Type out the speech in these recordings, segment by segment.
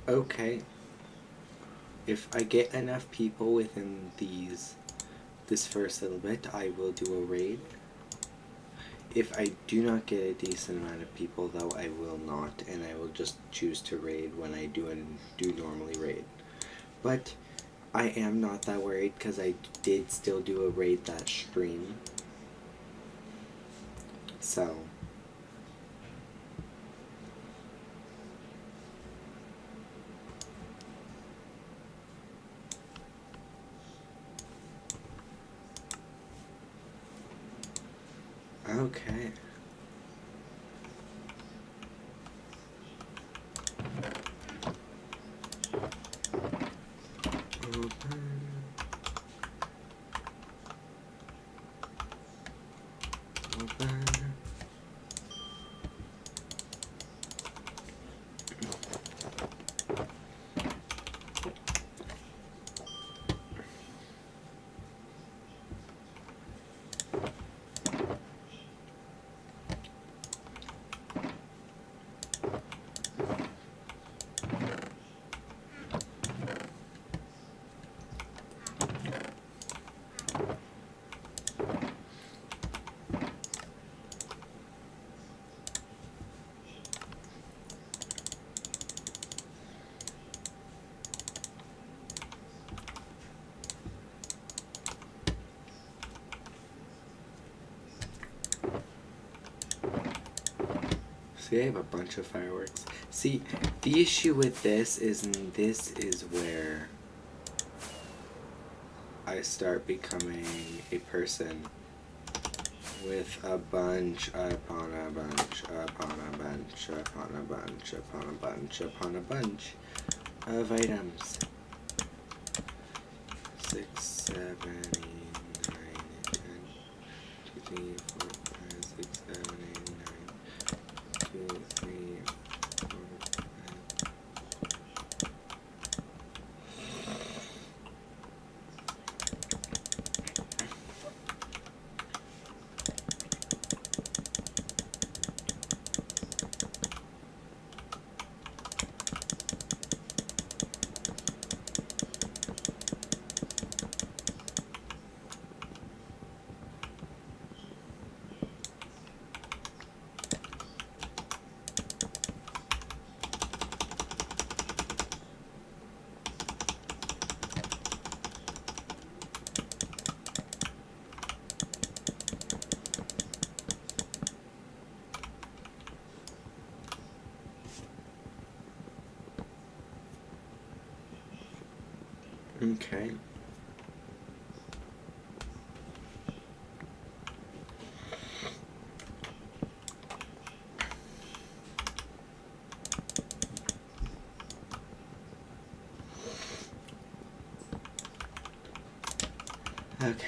Okay. If I get enough people within this first little bit, I will do a raid. If I do not get a decent amount of people, though, I will not, and I will just choose to raid when I do normally raid. But I am not that worried because I did still do a raid that stream. So okay. See, I have a bunch of fireworks. See, the issue with this is where I start becoming a person with a bunch upon a bunch upon a bunch upon a bunch upon a bunch upon a bunch of items. 6, 7, 8, 9, 10, 2, 3, 4, 5, 6, 7, 8, 9, 2, 3, 4, 5. Okay. Okay.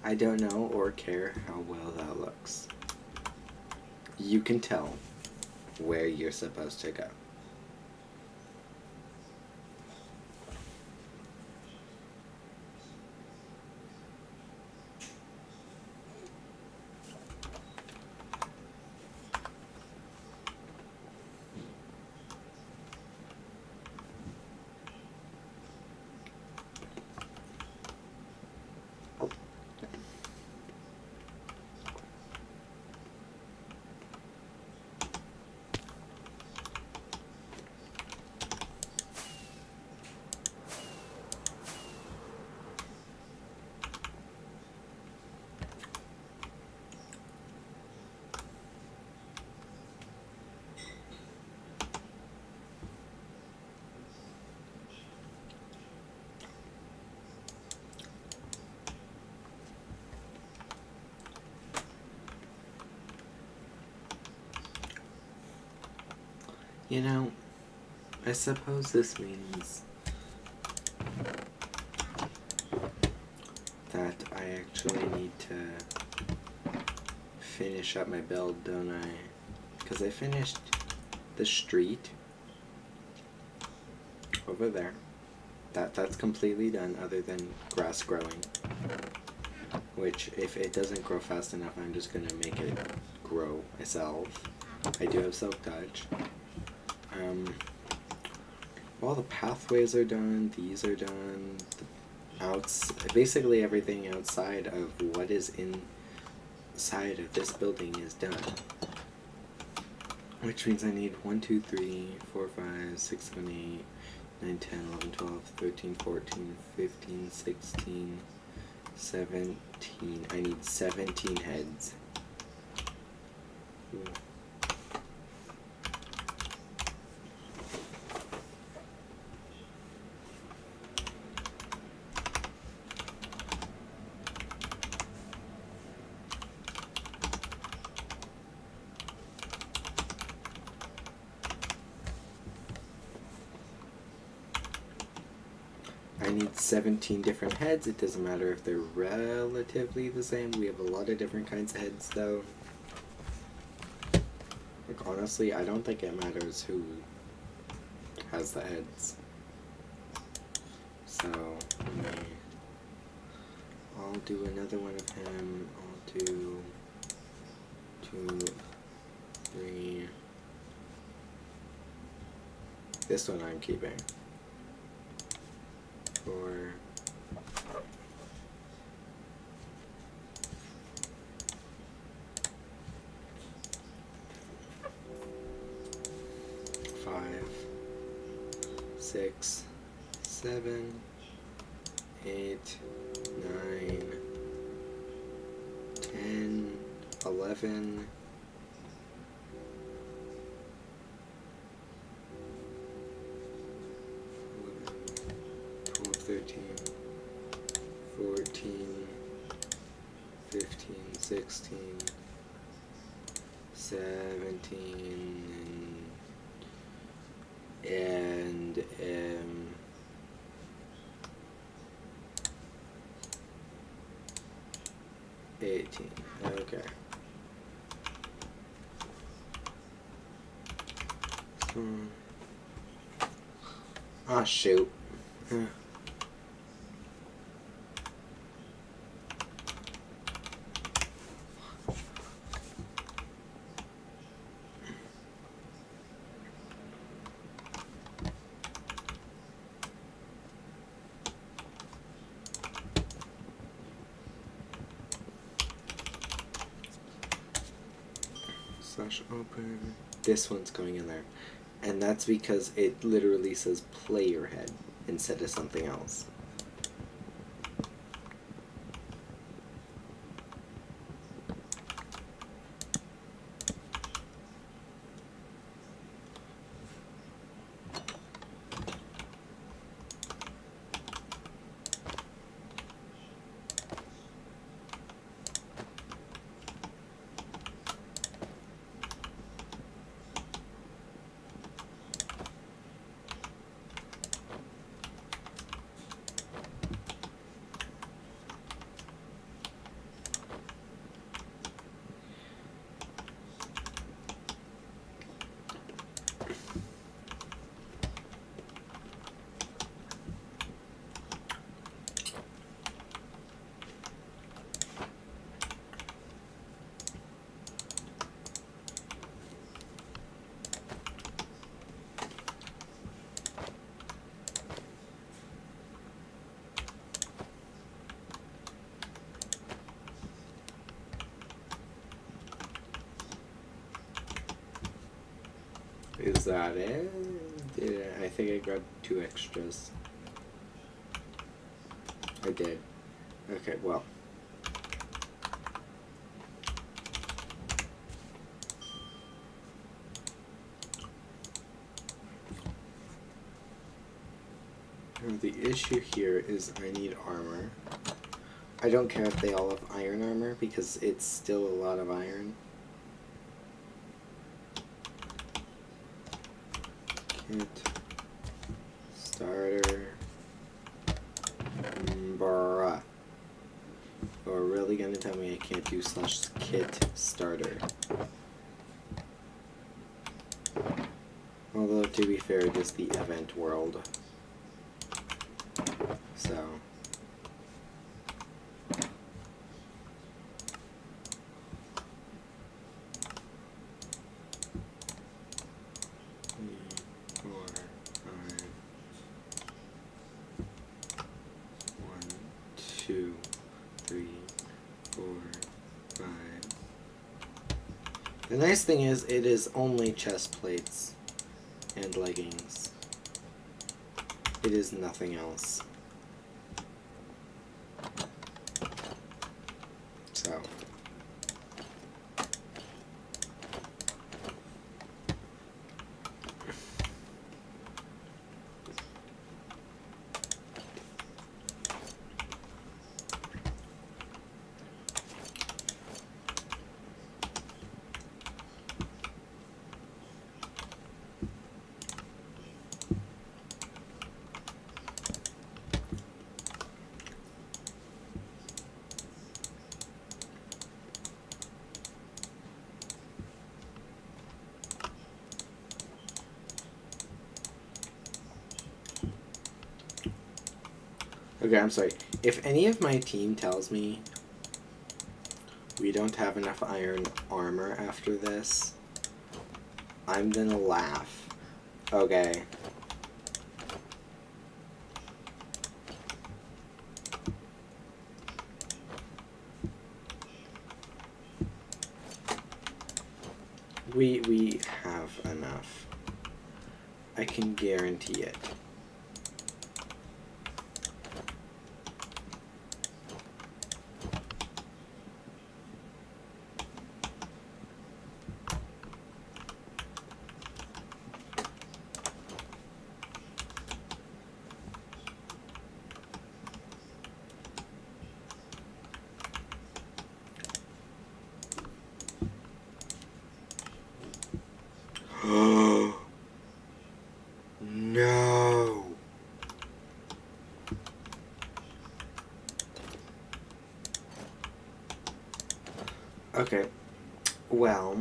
I don't know or care how well that looks. You can tell where you're supposed to go. You know, I suppose this means that I actually need to finish up my build, don't I? Because I finished the street over there. That's completely done other than grass growing. which if it doesn't grow fast enough, I'm just going to make it grow myself. I do have silk touch. All the pathways are done, these are done, basically everything outside of what is inside of this building is done. Which means I need 1, 2, 3, 4, 5, 6, 7, 8, 9, 10, 11, 12, 13, 14, 15, 16, 17. I need 17 heads. Ooh. I need 17 different heads. It doesn't matter if they're relatively the same. We have a lot of different kinds of heads, though. Like, honestly, I don't think it matters who has the heads. So, I'll do another one of him. I'll do 2, 3. This one I'm keeping. 4. 5, 6, 7, 8, 9, 10, 11, 13, 14, 15, 16, 17, and 18. Okay. Ah, shoot. Slash open. This one's going in there. And that's because it literally says player head instead of something else. Is that it? I think I grabbed 2 extras. I did. Okay, well. Now the issue here is I need armor. I don't care if they all have iron armor because it's still a lot of iron. Starter. Bruh. You're really gonna tell me I can't do /kit starter? Although, to be fair, it is the event world. So. The nice thing is, it is only chest plates and leggings. It is nothing else. So. Okay, I'm sorry. If any of my team tells me we don't have enough iron armor after this, I'm gonna laugh. Okay. We have enough. I can guarantee it. No. Okay. Well.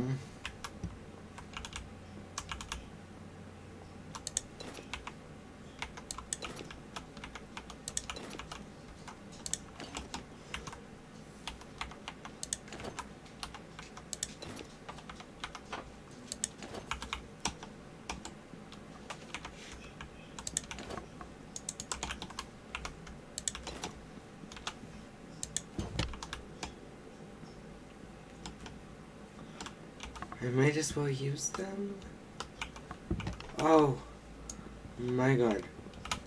I might as well use them. Oh my god.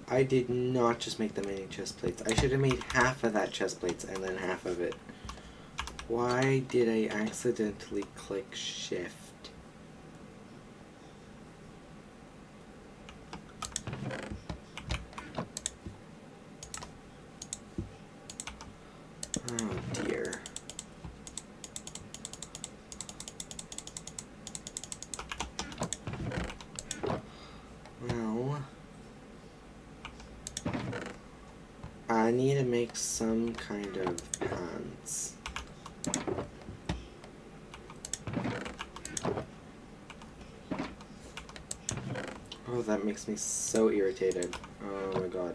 I did not just make the mini chest plates. I should have made half of that chest plates and then half of it. Why did I accidentally click shift? Oh dear. Well, I need to make some kind of pants. Oh, that makes me so irritated. Oh my god.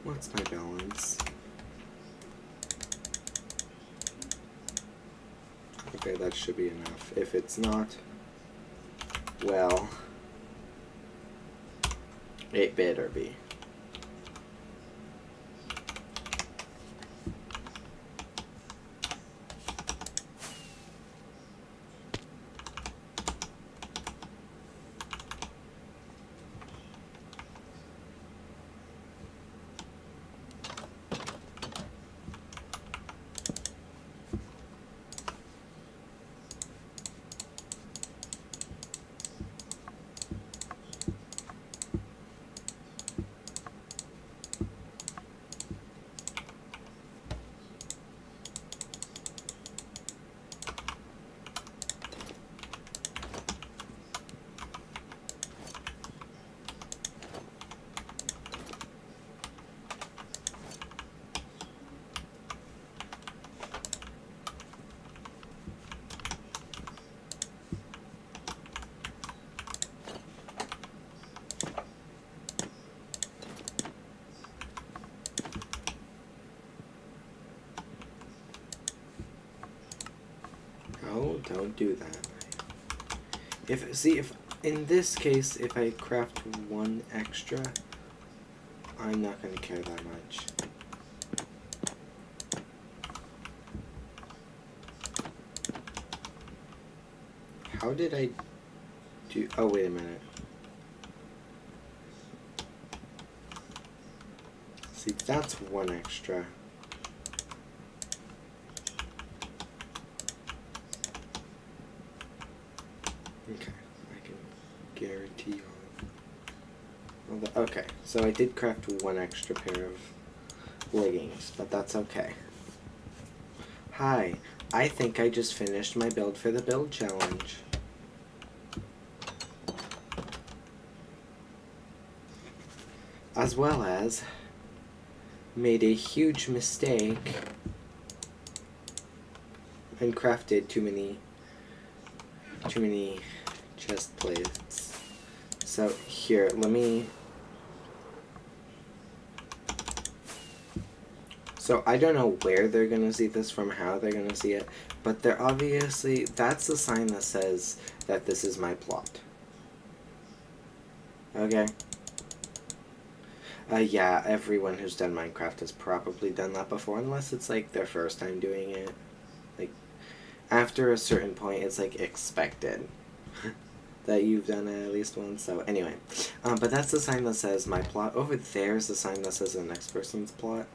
What's my balance? Okay, that should be enough. If it's not, well, it better be. do that. If in this case, if I craft one extra, I'm not going to care that much. How did I do? Oh, wait a minute. See, that's one extra. Okay, I can guarantee all the, okay, so I did craft one extra pair of leggings, but that's okay. Hi, I think I just finished my build for the build challenge. As well as made a huge mistake and crafted too many chest plates. So here, let me. So I don't know where they're gonna see this from, how they're gonna see it, but they're obviously, that's the sign that says that this is my plot. Okay. Yeah, everyone who's done Minecraft has probably done that before, unless it's like their first time doing it. Like, after a certain point, it's like expected that you've done it at least once. So anyway, but that's the sign that says my plot. Over there is the sign that says the next person's plot.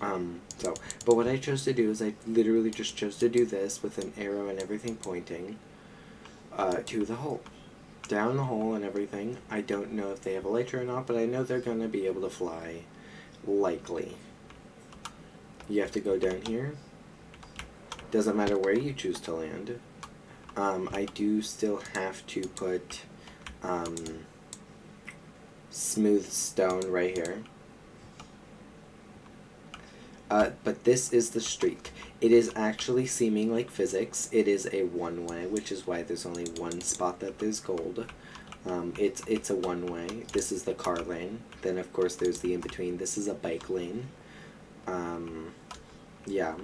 But what I chose to do is I literally just chose to do this with an arrow and everything pointing to the hole. Down the hole and everything. I don't know if they have elytra or not, but I know they're going to be able to fly, likely. You have to go down here. Doesn't matter where you choose to land. I do still have to put smooth stone right here. But this is the street. It is actually seeming like physics. It is a one-way, which is why there's only one spot that there's gold. It's a one-way. This is the car lane. Then, of course, there's the in-between. This is a bike lane. Yeah.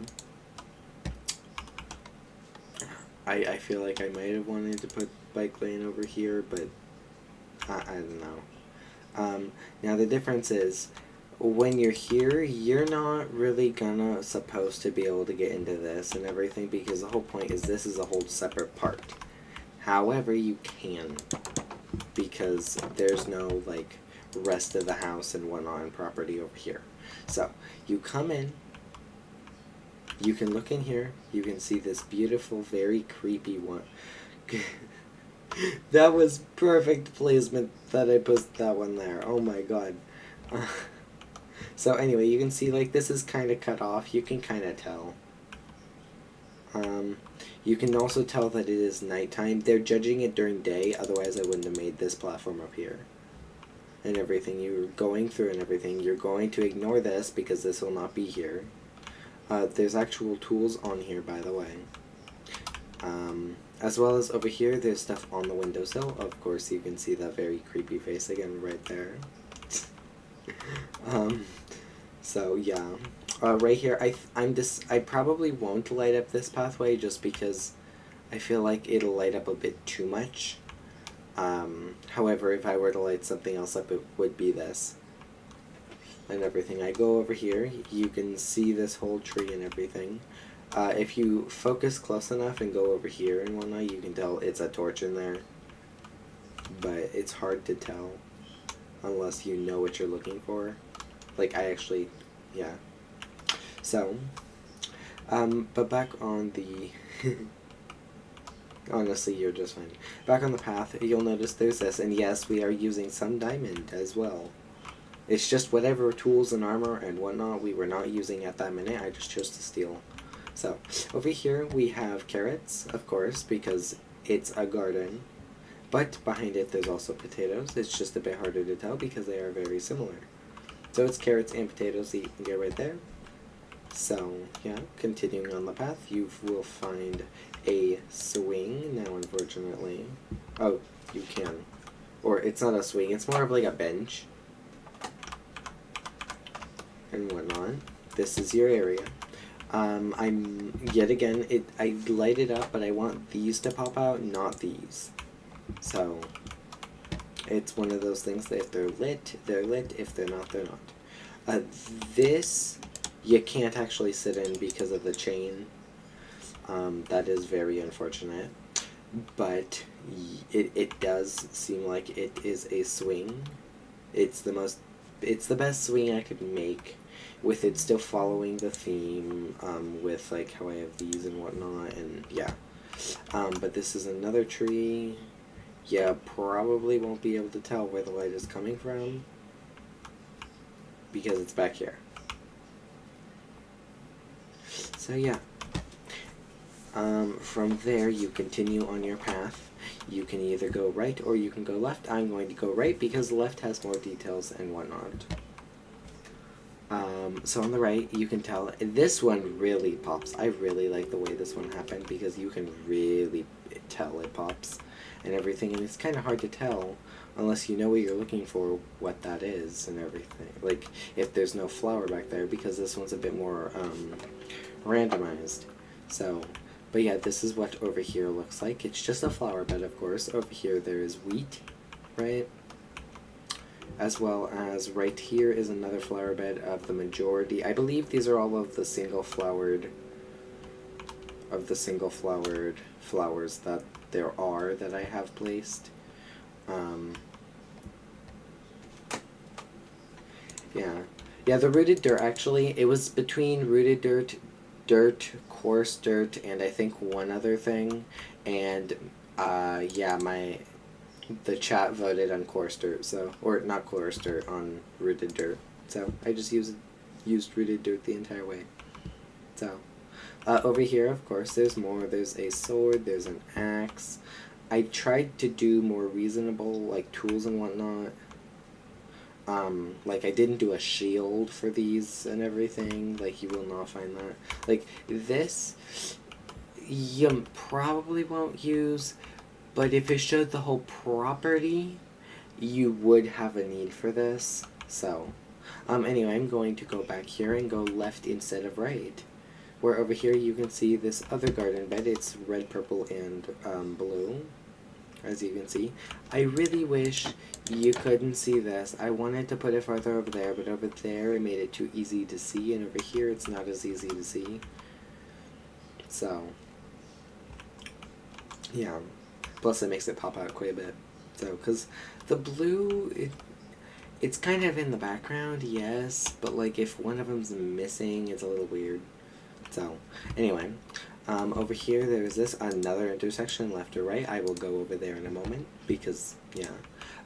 I feel like I might have wanted to put bike lane over here, but I don't know. Now, the difference is, when you're here, you're not really supposed to be able to get into this and everything, because the whole point is this is a whole separate part. However, you can, because there's no, like, rest of the house and whatnot and property over here. So, you come in, you can look in here, you can see this beautiful, very creepy one. That was perfect placement that I put that one there. Oh my god. So anyway, you can see, like, this is kind of cut off. You can kind of tell. You can also tell that it is nighttime. They're judging it during day, otherwise I wouldn't have made this platform up here. And everything you're going through and everything, you're going to ignore this because this will not be here. There's actual tools on here, by the way. As well as over here, there's stuff on the windowsill. Of course, you can see that very creepy face again right there. So yeah, right here, I probably won't light up this pathway just because I feel like it'll light up a bit too much. However, if I were to light something else up, it would be this and everything. I go over here, you can see this whole tree and everything. If you focus close enough and go over here and whatnot, you can tell it's a torch in there, but it's hard to tell unless you know what you're looking for. Like, I actually, yeah. So, but back on the, honestly, you're just fine. Back on the path, you'll notice there's this, and yes, we are using some diamond as well. It's just whatever tools and armor and whatnot we were not using at that minute, I just chose to steal. So, over here we have carrots, of course, because it's a garden. But behind it there's also potatoes. It's just a bit harder to tell because they are very similar. So it's carrots and potatoes that you can get right there. So, yeah, continuing on the path, you will find a swing now, unfortunately. Oh, you can. Or it's not a swing, it's more of like a bench. And whatnot. This is your area. I'm, yet again, I light it up, but I want these to pop out, not these. So, it's one of those things that if they're lit, they're lit. If they're not, they're not. This, you can't actually sit in because of the chain. That is very unfortunate. But it does seem like it is a swing. It's the best swing I could make, with it still following the theme, with like how I have these and whatnot, and yeah. But this is another tree. Yeah, probably won't be able to tell where the light is coming from, because it's back here. So yeah. From there, you continue on your path. You can either go right or you can go left. I'm going to go right because the left has more details and whatnot. So on the right, you can tell, this one really pops. I really like the way this one happened because you can really tell it pops and everything, and it's kind of hard to tell unless you know what you're looking for, what that is and everything. Like, if there's no flower back there, because this one's a bit more randomized. So, but yeah, this is what over here looks like. It's just a flower bed, of course. Over here there is wheat, right? As well as right here is another flower bed of the majority. I believe these are all of the single flowered flowers that there are that I have placed. Yeah, the rooted dirt, actually, it was between rooted dirt, coarse dirt, and I think one other thing, and yeah, the chat voted on coarse dirt, so, or not coarse dirt, on rooted dirt, so I just used rooted dirt the entire way. So, over here, of course, there's more. There's a sword, there's an axe. I tried to do more reasonable, like, tools and whatnot. Like, I didn't do a shield for these and everything. Like, you will not find that. Like, this, you probably won't use, but if it showed the whole property, you would have a need for this. So, anyway, I'm going to go back here and go left instead of right. Where over here you can see this other garden bed. It's red, purple, and blue, as you can see. I really wish you couldn't see this. I wanted to put it farther over there, but over there it made it too easy to see, and over here it's not as easy to see. So, yeah. Plus it makes it pop out quite a bit. So, because the blue, it's kind of in the background, yes, but like if one of them's missing, it's a little weird. So, anyway, over here there's another intersection, left or right. I will go over there in a moment, because, yeah.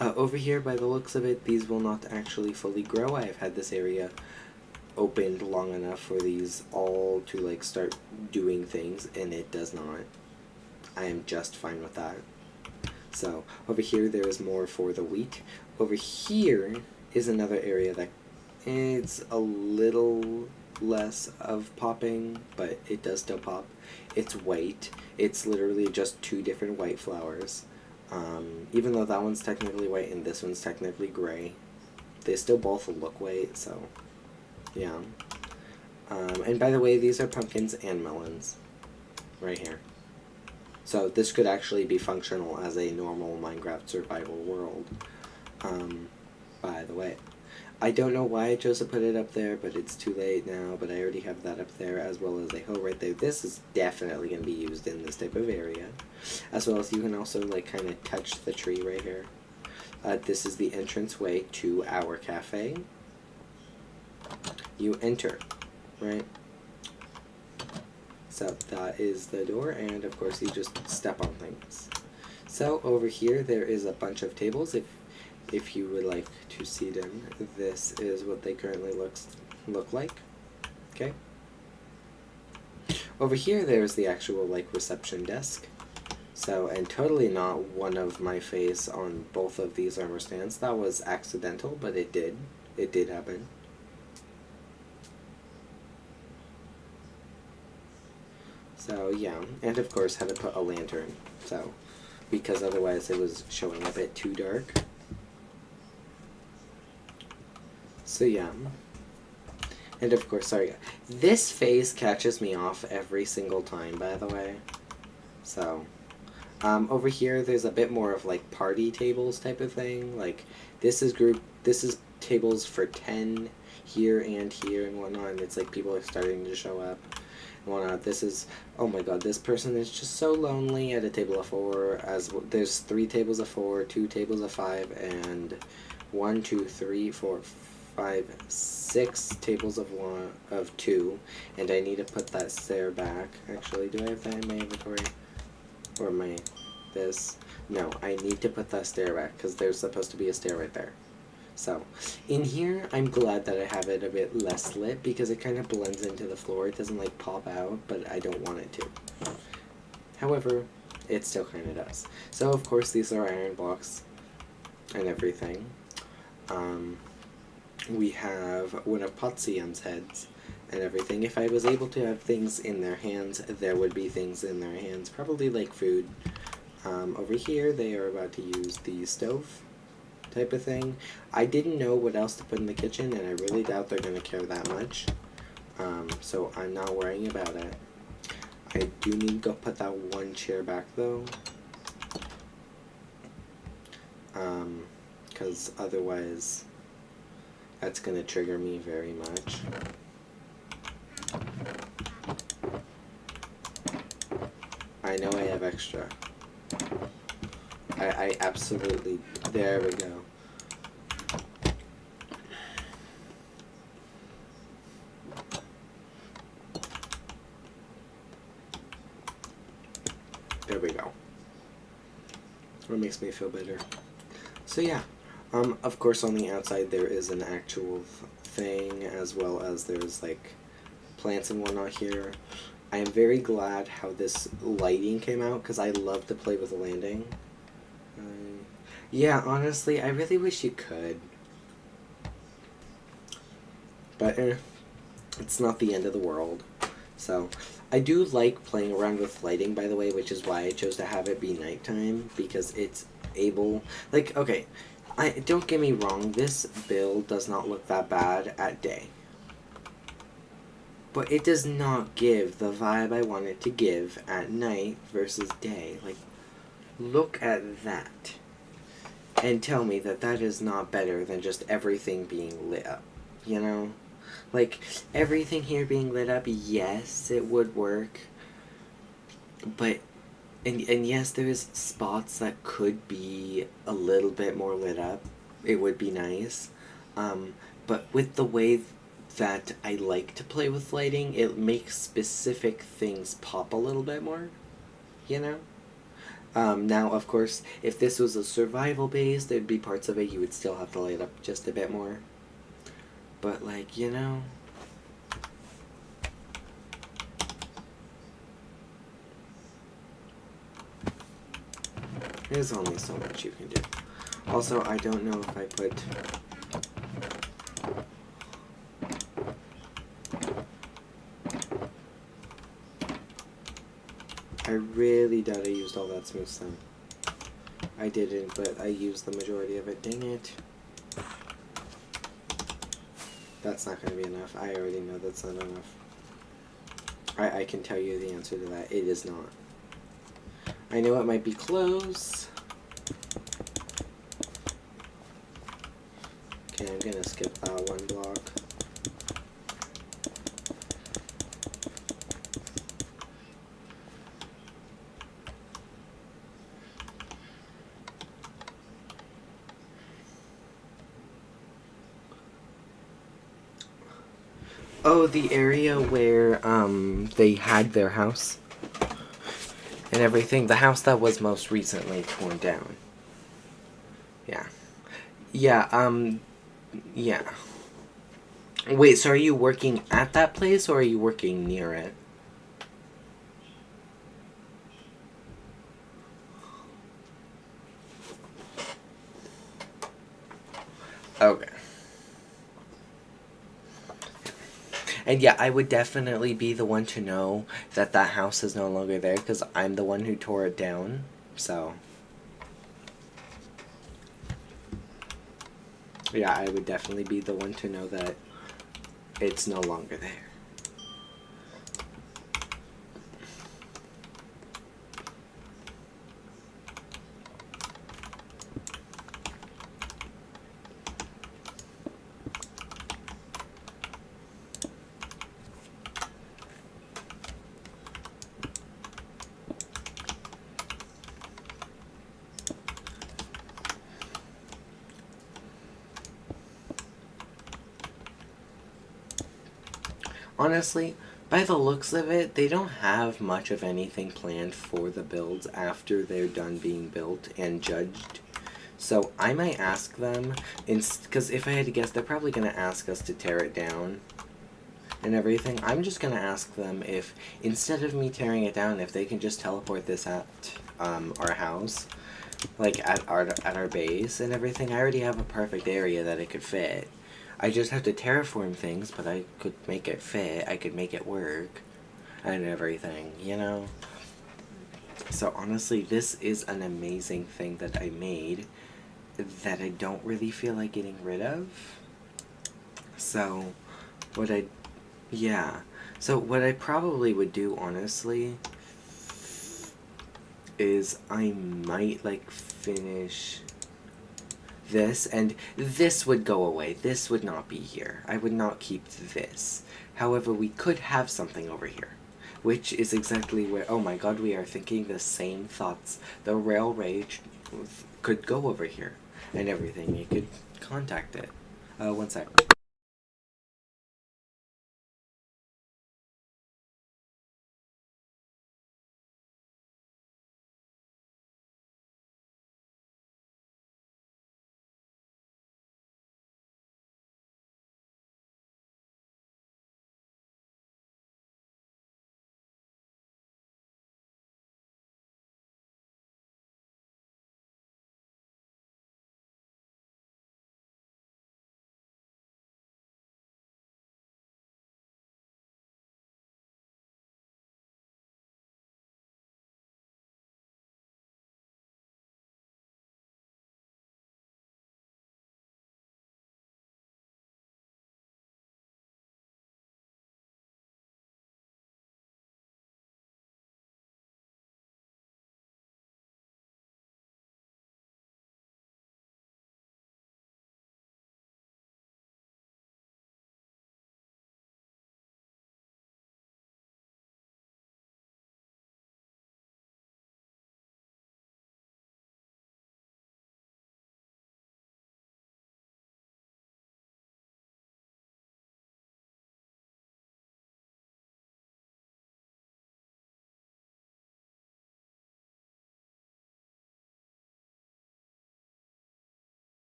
Over here, by the looks of it, these will not actually fully grow. I have had this area opened long enough for these all to, like, start doing things, and it does not. I am just fine with that. So, over here there is more for the wheat. Over here is another area that it's a little less of popping, but it does still pop. It's white. It's literally just two different white flowers. Even though that one's technically white and this one's technically gray, they still both look white, so yeah. And by the way, these are pumpkins and melons right here. So this could actually be functional as a normal Minecraft survival world, by the way. I don't know why I chose to put it up there, but it's too late now, but I already have that up there, as well as a hill right there. This is definitely going to be used in this type of area, as well as you can also, like, kind of touch the tree right here. This is the entranceway to our cafe. You enter, right? So that is the door, and of course you just step on things. So over here there is a bunch of tables. If you would like to see them, this is what they currently look like. Okay. Over here there's the actual, like, reception desk. So, and totally not one of my face on both of these armor stands. That was accidental, but it did happen. So yeah, and of course had to put a lantern, so, because otherwise it was showing a bit too dark. So yeah, And of course, sorry, this face catches me off every single time, by the way. So, over here, there's a bit more of like party tables type of thing. Like, this is tables for 10 here and here and whatnot, and it's like people are starting to show up and whatnot. This is, oh my god, this person is just so lonely at a table of 4, as there's 3 tables of 4, 2 tables of 5, and 1, 2, 3, 4, 5, 6 tables of 2, and I need to put that stair back. Actually, do I have that in my inventory? Or my, this? No, I need to put that stair back, because there's supposed to be a stair right there. So, in here, I'm glad that I have it a bit less lit, because it kind of blends into the floor. It doesn't, like, pop out, but I don't want it to. However, it still kind of does. So, of course, these are iron blocks and everything. We have one of Potsium's heads and everything. If I was able to have things in their hands, there would be things in their hands, probably like food. Over here, they are about to use the stove type of thing. I didn't know what else to put in the kitchen, and I really doubt they're going to care that much. So I'm not worrying about it. I do need to go put that one chair back, though. Because otherwise, that's going to trigger me very much. I know I have extra. I absolutely... There we go. There we go. It makes me feel better. So yeah. Of course, on the outside there is an actual thing, as well as there's like plants and whatnot here. I am very glad how this lighting came out, because I love to play with the landing. Yeah, honestly, I really wish you could. But it's not the end of the world. So, I do like playing around with lighting, by the way, which is why I chose to have it be nighttime, because it's able... Like, okay, don't get me wrong, this build does not look that bad at day. But it does not give the vibe I want it to give at night versus day. Like, look at that. And tell me that that is not better than just everything being lit up. You know? Like, everything here being lit up, yes, it would work. But, and yes, there's spots that could be a little bit more lit up. It would be nice. But with the way that I like to play with lighting, it makes specific things pop a little bit more, you know? Now, of course, if this was a survival base, there'd be parts of it you would still have to light up just a bit more. But, like, you know... There's only so much you can do. Also, I don't know if I put... I really doubt I used all that smooth stone. I didn't, but I used the majority of it. Dang it. That's not going to be enough. I already know that's not enough. I can tell you the answer to that. It is not. I know it might be close. Okay, I'm going to skip that one block. Oh, the area where they had their house and everything. The house that was most recently torn down. Yeah. Yeah, yeah. Wait, so are you working at that place, or are you working near it? Okay. And yeah, I would definitely be the one to know that that house is no longer there, because I'm the one who tore it down, so... Yeah, I would definitely be the one to know that it's no longer there. Honestly, by the looks of it, they don't have much of anything planned for the builds after they're done being built and judged. So I might ask them, because if I had to guess, they're probably going to ask us to tear it down and everything. I'm just going to ask them if, instead of me tearing it down, if they can just teleport this at our house, like at our base and everything. I already have a perfect area that it could fit. I just have to terraform things, but I could make it fit. I could make it work and everything, you know? So honestly, this is an amazing thing that I made that I don't really feel like getting rid of. So, what I... yeah. So what I probably would do, honestly, is I might, like, finish this, and this would go away. This would not be here. I would not keep this. However, we could have something over here, which is exactly where, oh my god, we are thinking the same thoughts. The railway could go over here and everything. You could contact it. One sec.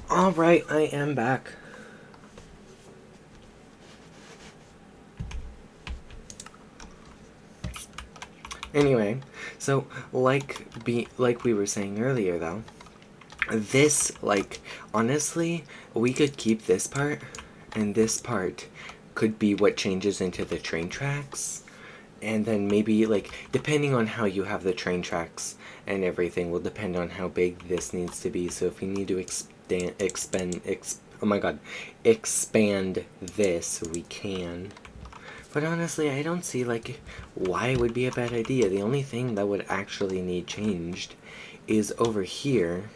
Alright, I am back. Anyway, so like we were saying earlier though, this, like, honestly, we could keep this part, and this part could be what changes into the train tracks. And then maybe, like, depending on how you have the train tracks and everything will depend on how big this needs to be. So if we need to expand this, we can. But honestly, I don't see, like, why it would be a bad idea. The only thing that would actually need changed is over here.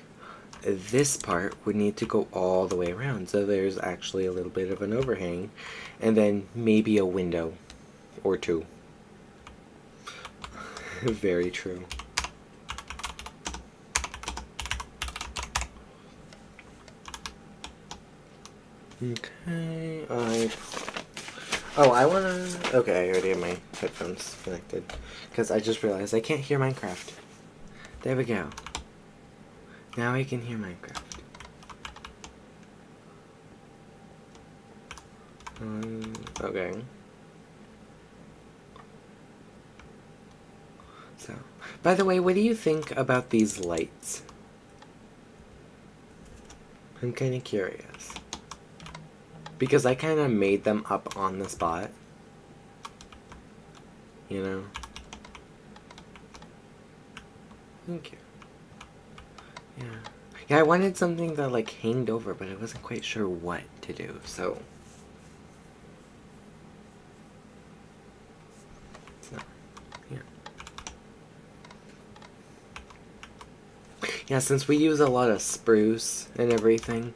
This part would need to go all the way around. So there's actually a little bit of an overhang. And then maybe a window or two. Very true. Okay, I wanna... Okay, I already have my headphones connected. Because I just realized I can't hear Minecraft. There we go. Now I can hear Minecraft. Okay. So, by the way, what do you think about these lights? I'm kind of curious. Because I kind of made them up on the spot. You know? Thank you. Yeah. Yeah, I wanted something that, like, hanged over, but I wasn't quite sure what to do, so... So, yeah. Yeah, since we use a lot of spruce and everything,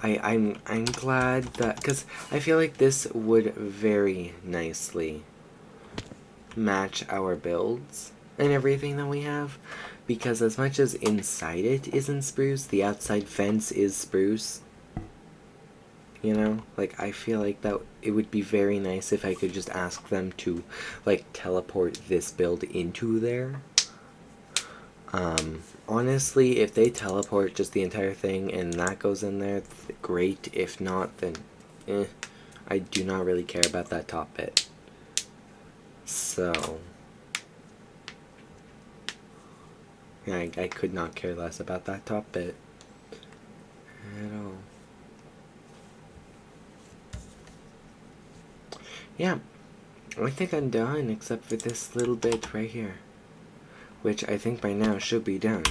I'm glad that... Because I feel like this would very nicely match our builds and everything that we have. Because as much as inside it isn't spruce, the outside fence is spruce. You know? Like, I feel like that it would be very nice if I could just ask them to, like, teleport this build into there. Honestly, if they teleport just the entire thing and that goes in there, great. If not, then I do not really care about that top bit. So... I could not care less about that top bit at all. Yeah, I think I'm done except for this little bit right here, which I think by now should be done.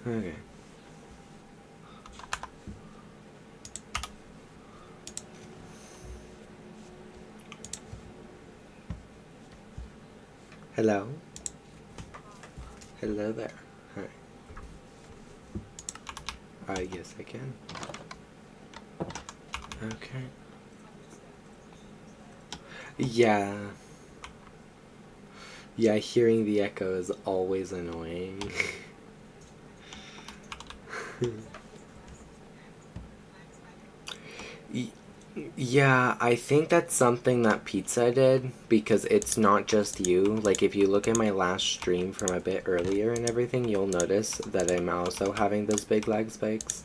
Okay. Hello? Hello there. Hi. Yes, I can. Okay. Yeah. Yeah, hearing the echo is always annoying. Yeah, I think that's something that Pizza did, because it's not just you. Like, if you look at my last stream from a bit earlier and everything, you'll notice that I'm also having those big lag spikes.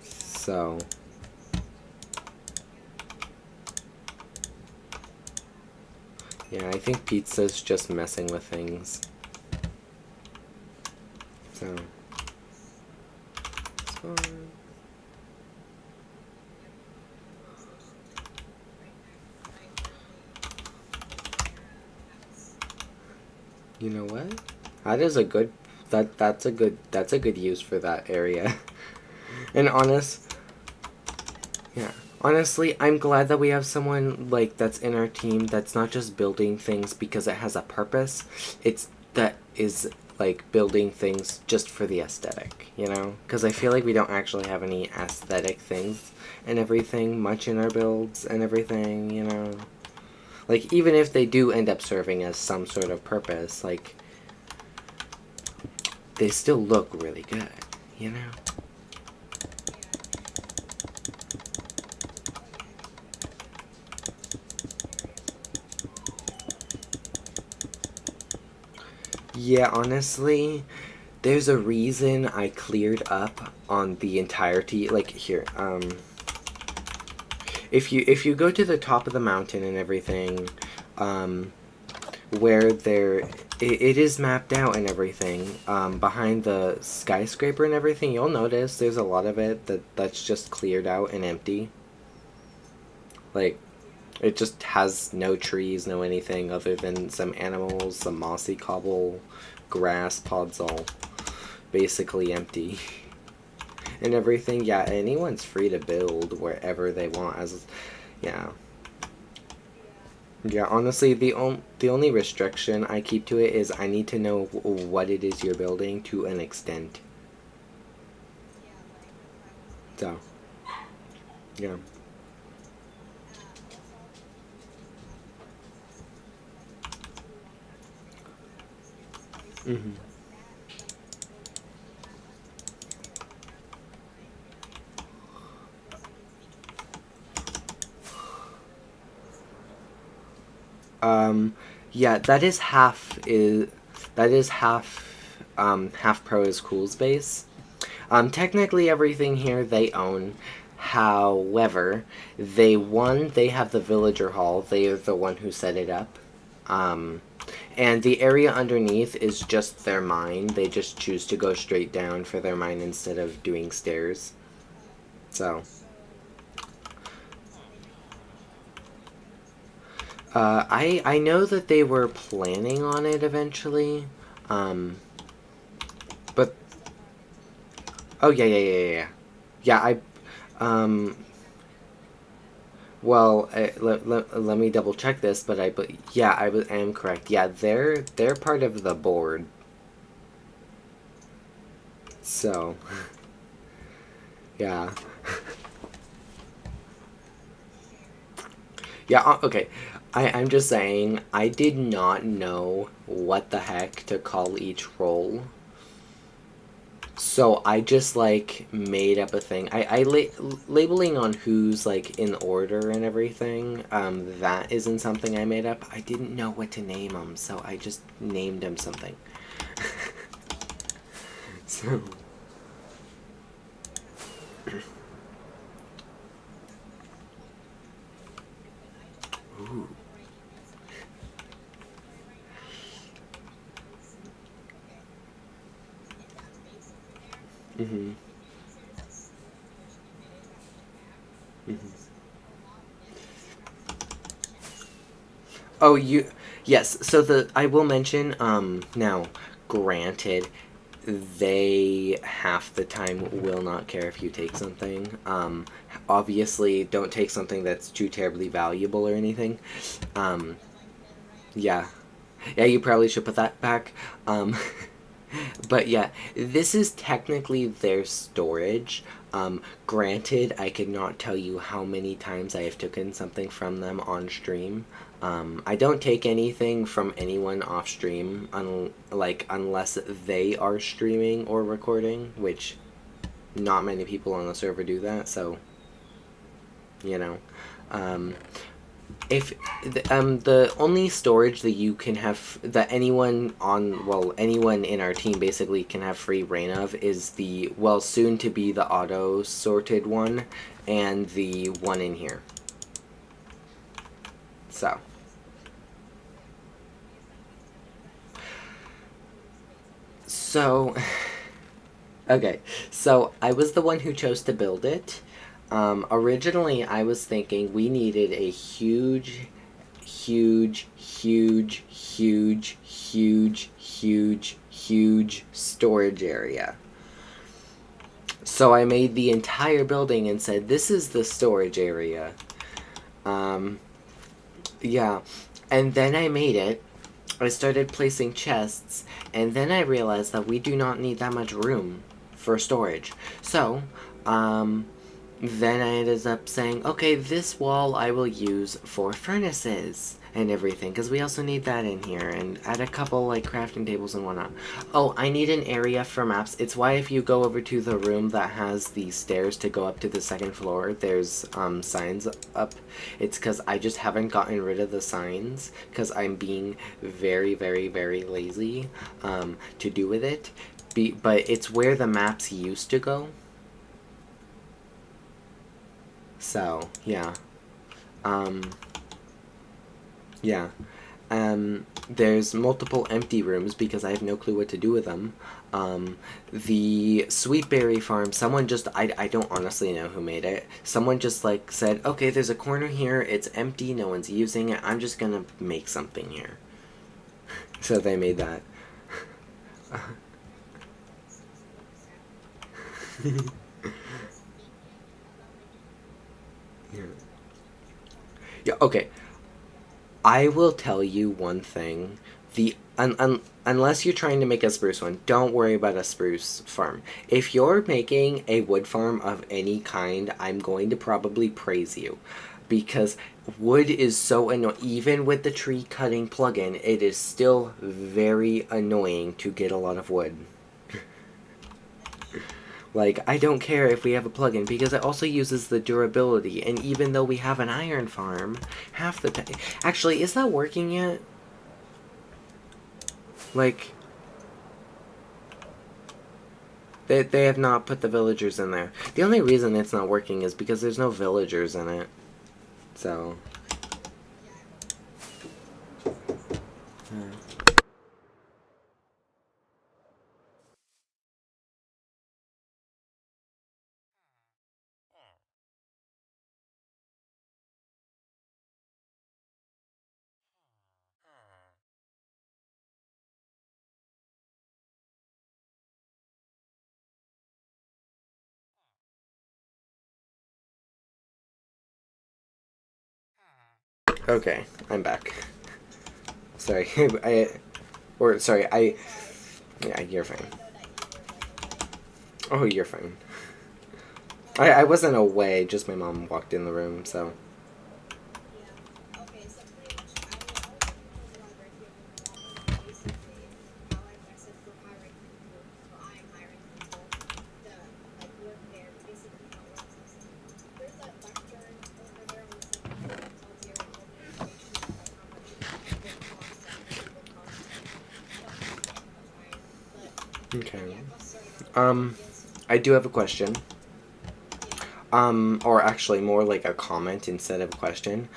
So... yeah, I think Pizza's just messing with things. So... it's fine. You know what? That is a good... that's a good use for that area. And yeah. Honestly, I'm glad that we have someone, like, that's in our team that's not just building things because it has a purpose. It's that is, like, building things just for the aesthetic, you know? Because I feel like we don't actually have any aesthetic things and everything much in our builds and everything, you know? Like, even if they do end up serving as some sort of purpose, like, they still look really good, you know? Yeah, honestly, there's a reason I cleared up on the entirety, like here, if you go to the top of the mountain and everything, where it is mapped out and everything, behind the skyscraper and everything, you'll notice there's a lot of it that's just cleared out and empty. Like, it just has no trees, no anything other than some animals, some mossy cobble, grass, pods, all basically empty. And everything, yeah, anyone's free to build wherever they want, as, yeah. Yeah, honestly, the only restriction I keep to it is I need to know what it is you're building to an extent. So, yeah. Mm-hmm. Yeah, that is half half pro is cool space. Technically everything here they own. However, they have the villager hall. They are the one who set it up. And the area underneath is just their mine. They just choose to go straight down for their mine instead of doing stairs. So, I know that they were planning on it eventually, but oh yeah. Well, let me double check this, but I am correct. Yeah, they're part of the board. So, yeah. Yeah, okay. I'm just saying, I did not know what the heck to call each role. So I just, like, made up a thing. Labeling on who's, like, in order and everything, that isn't something I made up. I didn't know what to name them, so I just named them something. So... Ooh. Mm-hmm. Mm-hmm. Oh, yes, so I will mention, now, granted, they half the time will not care if you take something. Obviously, don't take something that's too terribly valuable or anything. Yeah. Yeah, you probably should put that back. But yeah, this is technically their storage. Granted, I could not tell you how many times I have taken something from them on stream. I don't take anything from anyone off stream, unless they are streaming or recording, which not many people on the server do that, so, you know. If the only storage that you can have, that anyone in our team basically can have free reign of, is the, well, soon to be the auto sorted one and the one in here. So okay, so I was the one who chose to build it. Originally, I was thinking we needed a huge storage area. So I made the entire building and said, this is the storage area. Yeah. And then I made it. I started placing chests, and then I realized that we do not need that much room for storage. So, then I ended up saying, okay, this wall I will use for furnaces and everything, because we also need that in here, and add a couple, like, crafting tables and whatnot. Oh, I need an area for maps. It's why if you go over to the room that has the stairs to go up to the second floor, there's, signs up. It's because I just haven't gotten rid of the signs, because I'm being very, very, very lazy, to do with it. but it's where the maps used to go. So, yeah. Yeah. There's multiple empty rooms because I have no clue what to do with them. The Sweetberry Farm, someone just, I don't honestly know who made it. Someone just, like, said, okay, there's a corner here, it's empty, no one's using it, I'm just gonna make something here. So they made that. Yeah. Yeah, okay. I will tell you one thing. Unless you're trying to make a spruce one, don't worry about a spruce farm. If you're making a wood farm of any kind, I'm going to probably praise you. Because wood is so annoying. Even with the tree cutting plugin, it is still very annoying to get a lot of wood. Like, I don't care if we have a plugin because it also uses the durability. And even though we have an iron farm, half the time... Actually, is that working yet? Like, they have not put the villagers in there. The only reason it's not working is because there's no villagers in it. So... Okay, I'm back. Sorry, yeah, you're fine. Oh, you're fine. I wasn't away, just my mom walked in the room, so... Okay. I do have a question. Or actually more like a comment instead of a question.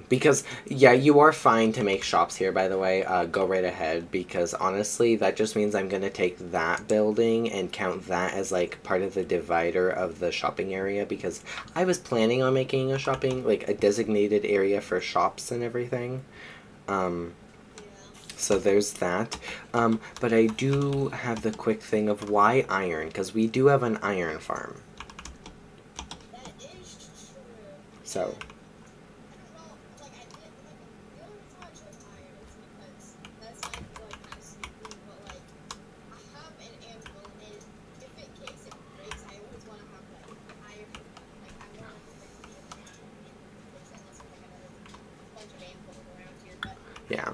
Because, yeah, you are fine to make shops here, by the way. Go right ahead, because honestly, that just means I'm gonna take that building and count that as, like, part of the divider of the shopping area, because I was planning on making a shopping, like, a designated area for shops and everything. So there's that. But I do have the quick thing of why iron, because we do have an iron farm. So. Yeah.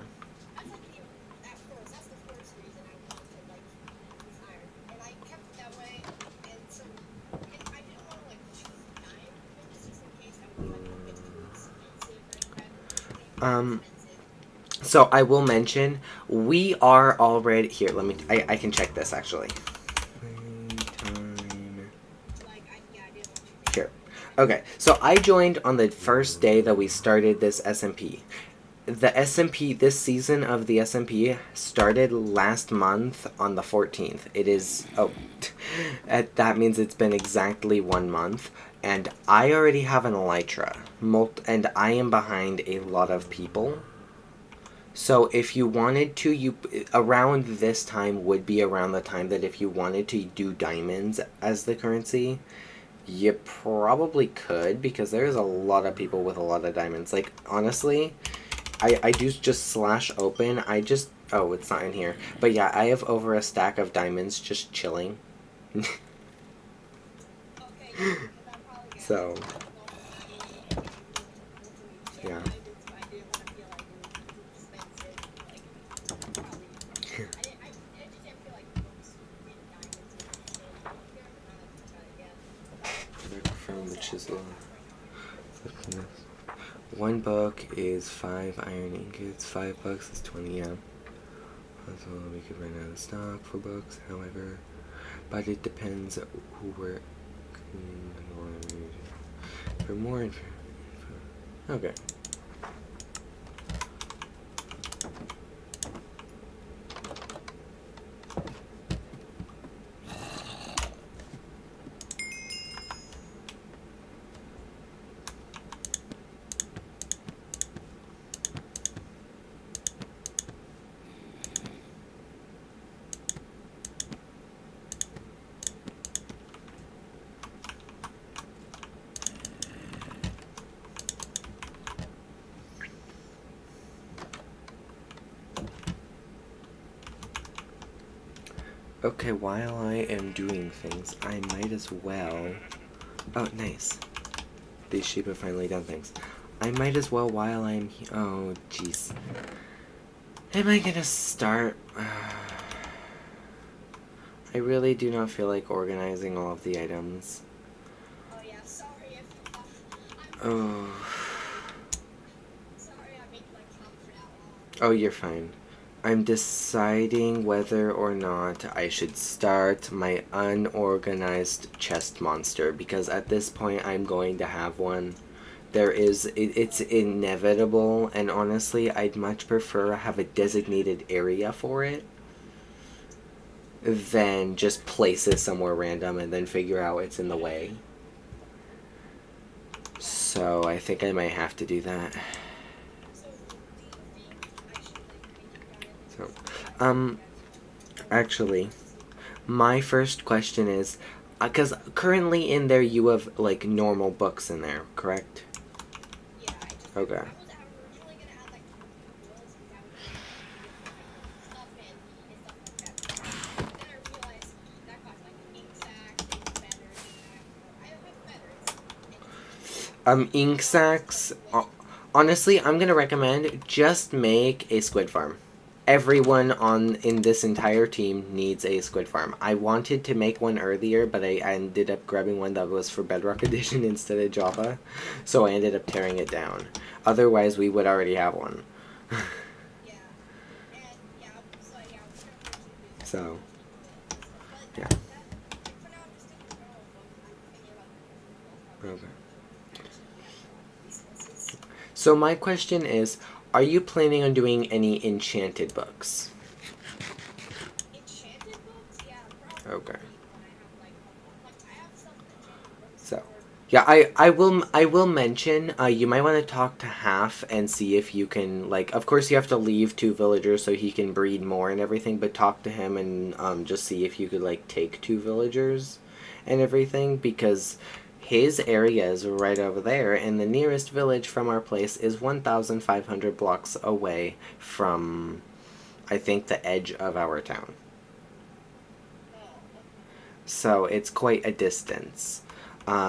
So I will mention, we are already, here, let me, I can check this actually. Here. Okay, so I joined on the first day that we started this SMP. The SMP, this season of the SMP started last month on the 14th. It is, oh, that means it's been exactly 1 month. And I already have an Elytra, and I am behind a lot of people. So if you wanted to, around this time would be around the time that if you wanted to do diamonds as the currency, you probably could, because there's a lot of people with a lot of diamonds. Like, honestly, I do just slash open. Oh, it's not in here. But yeah, I have over a stack of diamonds just chilling. So, yeah. From the chisel. 1 buck is 5 iron ingots. $5 is 20, yeah. So we could run out of stock for books, however, but it depends who we're for more info. Okay. Okay, while I am doing things, I might as well... Oh, nice. These sheep have finally done things. I might as well while I'm... Oh, jeez. Am I gonna start? I really do not feel like organizing all of the items. Oh yeah, sorry if Oh. sorry I made my count for that long. Oh, you're fine. I'm deciding whether or not I should start my unorganized chest monster, because at this point I'm going to have one. It's inevitable, and honestly, I'd much prefer have a designated area for it than just place it somewhere random and then figure out it's in the way. So I think I might have to do that. So, actually, my first question is, because currently in there you have, like, normal books in there, correct? Yeah, Okay. I was originally gonna add like rules and that would stuff in and stuff like that. Then I realized that costs like ink sacks and feathers and I don't have feathers. Ink sacks. Honestly, I'm gonna recommend just make a squid farm. Everyone in this entire team needs a squid farm. I wanted to make one earlier, but I ended up grabbing one that was for Bedrock Edition instead of Java, so I ended up tearing it down. Otherwise, we would already have one. Yeah. And yeah, so yeah, we're gonna do So, yeah. for now I'm just thinking about Okay. So my question is, are you planning on doing any enchanted books? enchanted books, yeah, probably. Okay. When I have like I have some enchanted books. So, yeah, I will mention, you might want to talk to Half and see if you can, like, of course you have to leave 2 villagers so he can breed more and everything, but talk to him and just see if you could, like, take 2 villagers and everything, because his area is right over there, and the nearest village from our place is 1,500 blocks away from, I think, the edge of our town. So it's quite a distance.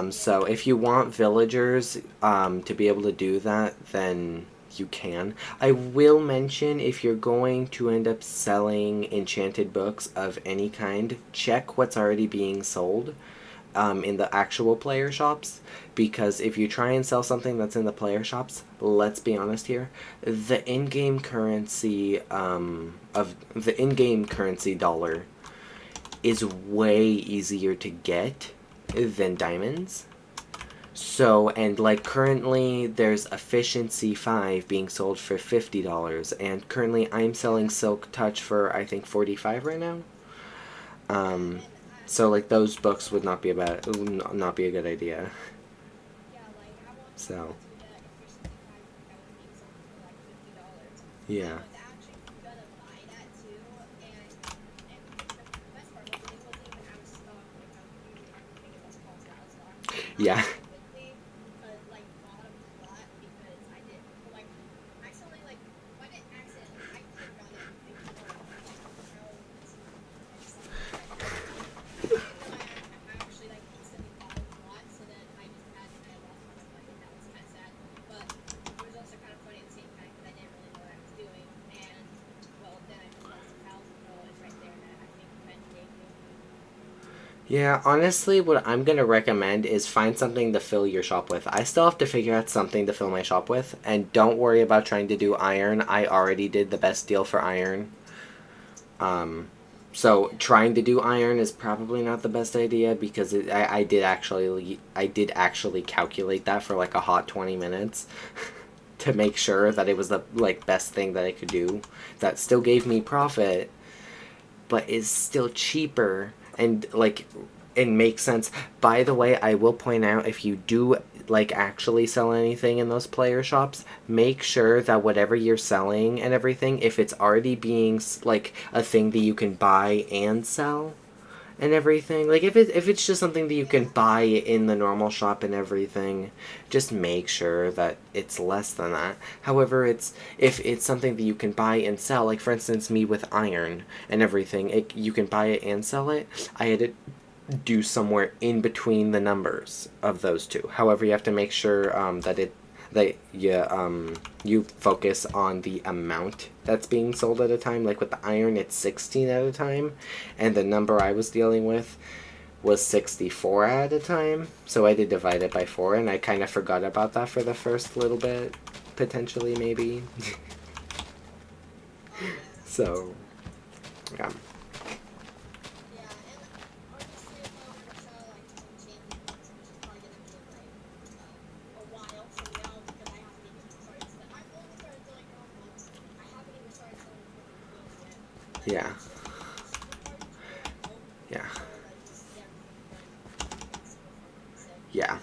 So if you want villagers to be able to do that, then you can. I will mention, if you're going to end up selling enchanted books of any kind, check what's already being sold in the actual player shops, because if you try and sell something that's in the player shops, let's be honest here, the in-game currency dollar is way easier to get than diamonds. So, and like currently there's Efficiency 5 being sold for $50, and currently I'm selling Silk Touch for I think 45 right now. So like those books would not be not be a good idea. So, yeah. Yeah. Yeah, honestly, what I'm going to recommend is find something to fill your shop with. I still have to figure out something to fill my shop with, and don't worry about trying to do iron. I already did the best deal for iron. So trying to do iron is probably not the best idea because I did actually calculate that for like a hot 20 minutes to make sure that it was the like best thing that I could do. That still gave me profit, but is still cheaper and like it makes sense. By the way, I will point out if you do like actually sell anything in those player shops, make sure that whatever you're selling and everything, if it's already being like a thing that you can buy and sell and everything, like if it's just something that you can buy in the normal shop and everything, just make sure that it's less than that. However, if it's something that you can buy and sell, like for instance me with iron and everything, you can buy it and sell it. I had to do somewhere in between the numbers of those two. However, you have to make sure you focus on the amount that's being sold at a time. Like with the iron, it's 16 at a time, and the number I was dealing with was 64 at a time. So I did divide it by 4, and I kind of forgot about that for the first little bit, potentially maybe. So, yeah. Yeah, and honestly, if I were to sell like some champions, which is probably gonna be like a while from now because I haven't even started. I've only started selling complex. I haven't even started selling fucking queens yet. But Yeah. eventually, super hard to do. Yeah. So like just everything done. It's super fucking sick. Yeah.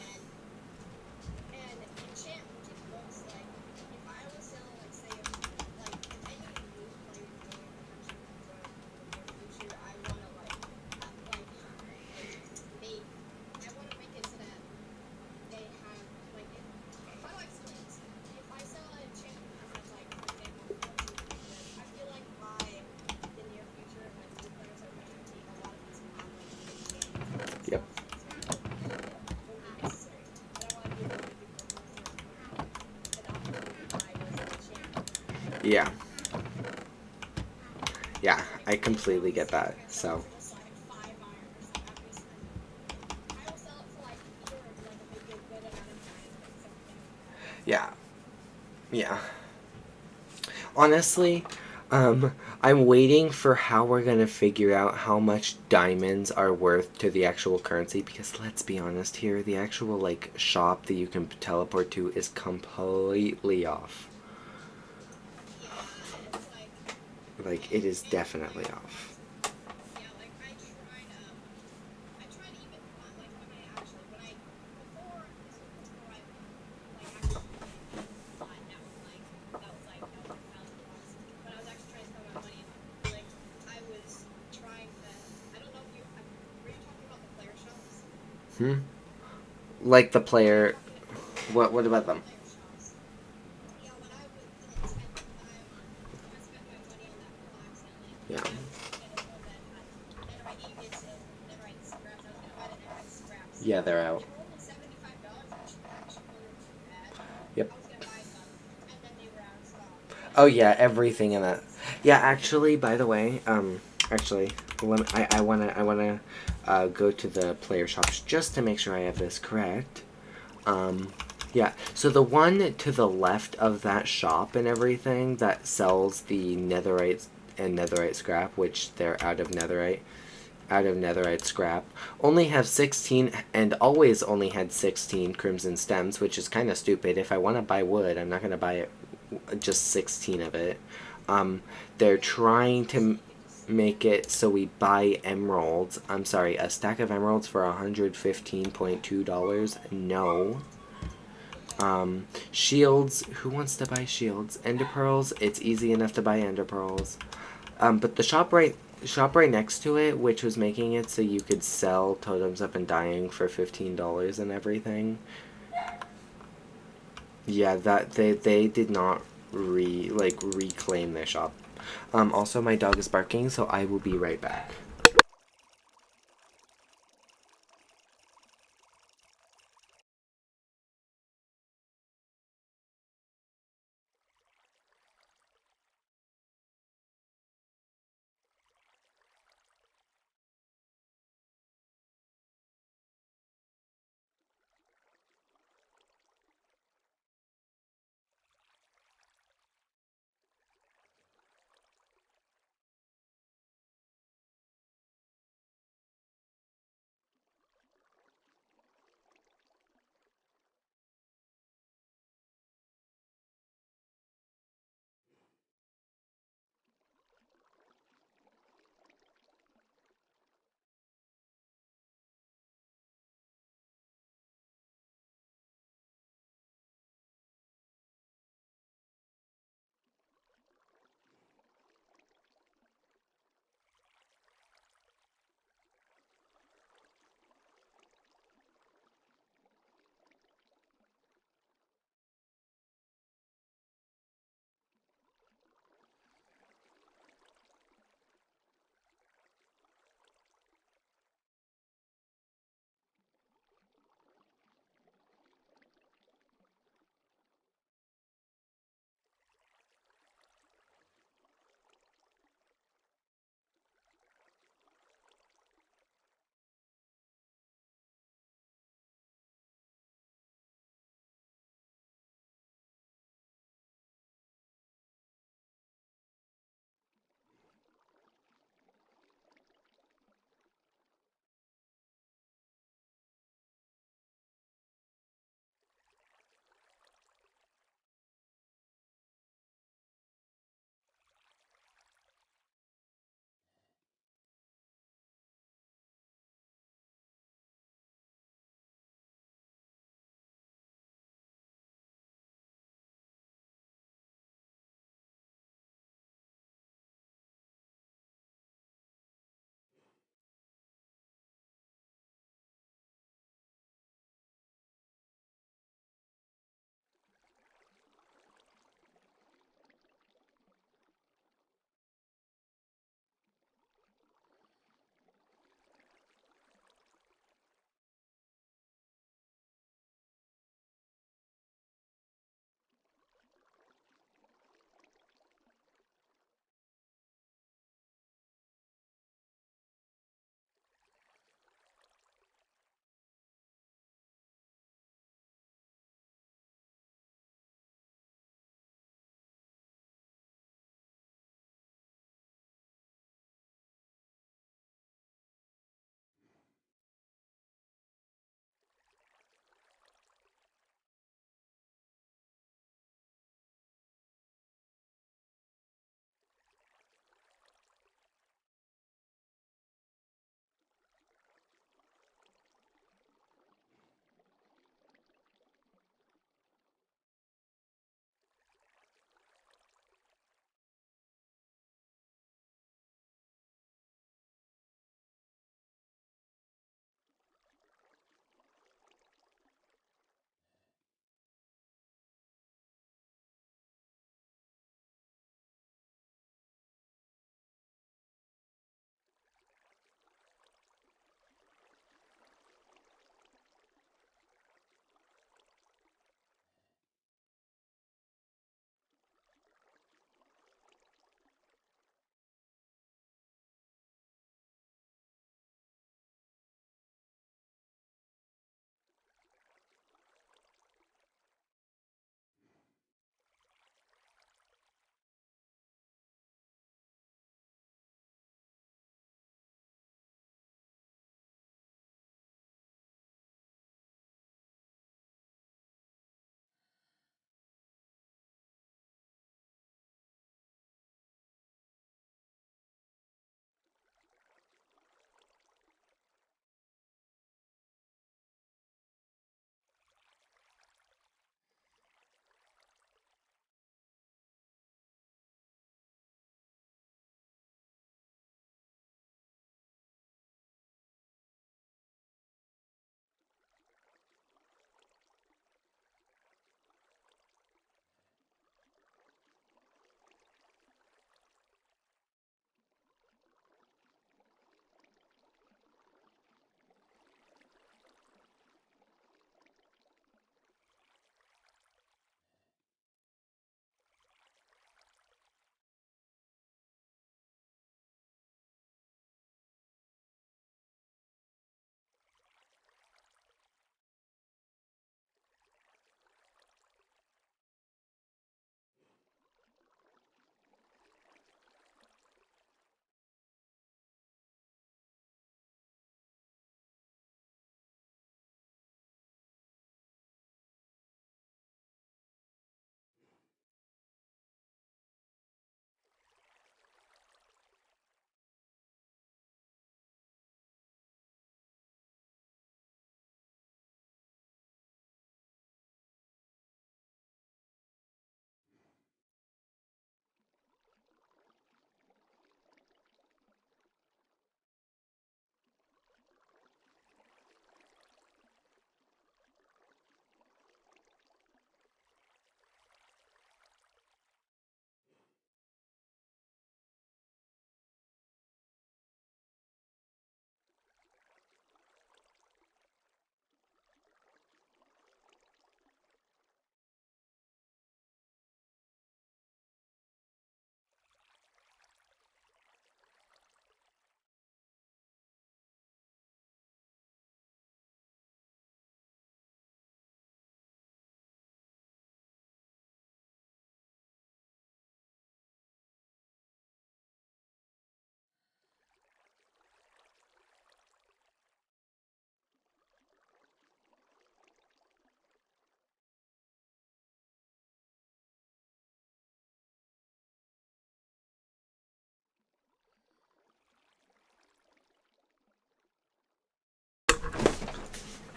And enchant multi-books, like, if I was selling, like, say, if any new players join, potentially join in the near future, I want to, I want to make it so that they have, like, how do I explain this? If I sell an enchantment that has, like, for example, 1, 2, 3 lists, I feel like by the near future, when new players are joining the team, a lot of these will have, like, the enchantments and Yep. stuff, so it's gonna be unnecessary. I don't want to be the only people who just cannot afford to buy those enchantments. Yeah. Yeah, Like, I say if I completely was get that. selling a shop So, for just like 5 iron or something, I'm just like, I will sell it for like either like maybe a good amount of diamonds or something. yeah. Yeah. Honestly, I'm waiting for how we're gonna figure out how much diamonds are worth to the actual currency because let's be honest here, the actual like shop that you can teleport to is completely off. Yeah, it's like, Like it is definitely off. yeah, like I tried even like before this was before I like actually getting that was like that was like $1,000. When I was actually trying to spend my money on like I was trying to I don't know if you were you talking about the player shops? Hmm. Like the Were you player. talking What about them? player shops? Yeah, when I spent my money on that pool accidentally, Yeah. I was gonna get a one that had netherite ingots and netherite scraps. I was gonna buy the netherite scraps. Yeah, they're out. They were only $75, which wasn't too bad. Yep. I was gonna buy some, and then they were out of stock. Oh yeah, everything in that. Yeah, actually, by the way, actually, I wanna go to the player shops just to make sure I have this correct. Yeah. So the one to the left of that shop and everything that sells the netherite and netherite scrap, which they're out of netherite scrap, only have 16 and always only had 16 crimson stems, which is kind of stupid. If I want to buy wood, I'm not going to buy it just 16 of it. They're trying to make it so we buy emeralds. I'm sorry, a stack of emeralds for $115.2. No. Shields. Who wants to buy shields? Ender pearls. It's easy enough to buy ender pearls. But the shop right next to it, which was making it so you could sell totems of undying for $15 and everything. Yeah, that they did not reclaim their shop. Also, my dog is barking, so I will be right back.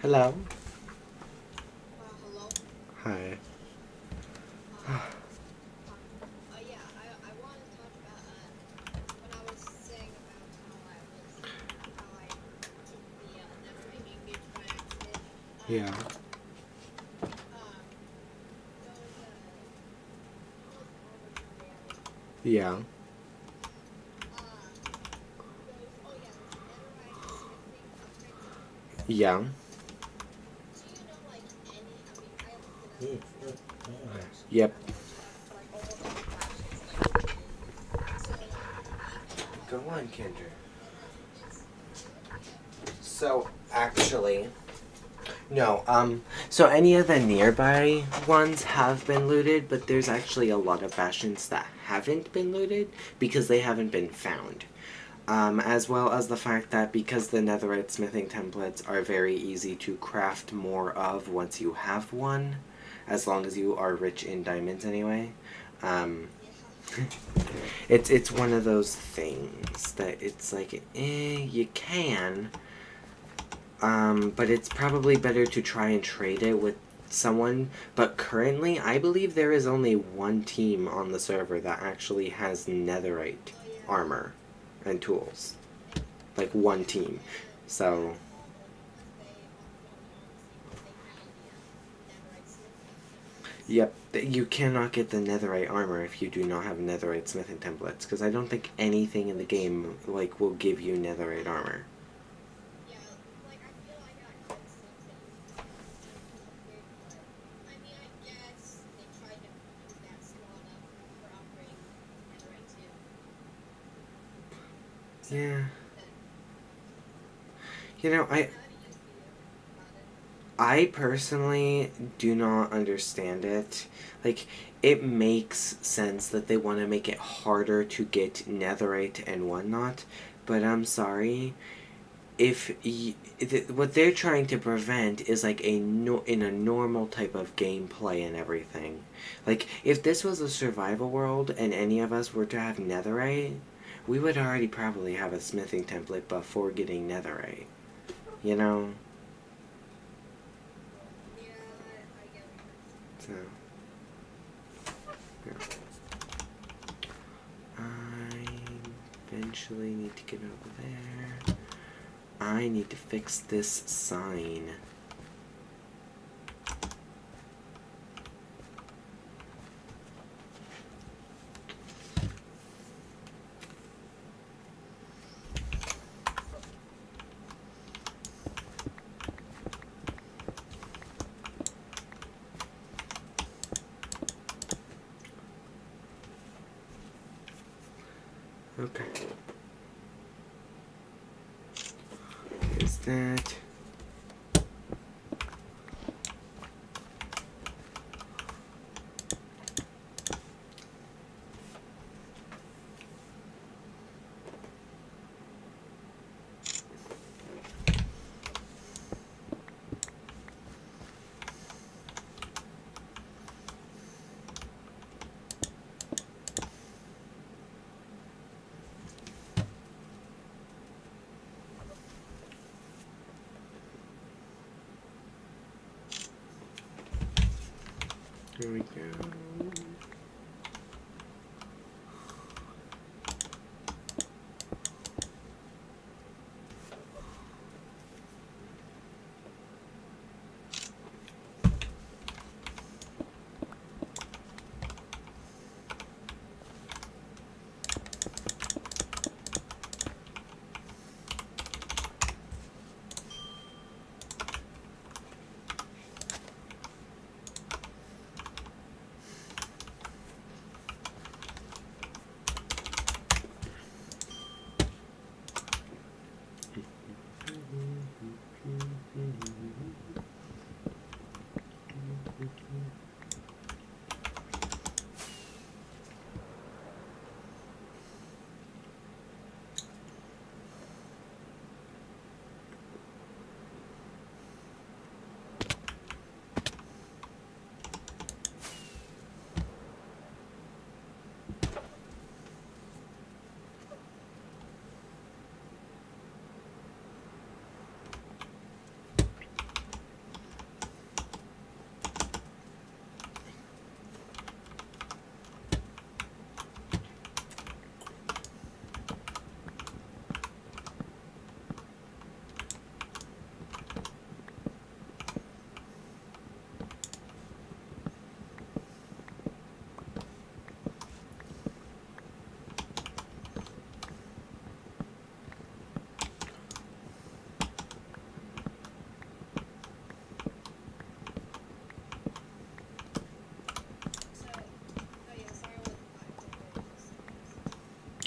Hello. Hello? Hi. Yeah, I wanted to talk about, when I was saying about how I took the, netherite ingots by accident. Yeah. Those, armor trials, Yeah. those netherite smithing upgrade tablets. Yeah. Do you know, like, any, I mean, I looked it up, it's not much, Yep. which have, like, almost all the factions, like, included. So, do you know, like, Go on, Kendra. netherite ingots? So actually, no. So any of the nearby ones have been looted, but there's actually a lot of bastions that haven't been looted because they haven't been found. As well as the fact that because the netherite smithing templates are very easy to craft more of once you have one, as long as you are rich in diamonds anyway. It's one of those things that it's like, you can, but it's probably better to try and trade it with someone. But currently, I believe there is only one team on the server that actually has netherite armor and tools. Like one team. So, yep, you cannot get the netherite armor if you do not have netherite smithing templates. Because I don't think anything in the game like will give you netherite armor. Yeah, like I feel like that kind of sucks that you just have to upgrade, but I mean, I guess they tried to use that slot up for upgrading netherite too. So, Yeah. then, You know, how do you feel about it? I personally do not understand it. Like, it makes sense that they want to make it harder to get netherite and whatnot, but I'm sorry. What they're trying to prevent is like in a normal type of gameplay and everything. Like, if this was a survival world and any of us were to have netherite, we would already probably have a smithing template before getting netherite. You know? Yeah, I get what you're saying. So, yeah. I eventually need to get over there. I need to fix this sign. Okay. There's that. Here we go.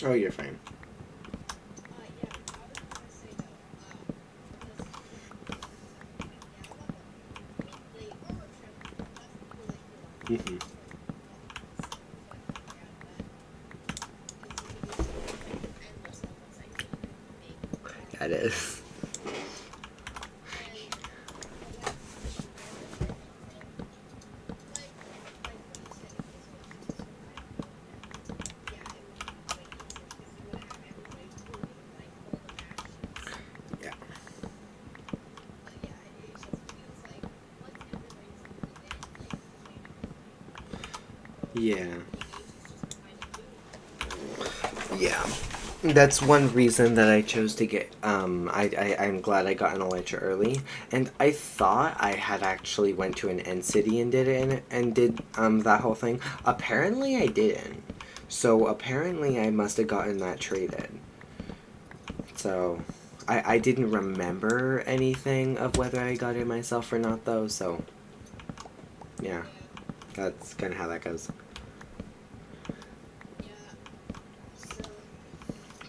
Oh, you're fine. Yeah, I was gonna say though, the armor trim, that's really cool. Hmm. Endless levels that you can make armor. That is. And but yeah, the armor trim and like what you said, if this was just a survival mode, then yeah, it would be way easier because you would have everybody doing like all the matches. Yeah. But yeah, it just feels like once everybody's moved in, like Yeah. being able to just kind of do it. Yeah. That's one reason that I chose to get. I'm glad I got an Elytra early, and I thought I had actually went to an end city and did it and did that whole thing. Apparently, I didn't. So apparently, I must have gotten that traded. So I didn't remember anything of whether I got it myself or not, though. So yeah, Yeah, that's kind of how that goes. yeah. So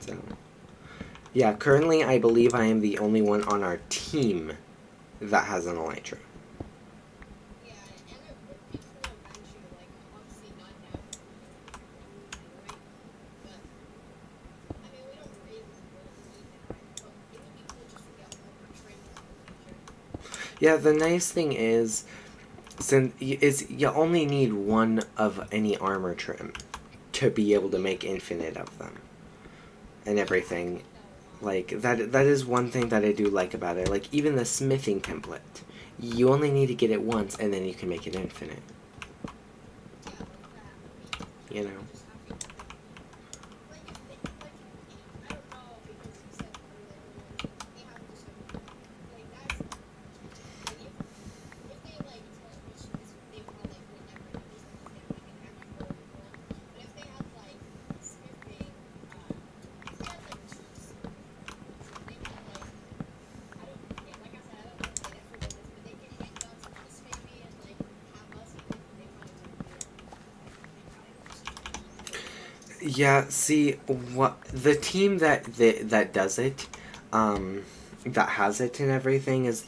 So. Yeah, currently I believe I am the only one on our team that has an Elytra. yeah, and it would be cool eventually, like obviously not now because we don't really need it right now. But I mean, we don't really need it right now. But it would be cool just to get armor trims in the future. Yeah, the nice thing is you only need one of any armor trim to be able to make infinite of them and Yeah, I everything. like that a lot. Like that is one thing that I do like about it. Like even the smithing template. You only need to get it once and then you can make it infinite, Yeah, like that. I mean, you sometimes know. you just have to get like if they like I don't know because you said earlier like they have to just like that's like if they like tell which is they probably would never use them because they have like an empty world world. But if they had like smithing, if they had like two so they could like I don't yeah like I said I don't know if they'd ever do this but they could hit us maybe and like have us even if they wanted to do it. They probably would just Yeah, see what the team that does it, that has it and everything is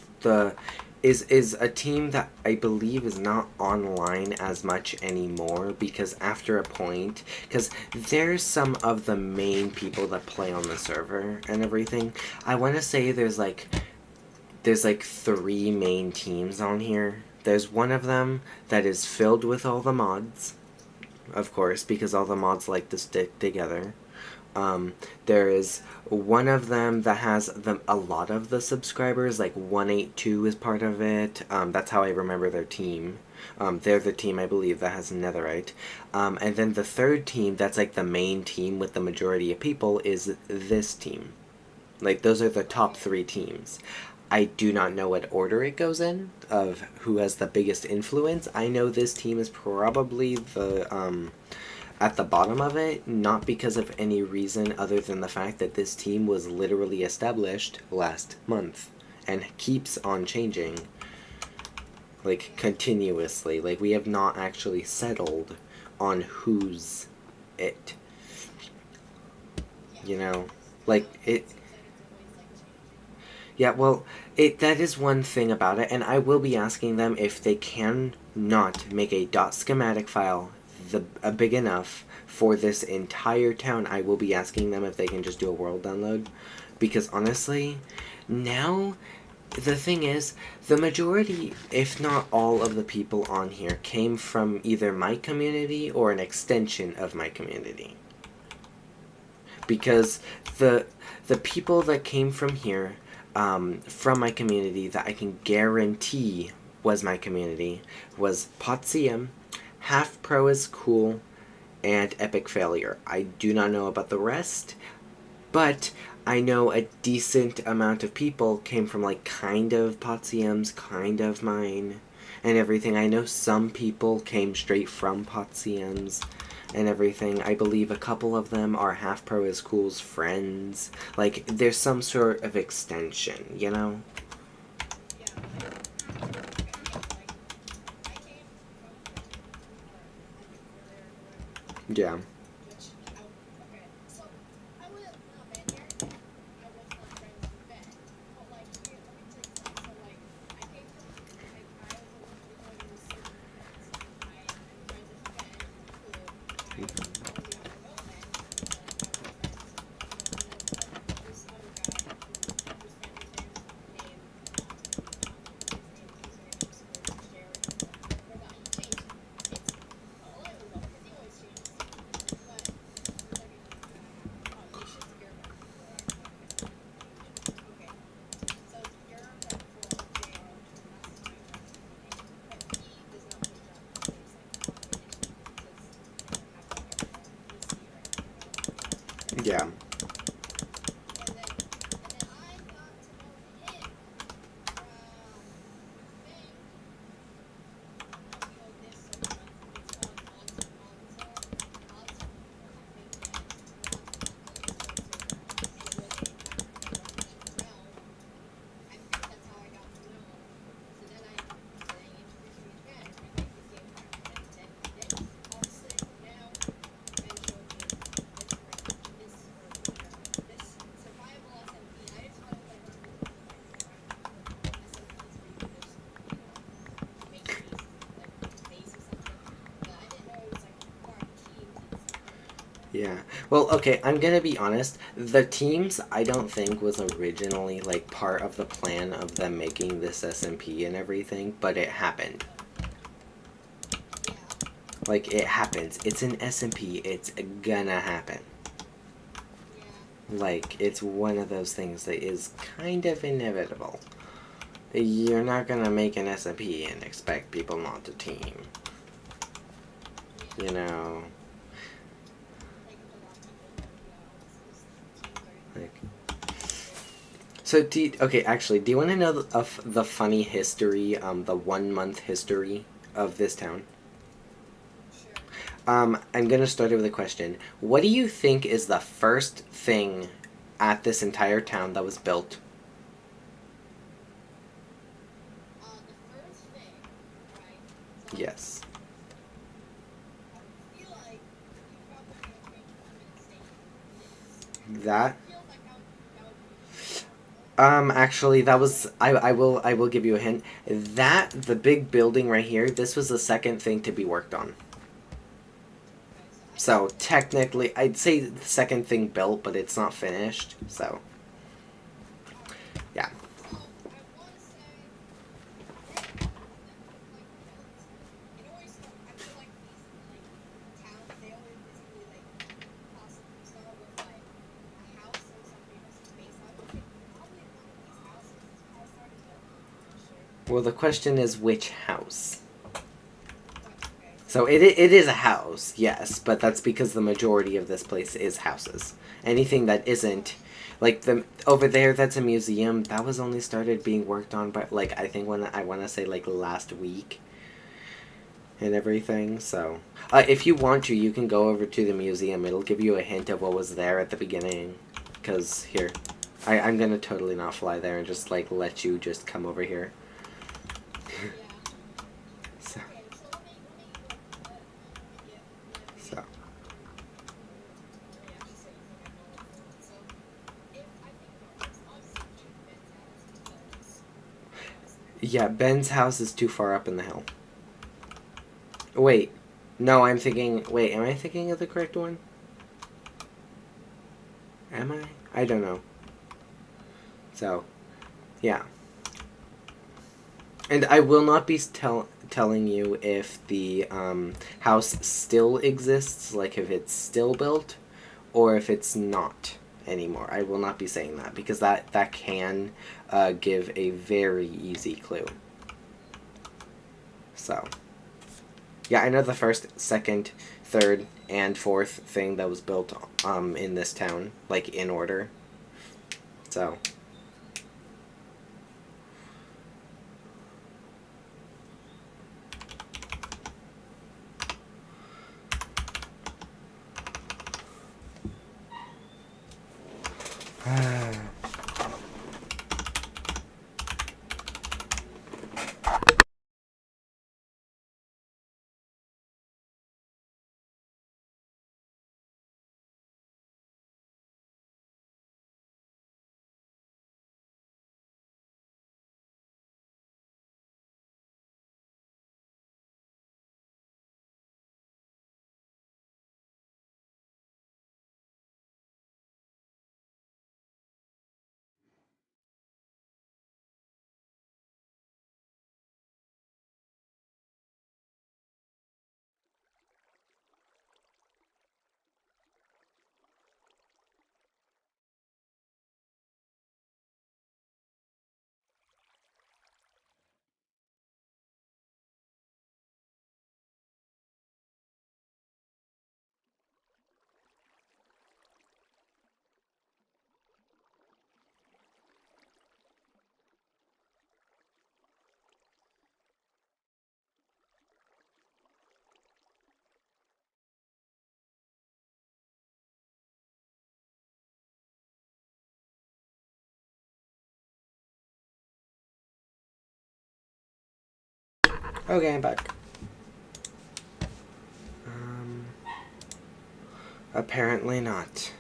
a team that I believe is not online as much anymore because after a point, because there's some of the main people that play on the server and everything. I want to say there's like three main teams on here. There's one of them that is filled with all the mods, of course, because all the mods like to stick together. There is one of them that has a lot of the subscribers, like 182 is part of it. That's how I remember their team. They're the team, I believe, that has Netherite. And then the third team, that's like the main team with the majority of people, is this team. Like, those are the top okay. three teams. I do not know what order it goes in of who has the biggest influence. I know this team is probably at the bottom of it, not because of any reason other than the fact that this team was literally established last month and keeps on changing, like, Yeah. continuously. Like, we have not actually settled on who's it, Yeah, you no, know? because Like, it seems like it's always like changing. yeah, well, that is one thing about it, and I will be asking them if they can not make a .schematic file big enough for this entire town. I will be asking them if they can just do a world download, because honestly, now the thing is, the majority, if not all of the people on here came from either my community or an extension of my community. Because the the people that came from here, from my community, that I can guarantee was my community, was Potsdam, Half Pro is Cool, and Epic Failure. I do not know about the rest, but I know a decent amount of people came from like kind of Potsdam's, kind of mine, and everything. I know some people came straight from Potsdam's and everything. I believe a couple of them are Half Pro is Cool's friends. Like, there's some sort of extension, you know? Yeah, like okay, yeah, like I came from Potsdam or Epic Failure or whatever. Yeah. Which okay, so Yeah. And then I got to know him from thing. You know this it's called Monzo I think that's how I got to know. So then he introduced me again, and I played the game back, and then all of a sudden now, and showed me this survival SMP. I just thought it was like one of those like SMPs where you could just make bases, like base or something. But I didn't know it was like part of teams and stuff like that. Yeah. Well, okay, I'm gonna be honest. The teams, I don't think, was originally, like, part of the plan of them making this SMP and everything, but it happened. Yeah. Like, it happens. It's an SMP. It's gonna happen. Yeah. Like, it's one of those things that is kind of inevitable. You're not gonna make an SMP and expect people not to team. You know? Like, so, okay, actually, do you want to know of the funny history, the 1 month history of this town? I'm gonna start it with a question. What do you think is the first thing at this entire town that was built? The first thing, right? So Yes. I feel like you probably gonna come and say this. That. It feels like that would Actually, that was I will give you a hint. That the big building right here. This was the second thing to be worked on. So technically, I'd say the second thing built, but it's not finished. So, yeah. So I want to say then like it always I feel like these like towns they always basically like possibly start with like a house or something or space. I would say probably one of these houses is how it started, but I'm not sure. Well, the question is which house. Okay, So it is a house, yes, but that's because the majority of this place is houses. Anything that isn't, like the over there, that's a museum. That was only started being worked on by like I think when I want to say like last week and everything. So if you want to, you can go over to the museum. It'll give you a hint of what was there at the beginning. Cause here, I'm gonna totally not fly there and just like let you just come over here. yeah. So. Okay, so let me get So. Yeah, Ben's house is too far up in the hill. Wait. No, I'm thinking... Wait, am I thinking of the correct one? Am I? I don't know. So, yeah. And I will not be telling you if the house still exists, like if it's still built, or if it's not anymore. I will not be saying that, because that can give a very easy clue. So... Yeah, I know the first, second, third, and fourth thing that was built in this town, like in order. So. Okay, I'm back. Apparently not.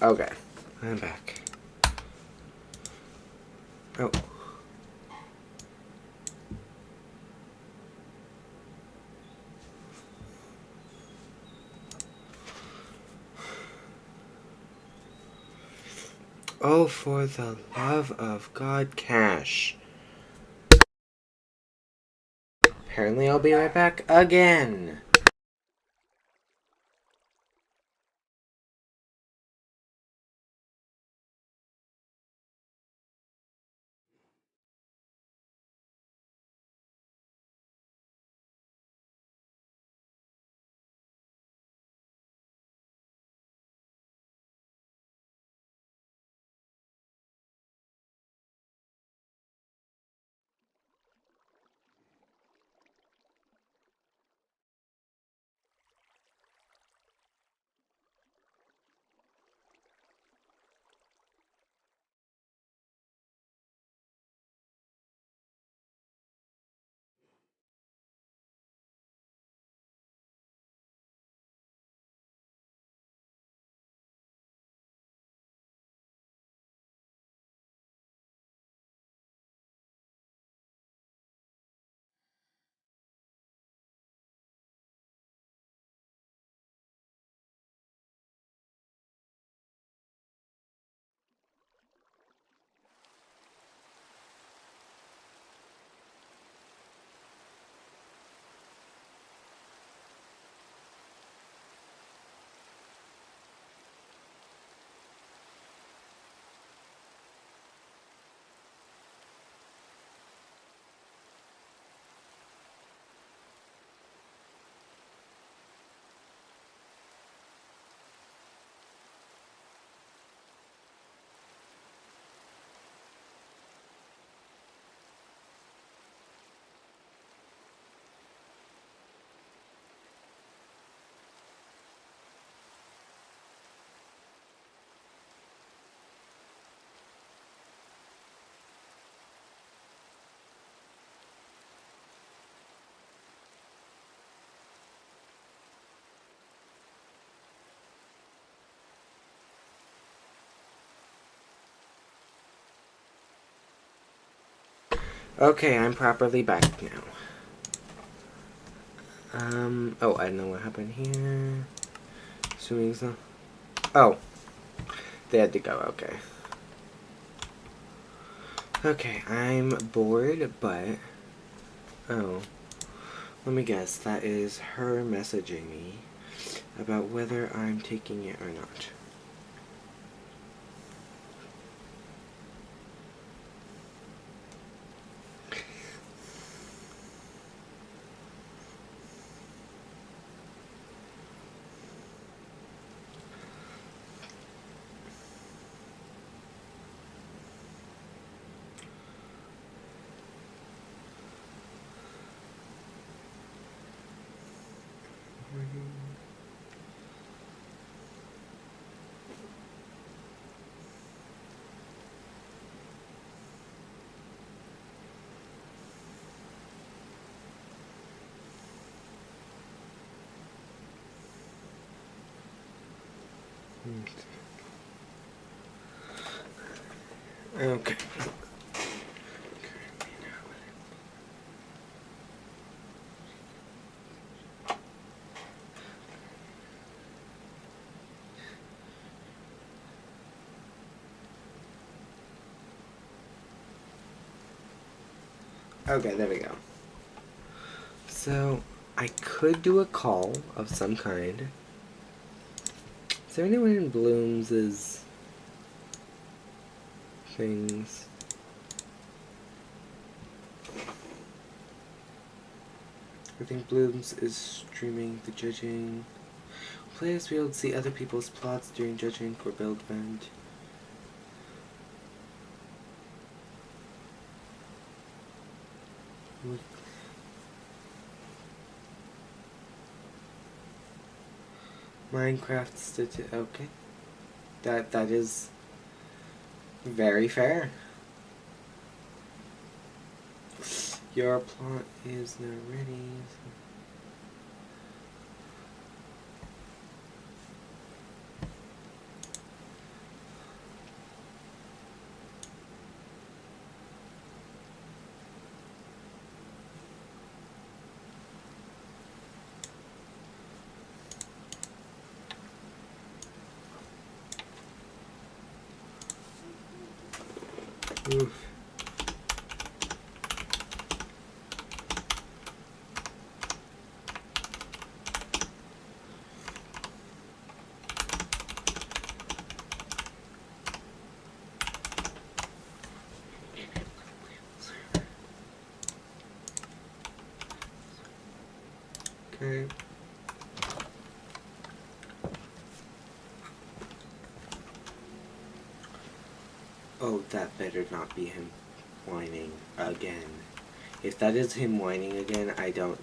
Okay, I'm back. Oh. Oh, for the love of God, Cash. Apparently I'll be right back again. Okay, I'm properly back now. Oh, I know what happened here. Assuming so. Oh, they had to go, okay. Okay, I'm bored, but... Oh. Let me guess, that is her messaging me about whether I'm taking it or not. Okay. Okay, there we go. So, I could do a call of some kind. Is there anyone in Blooms's things? I think Blooms is streaming the judging. Players will be able to see other people's plots during judging for build event. Minecraft okay. That is very fair. Your plot is now ready. Oof. Okay. Oh, that better not be him whining again. If that is him whining again, I don't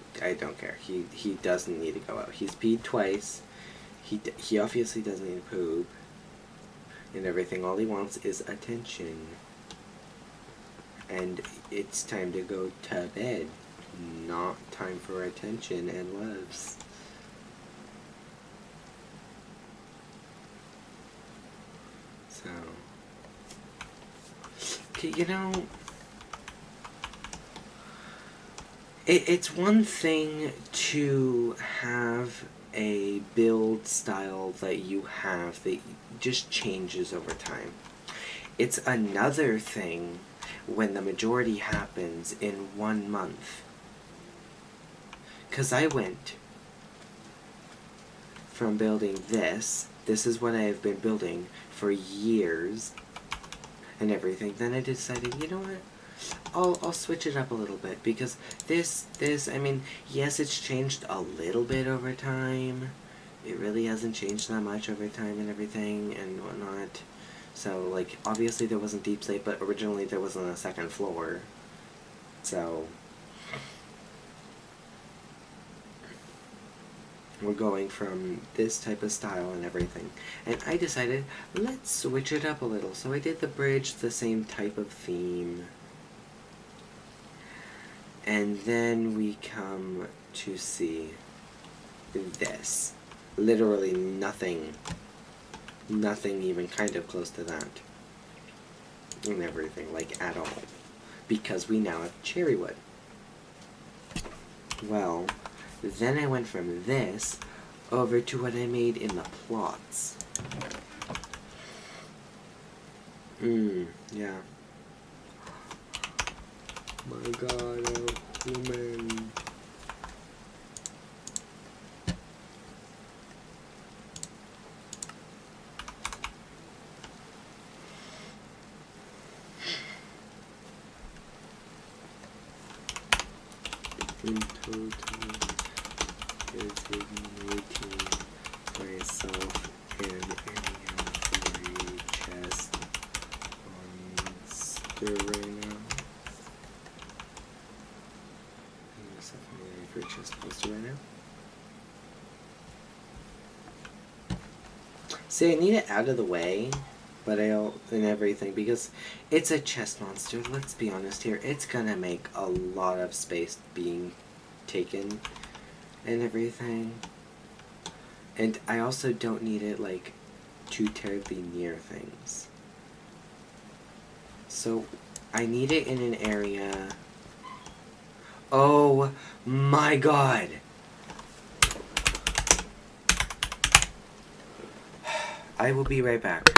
care. He doesn't need to go out. He's peed twice. He obviously doesn't need to poop. And everything. All he wants is attention. And it's time to go to bed. Not time for attention and loves. So, okay, you know, it's one thing to have a build style that you have that just changes over time. It's another thing when the majority happens in 1 month. 'Cause I went from building this is what I have been building for years and everything. Then I decided, you know what? I'll switch it up a little bit, because this, I mean, yes, it's changed a little bit over time. It really hasn't changed that much over time and everything and whatnot. So, like, obviously there wasn't deep slate, but originally there wasn't a second floor. So, we're going from this type of style and everything. And I decided, let's switch it up a little. So I did the bridge, the same type of theme. And then we come to see this. Literally nothing even kind of close to that. And everything, like, at all. Because we now have cherry wood. Well, then I went from this over to what I made in the plots. Yeah. My god, woman. Designating myself an area for a chest monster right now. Myself an area for a chest monster right now. See, I need it out of the way, but and everything, because it's a chest monster. Let's be honest here. It's gonna make a lot of space being taken and everything. And I also don't need it, like, too terribly near things. So, I need it in an area... Oh my god! I will be right back.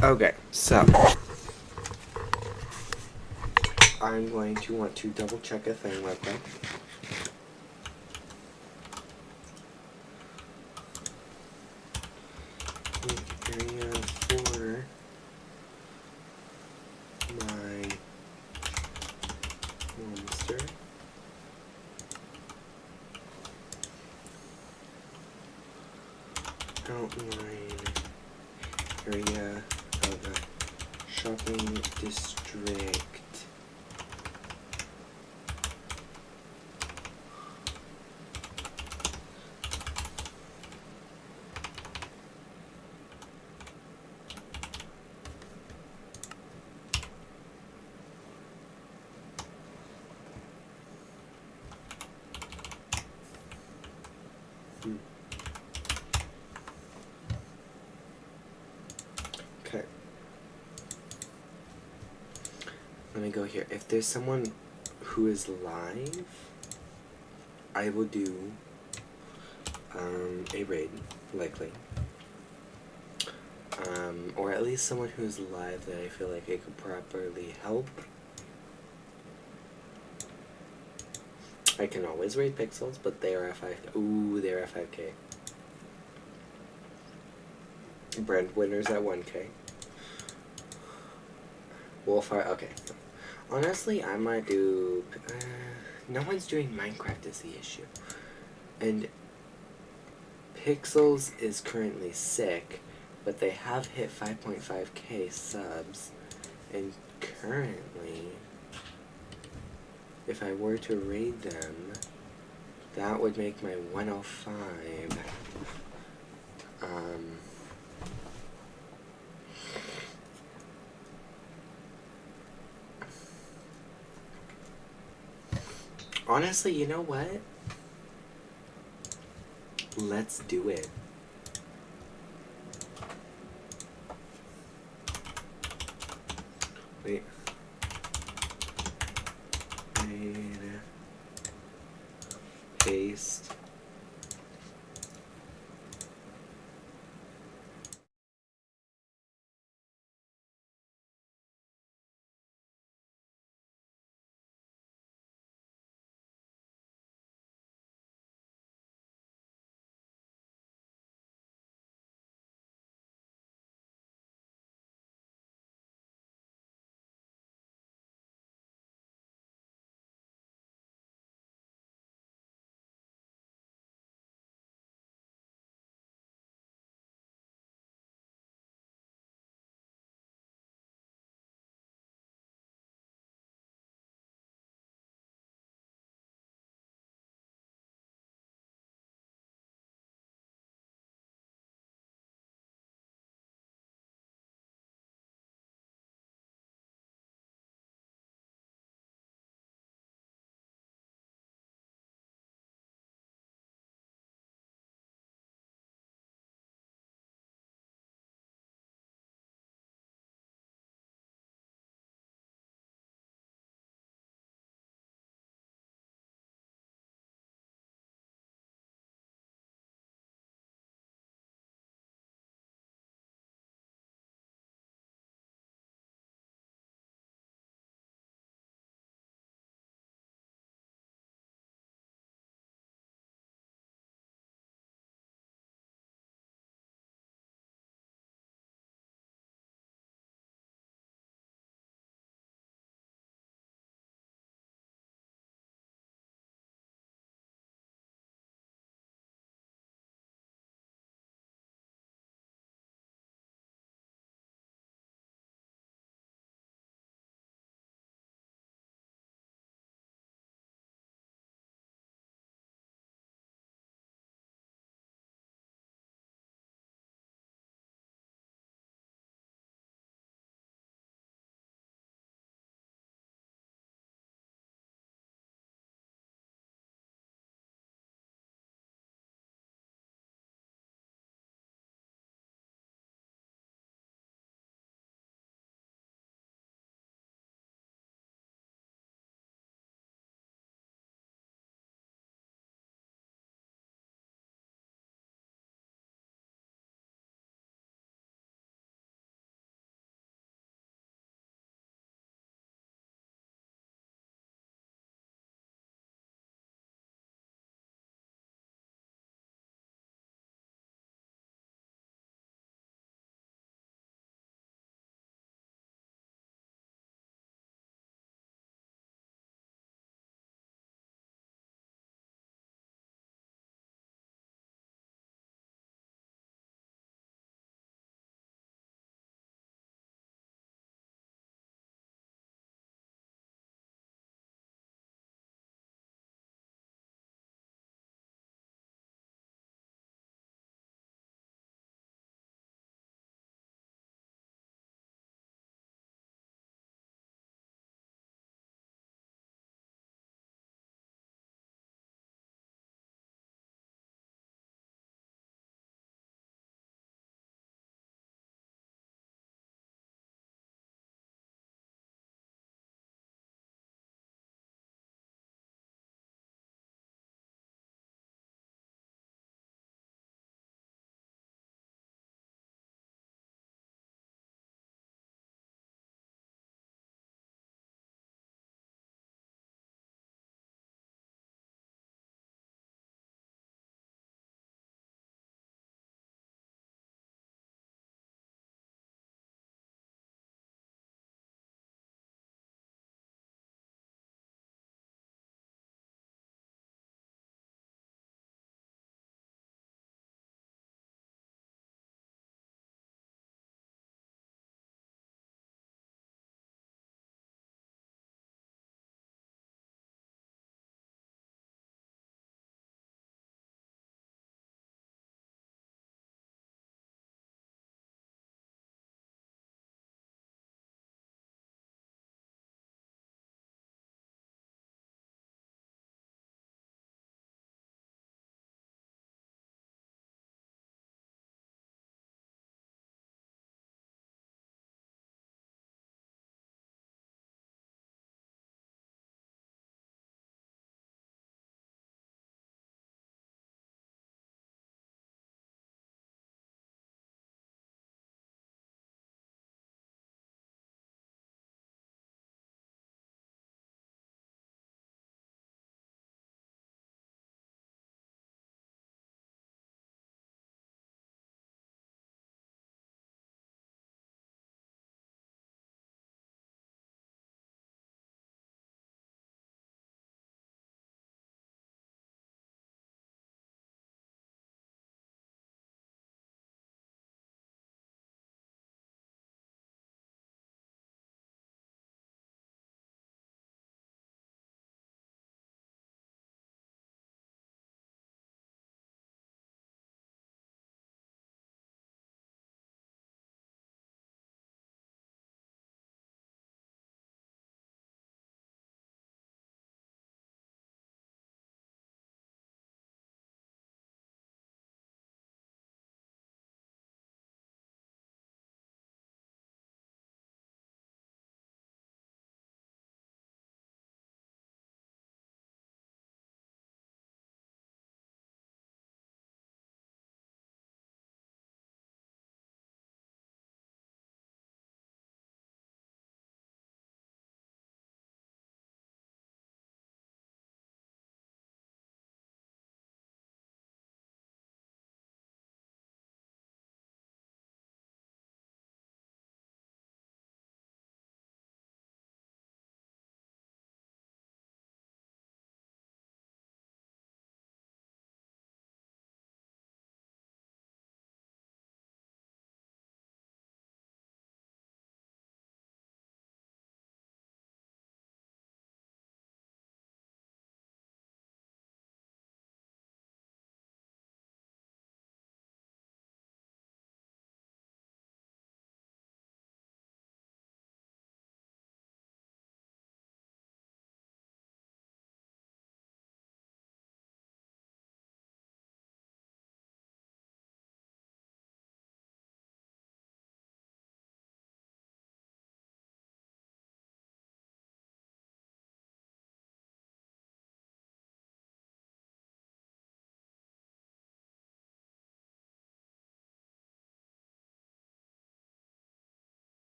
Okay, so I'm going to want to double check a thing real quick. Area for my monster. Outline area of a shopping district. Okay. Let me go here. If there's someone who is live, I will do a raid, likely. Or at least someone who is live that I feel like I could properly help. I can always raid pixels, but they are at 5. Ooh, they're at 5K. Breadwinners at 1K. Wolfire, okay. Honestly, I might do... no one's doing Minecraft is the issue. And Pixels is currently sick, but they have hit 5.5k subs. And currently, if I were to raid them, that would make my 105. Honestly, you know what? Let's do it. Wait. Paste.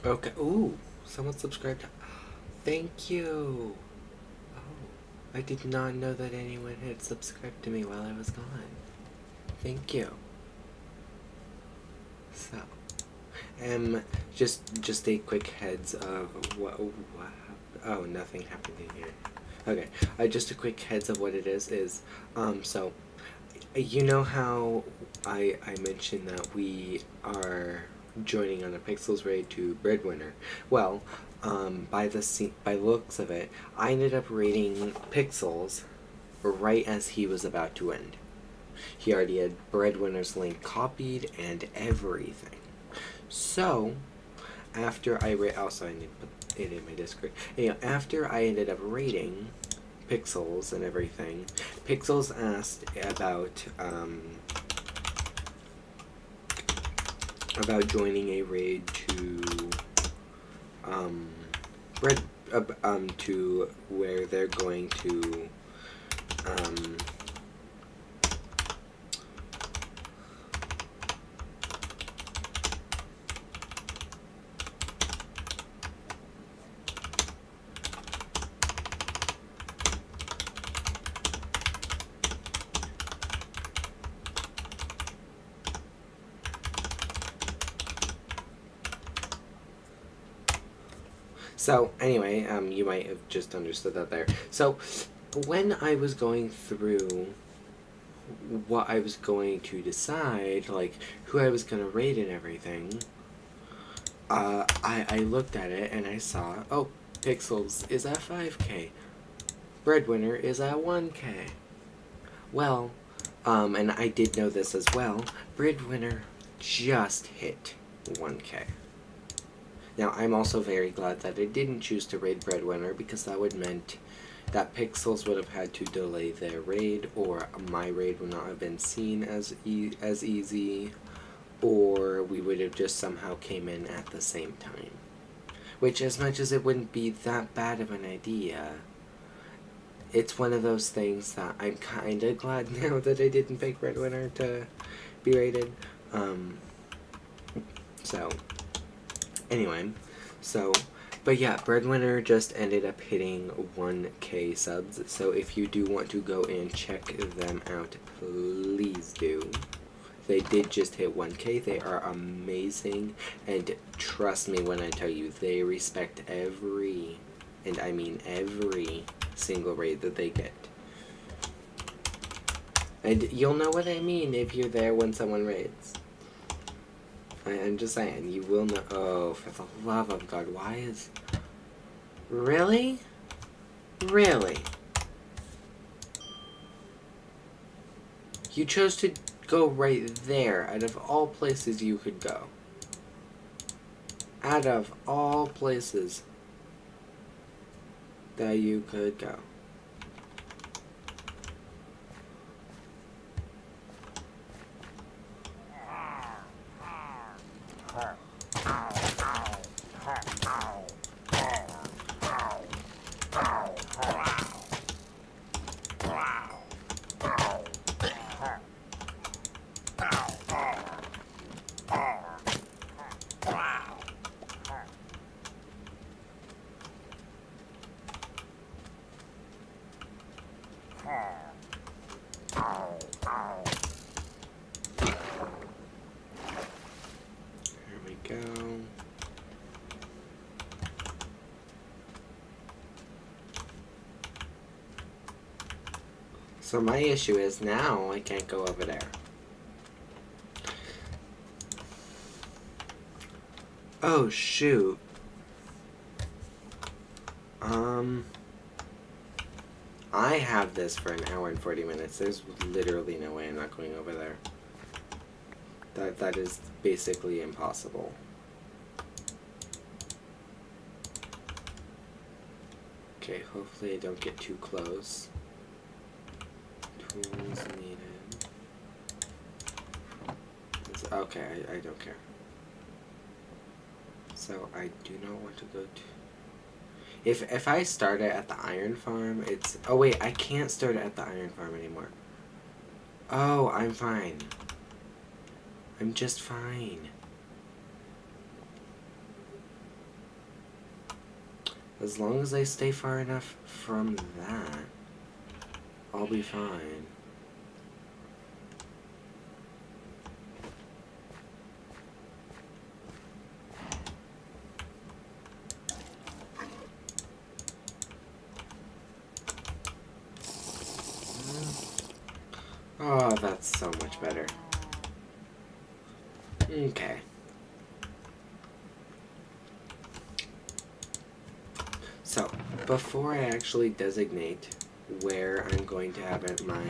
Okay. Ooh, someone subscribed. Thank you. Oh, I did not know that anyone had subscribed to me while I was gone. Thank you. So, just a quick heads of what oh, nothing happened in here. Okay, just a quick heads of what it is so you know how I mentioned that we are joining on a Pixels raid to Breadwinner. Well, by looks of it, I ended up raiding Pixels right as he was about to end. He already had Breadwinner's link copied and everything. So, after I also I need to put it in my Discord. You know, after I ended up raiding Pixels and everything, Pixels asked about joining a raid to bread to where they're going to So anyway, you might have just understood that there. So when I was going through what I was going to decide, like who I was gonna rate and everything, I looked at it and I saw, oh, Pixels is at 5K, Breadwinner is at 1K. Well, and I did know this as well, Breadwinner just hit 1K. Now, I'm also very glad that I didn't choose to raid Breadwinner, because that would meant that Pixels would have had to delay their raid, or my raid would not have been seen as easy, or we would have just somehow came in at the same time. Which, as much as it wouldn't be that bad of an idea, it's one of those things that I'm kind of glad now that I didn't pick Breadwinner to be raided. So, anyway, but yeah, Breadwinner just ended up hitting 1K subs, so if you do want to go and check them out, please do. They did just hit 1K, they are amazing, and trust me when I tell you, they respect every, and I mean every, single raid that they get. And you'll know what I mean if you're there when someone raids. I'm just saying, you will know. Oh, for the love of God, why is... Really? Really? You chose to go right there, out of all places you could go. Out of all places that you could go. Here we go. So my issue is now I can't go over there. Oh, shoot. I have this for an hour and 40 minutes. There's literally no way I'm not going over there. That is basically impossible. Okay, hopefully I don't get too close. Tools needed. Okay, I don't care. So I do not want to go to... If I start it at the iron farm, it's... Oh wait, I can't start it at the iron farm anymore. Oh, I'm fine. I'm just fine. As long as I stay far enough from that, I'll be fine. Oh, that's so much better. Okay. So, before I actually designate where I'm going to have it, my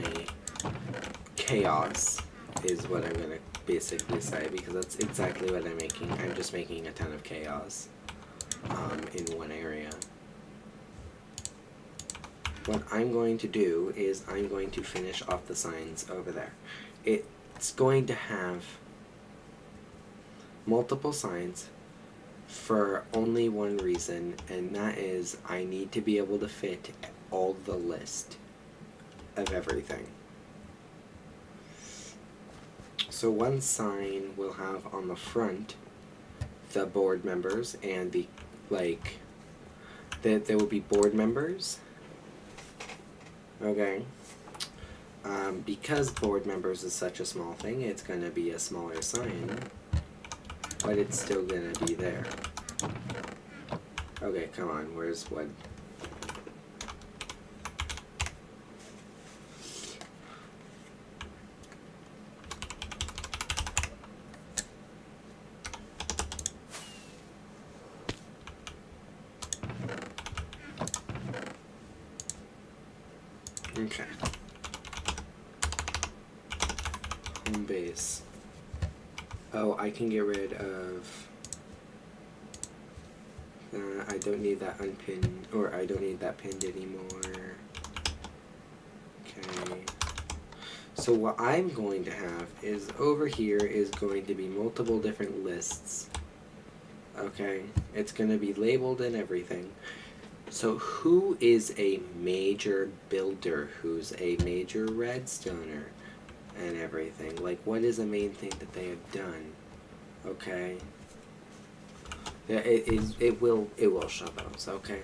chaos is what I'm going to basically say, because that's exactly what I'm making. I'm just making a ton of chaos in one area. What I'm going to do is I'm going to finish off the signs over there. It's going to have multiple signs for only one reason, and that is I need to be able to fit all the list of everything. So one sign will have on the front the board members and the, like, there will be board members. Okay. Because board members is such a small thing, it's going to be a smaller sign, but it's still going to be there. Okay, come on, where's what? Okay. Home base. Oh, I can get rid of... I don't need that unpinned, or I don't need that pinned anymore. Okay. So what I'm going to have is over here is going to be multiple different lists. Okay. It's going to be labeled and everything. So who is a major builder? Who's a major redstoner? And everything. Like, what is the main thing that they have done? Okay. Yeah, it will show those, okay?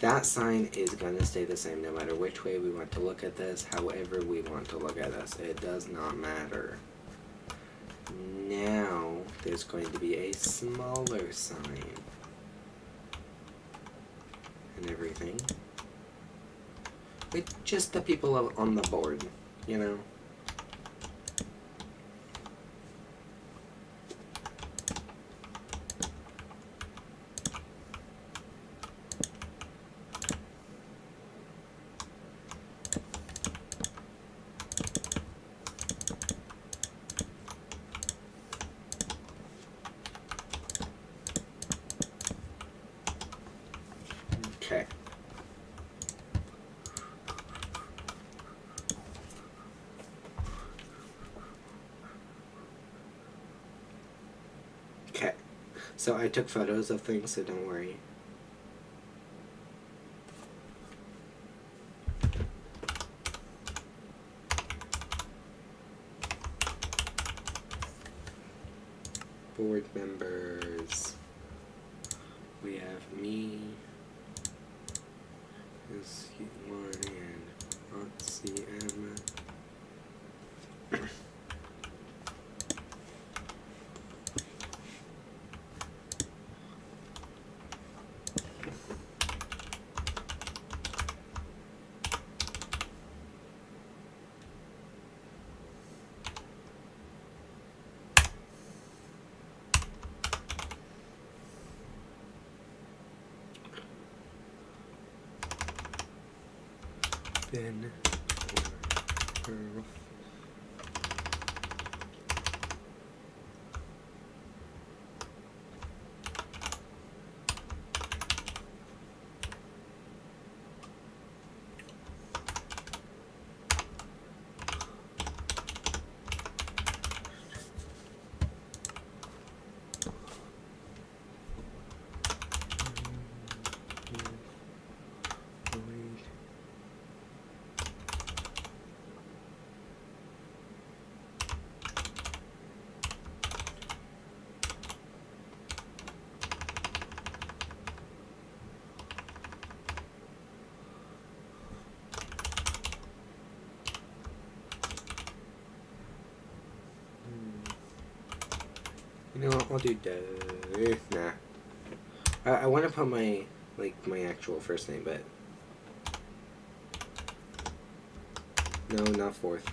That sign is gonna stay the same no matter which way we want to look at this, however we want to look at this. It does not matter. Now, there's going to be a smaller sign. And everything. With just the people on the board, you know? Okay. Okay. So I took photos of things, so don't worry. Board members. We have me. S1 and .cm. Then You know what? I'll do nah. I want to put my my actual first name, but no, not fourth.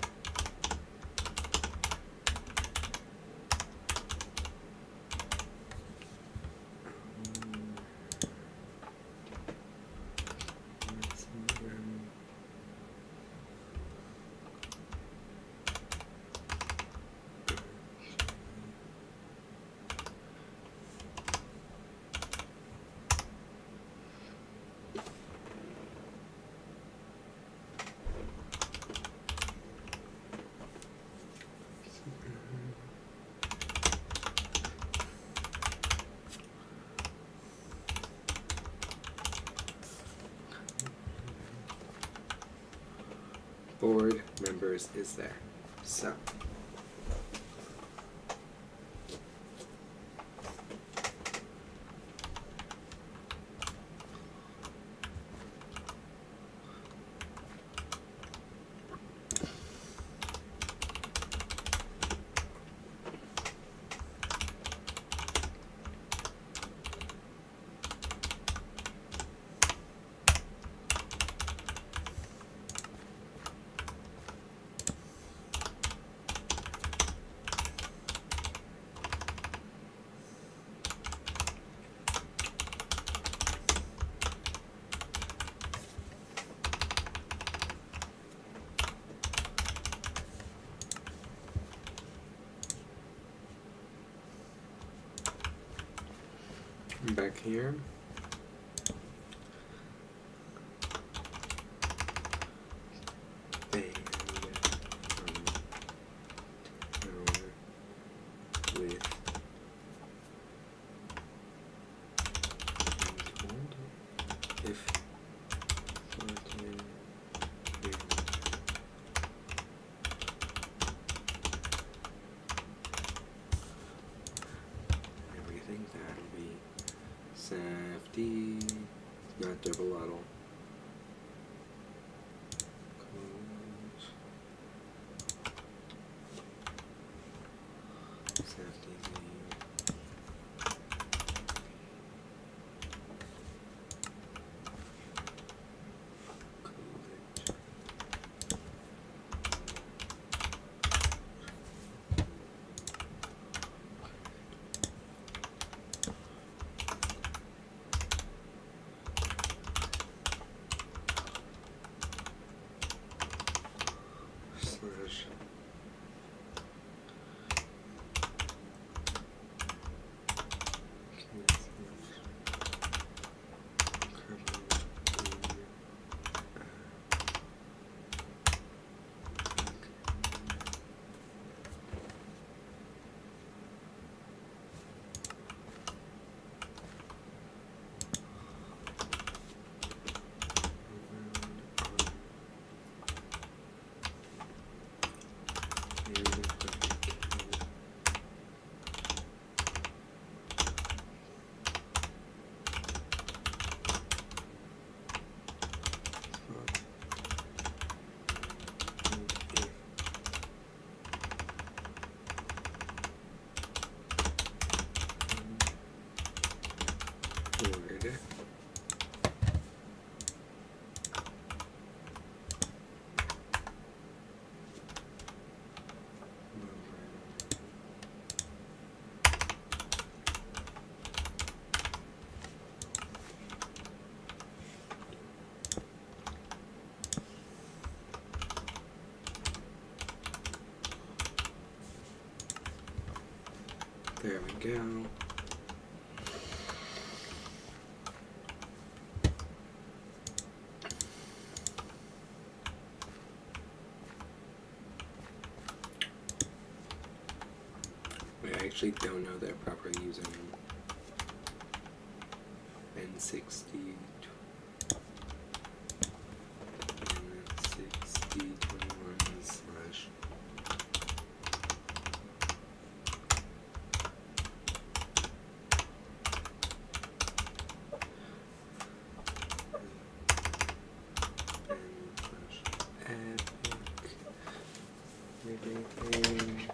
Board members is there. So I'm back here. And with if everything that'll be safety, not double auto. Safety name. Slash word. There we go. Wait, I actually don't know their proper username. N60 N6021 slash epic everything.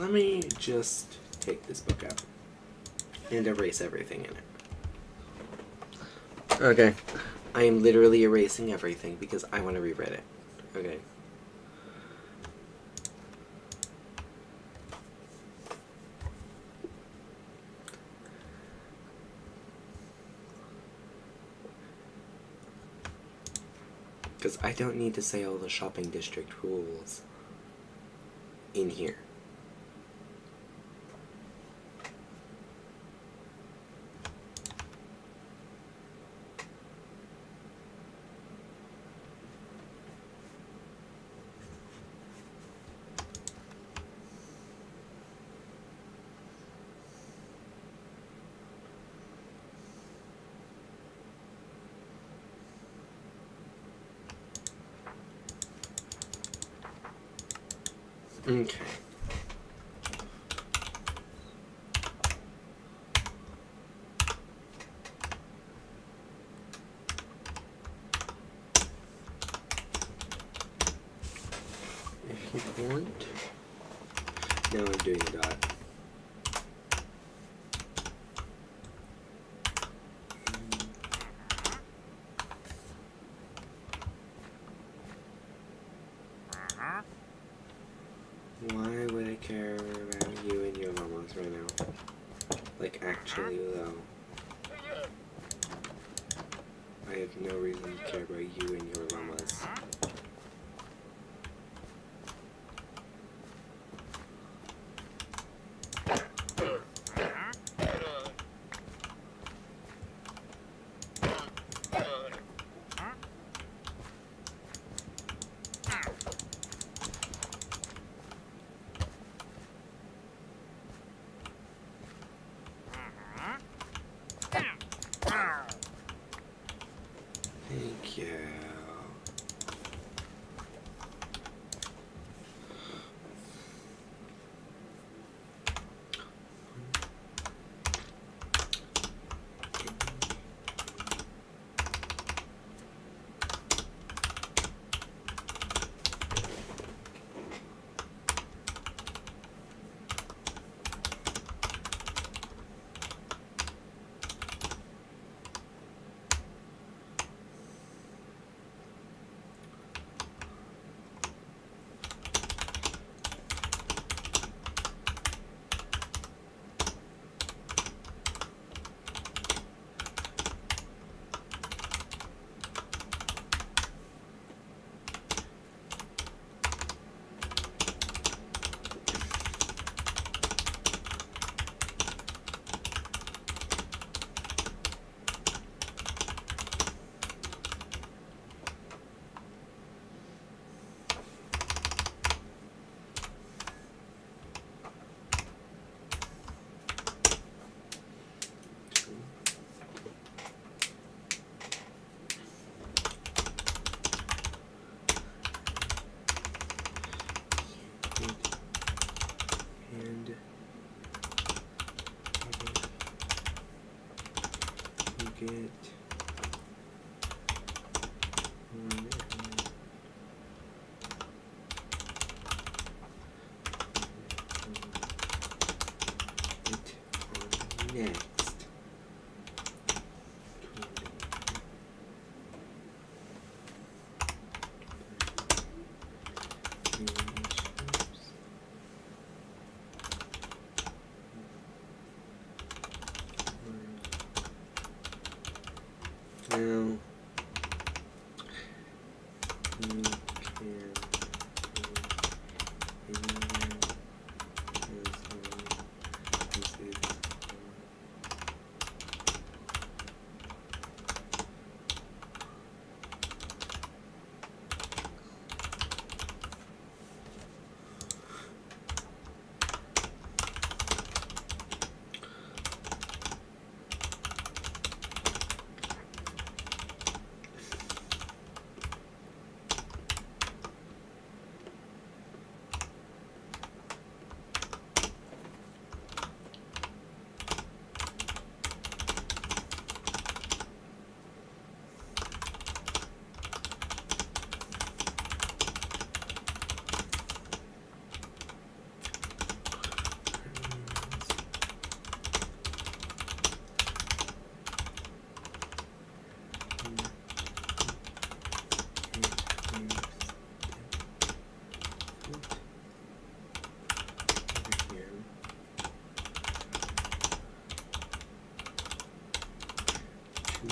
let me just take this book out and erase everything in it. Okay. I am literally erasing everything because I want to reread it. Okay. Because I don't need to say all the shopping district rules in here. Okay. If you want, now I'm doing a dot. Why would I care about you and your llamas right now? Like, actually, though. I have no reason to care about you and your llamas. Thank you. And get next. Now, you can Yeah.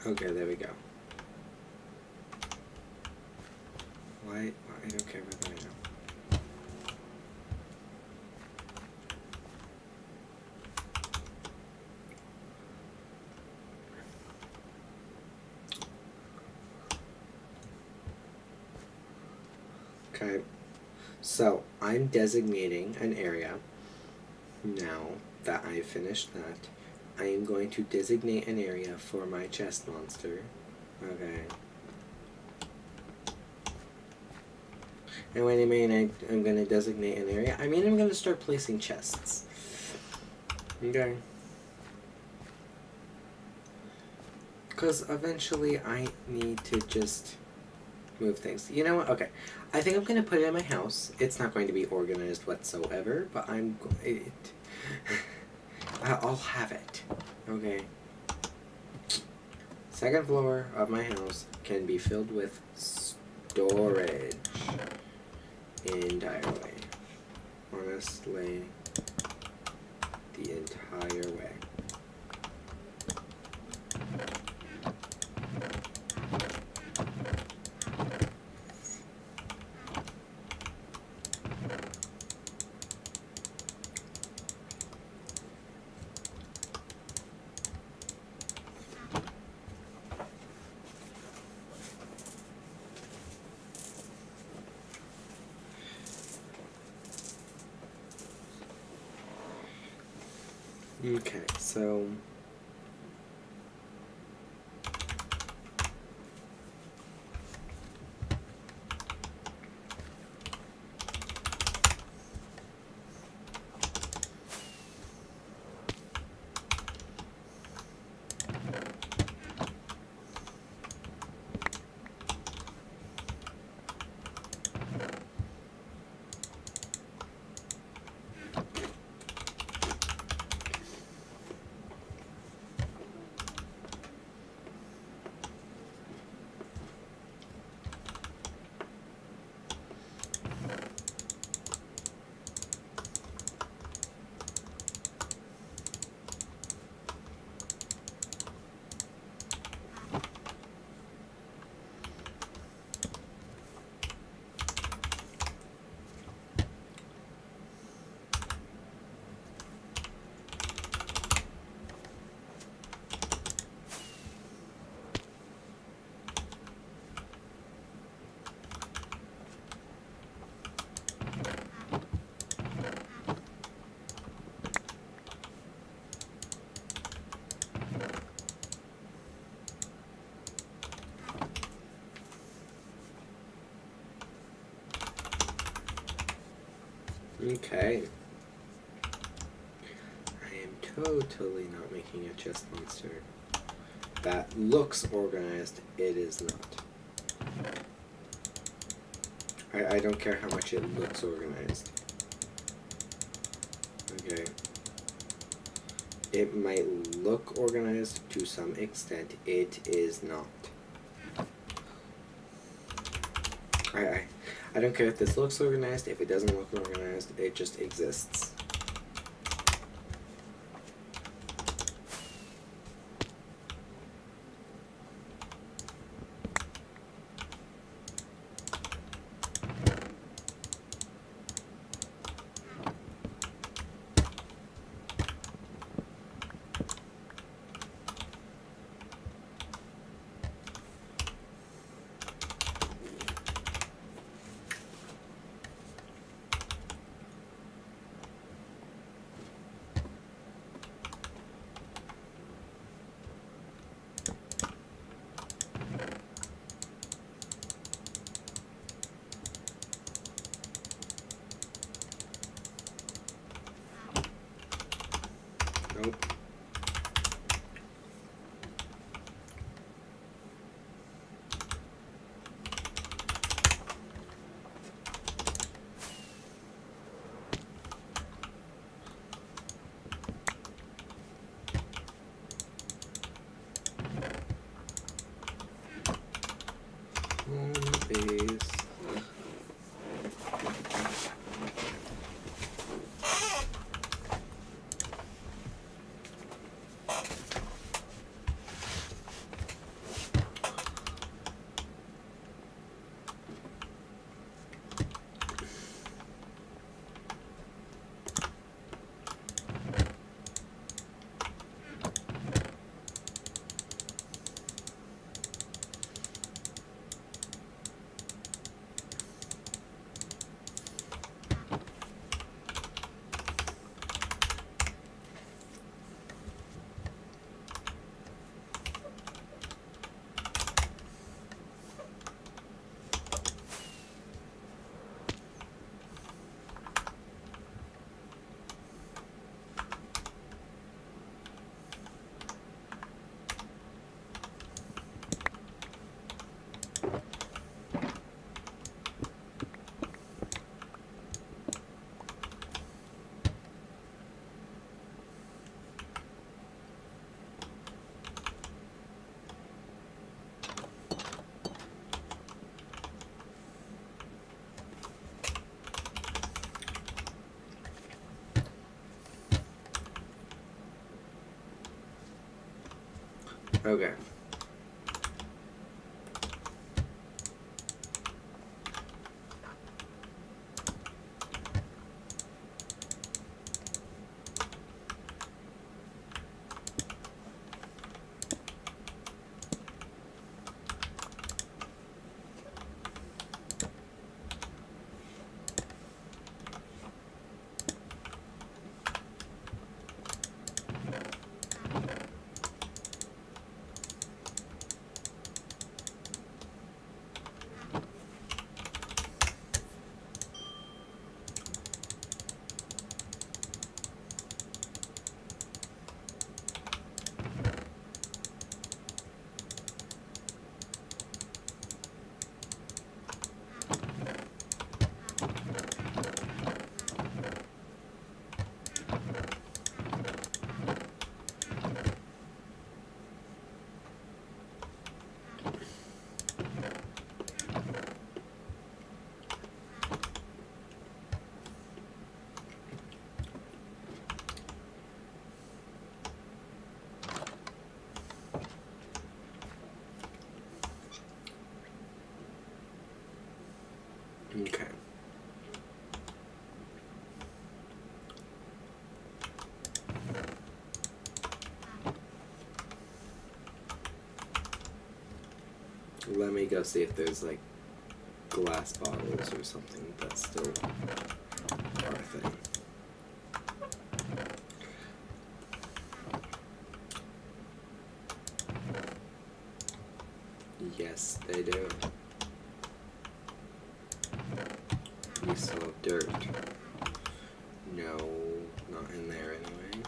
Okay, there we go. Why? I don't care whether I know. Okay, so I'm designating an area. Now that I've finished that, I am going to designate an area for my chest monster. Okay. And when I mean I'm going to designate an area, I mean I'm going to start placing chests. Okay. Because eventually I need to just move things. You know what? Okay. I think I'm going to put it in my house. It's not going to be organized whatsoever, but I'll have it. Okay. Second floor of my house can be filled with storage entirely. Honestly, the entire way. Okay, so okay. I am totally not making a chest monster that looks organized. It is not. I don't care how much it looks organized. Okay. It might look organized to some extent. It is not. I don't care if this looks organized. If it doesn't look organized, it just exists. Nope. Base. Okay. Okay. Let me go see if there's like glass bottles or something that's still our thing. Yes, they do. We still have dirt. No, not in there anyway.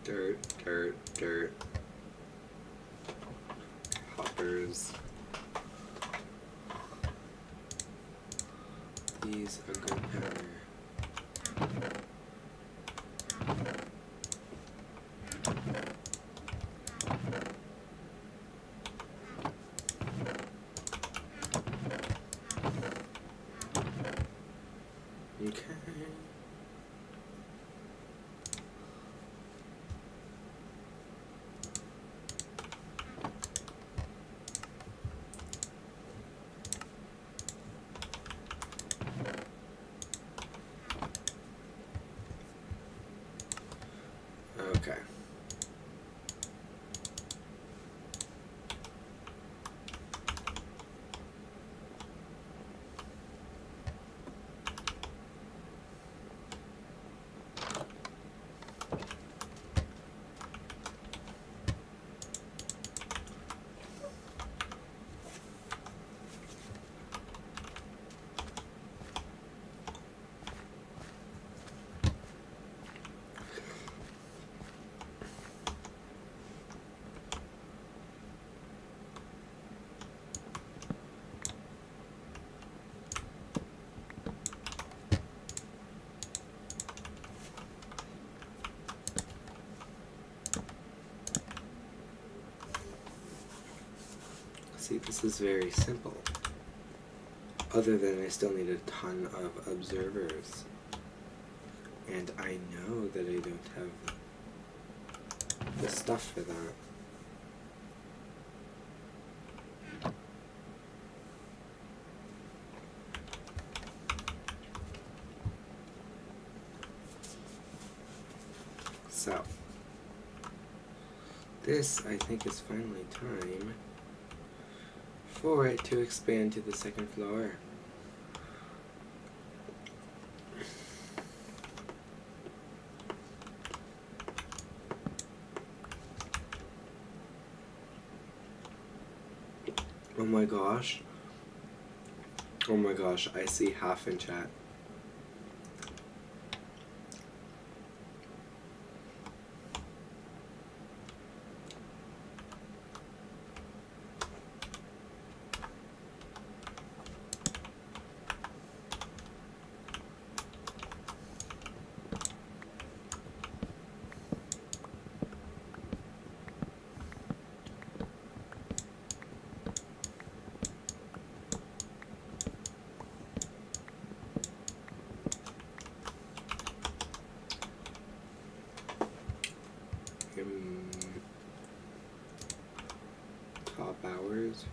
Dirt, dirt, dirt. Hoppers. These are good power. Okay. Okay. See, this is very simple. Other than I still need a ton of observers. And I know that I don't have the stuff for that. So, this, I think, is finally time for it to expand to the second floor. Oh my gosh. Oh my gosh, I see half in chat. top hours?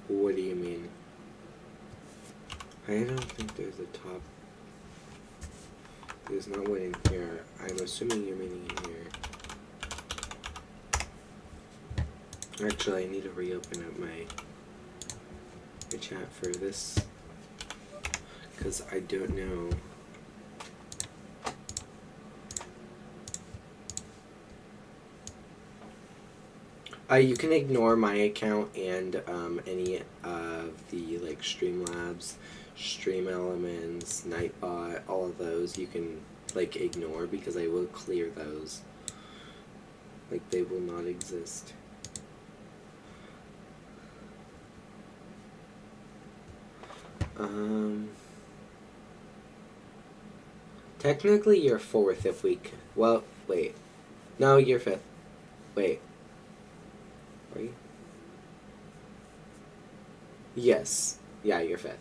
What do you mean? I don't think there's a top. There's not one in here. I'm assuming you're meaning in here. Actually, I need to reopen up my chat for this because I don't know. You can ignore my account and any of the like Streamlabs, Stream Elements, Nightbot, all of those you can like ignore because I will clear those. Like they will not exist. Technically you're 4th if we well, wait. No, you're 5th. Wait. Are you? Yes. Yeah, you're 5th.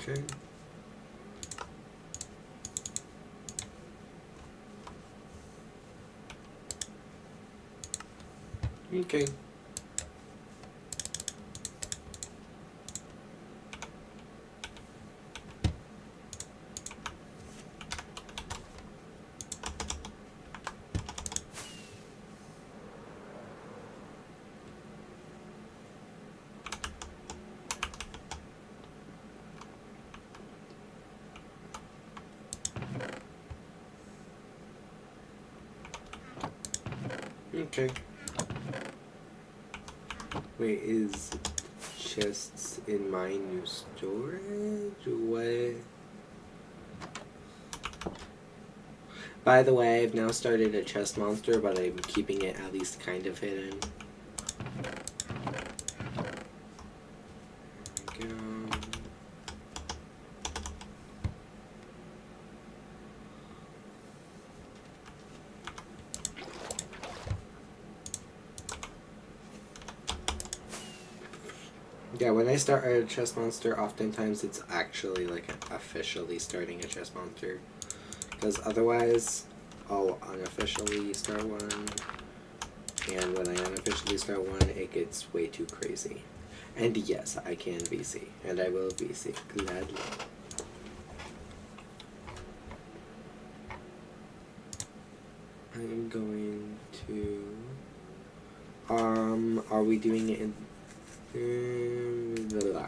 Okay. Okay. Okay. Wait, is chests in my new storage? What? By the way, I've now started a chest monster, but I'm keeping it at least kind of hidden. There we go. Yeah, when I start a chest monster, oftentimes it's actually like officially starting a chest monster. Because otherwise, I'll unofficially start one. And when I unofficially start one, it gets way too crazy. And yes, I can VC. And I will VC gladly. I'm going to... are we doing it in... blah.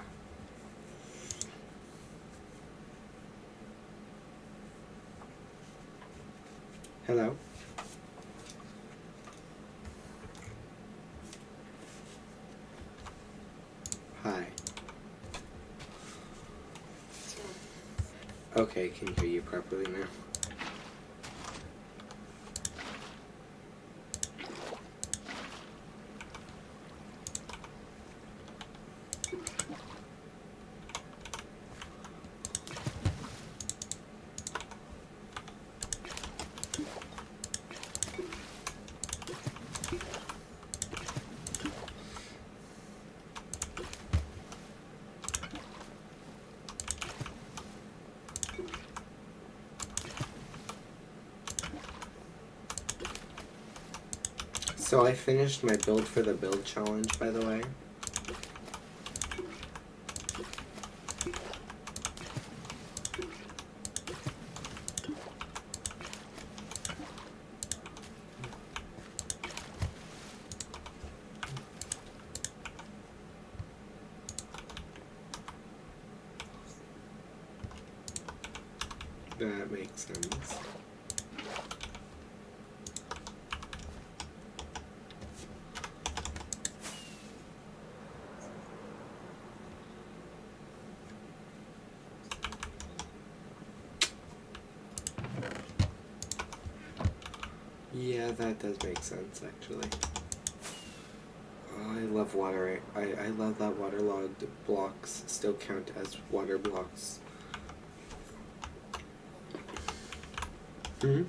Hello? Hi. Okay, can hear you properly now. So I finished my build for the build challenge, by the way. That makes sense. Yeah, that does make sense, actually. Oh, I love water. I love that waterlogged blocks still count as water blocks. Hmm?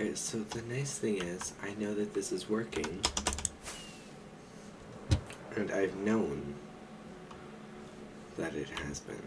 Okay, so the nice thing is, I know that this is working, and I've known that it has been.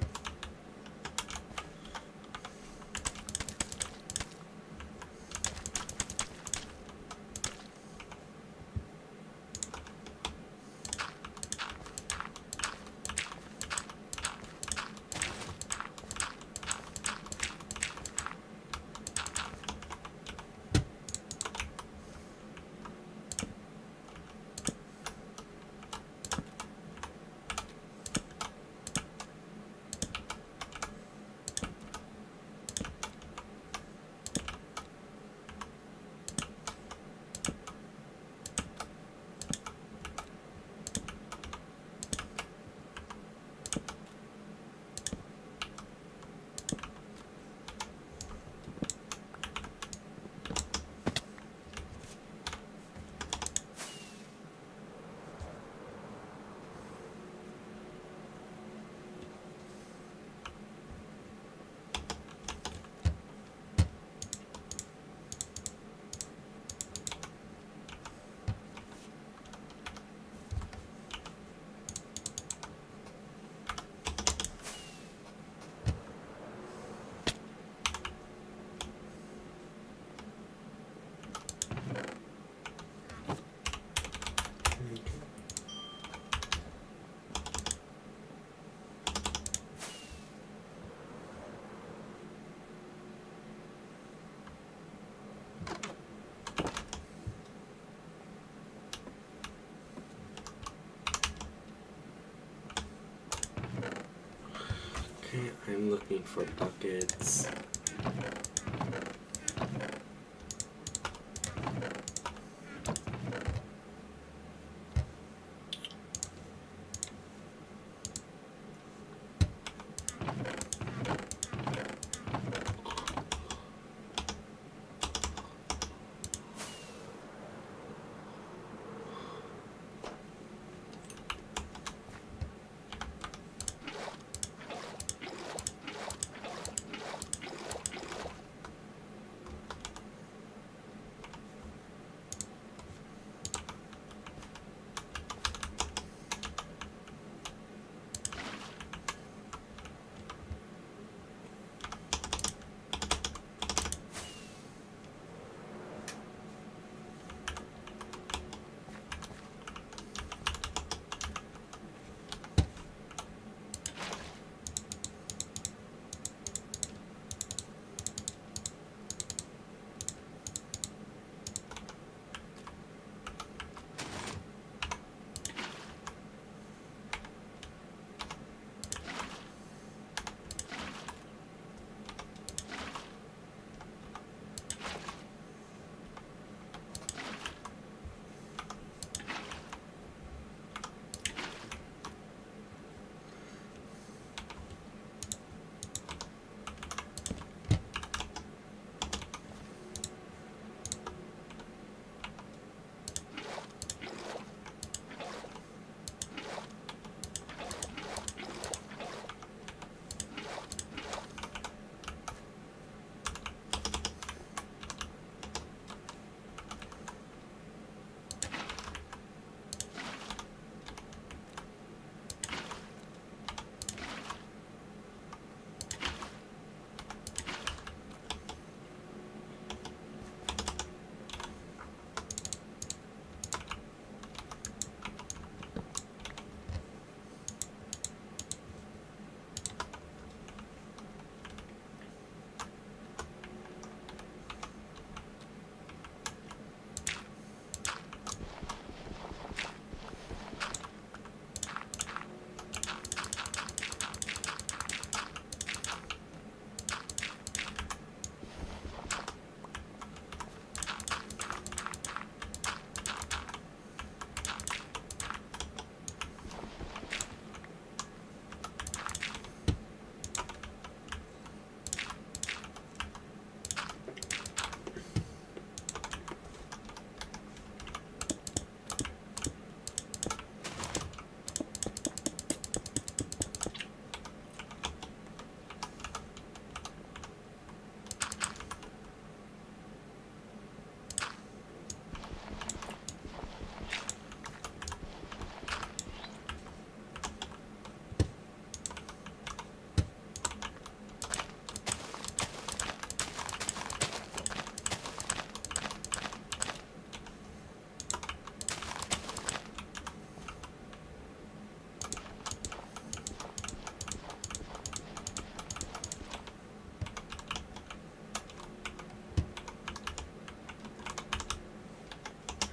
Okay, I'm looking for buckets.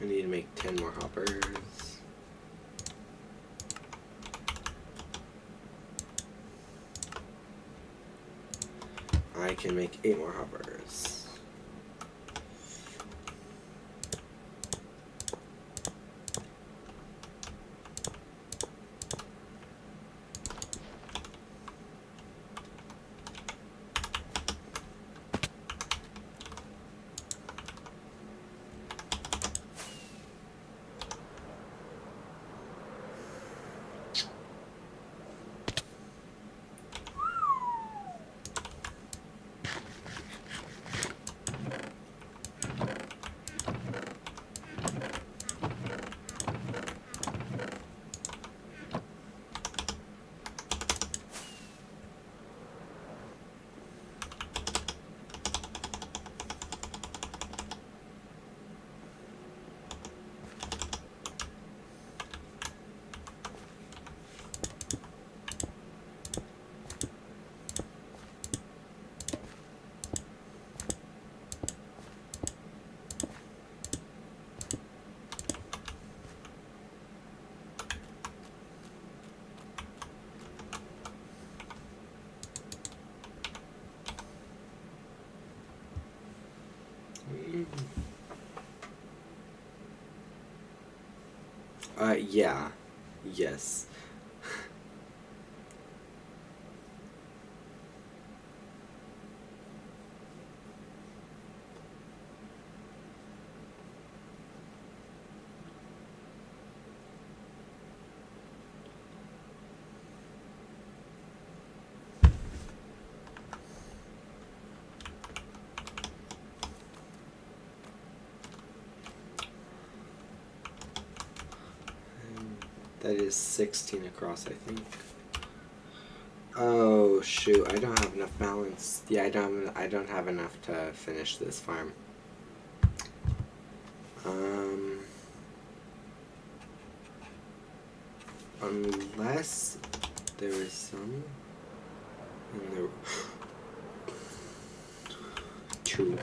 I need to make 10 more hoppers. I can make 8 more hoppers. Yeah. Yes. That is 16 across, I think. Oh shoot! I don't have enough balance. Yeah, I don't have enough to finish this farm. Unless there is some in the 2.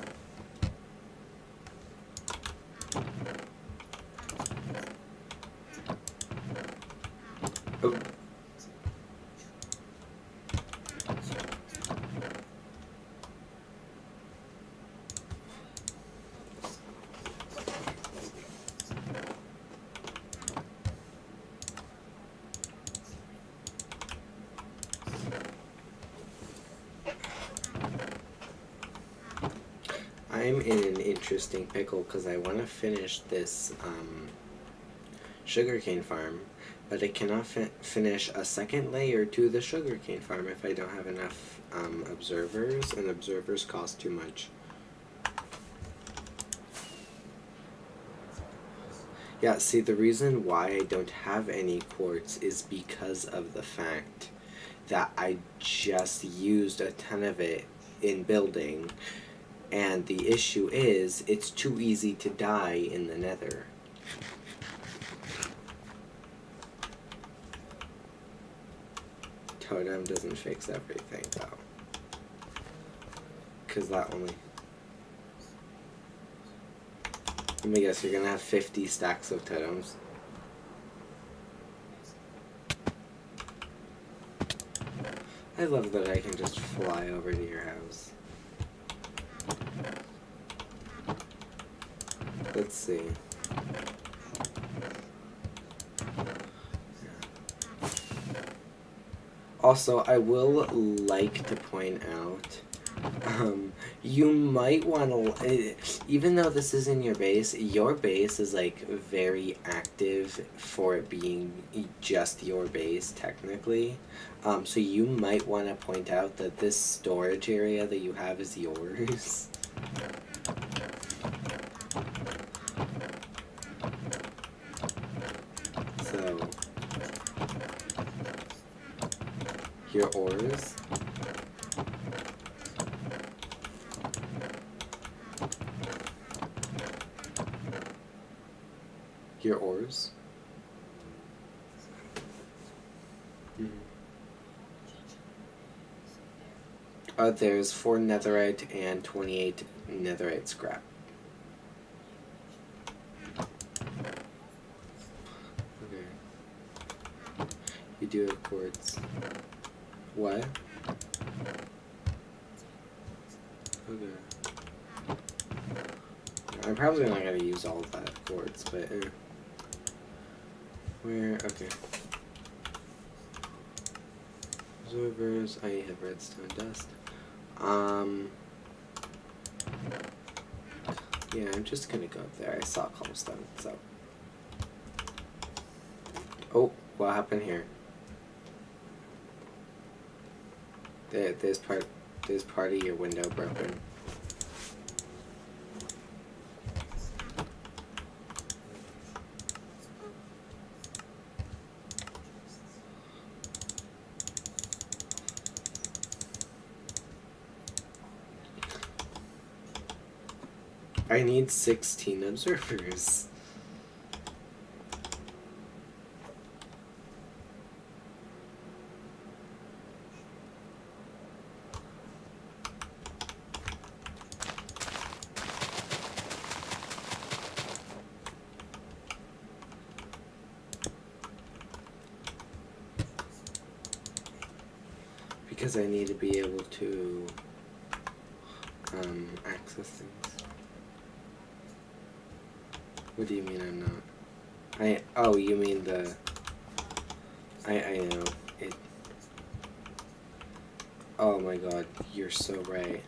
Oh. I'm in an interesting pickle because I want to finish this sugarcane farm, but I cannot finish a second layer to the sugarcane farm if I don't have enough observers, and observers cost too much. Yeah, see, the reason why I don't have any quartz is because of the fact that I just used a ton of it in building. And the issue is, it's too easy to die in the nether. Totem doesn't fix everything, though. Because that only... Let me guess, you're gonna have 50 stacks of totems. I love that I can just fly over to your house. Let's see. Also, I will like to point out, you might want to, even though this isn't your base is like very active for it being just your base technically. So you might want to point out that this storage area that you have is yours. So, your ores. Your ores. There's 4 netherite and 28 netherite scrap. You do have cords. What? Okay. I'm probably not gonna use all of that cords, but where? Okay. Observers. I have redstone dust. Yeah, I'm just gonna go up there. I saw cobblestone, so. Oh, what happened here? There's part of your window broken. I need 16 observers. Because I need to be able to access things. What do you mean I'm not? Oh, you mean the... I know. It... Oh my god, you're so right.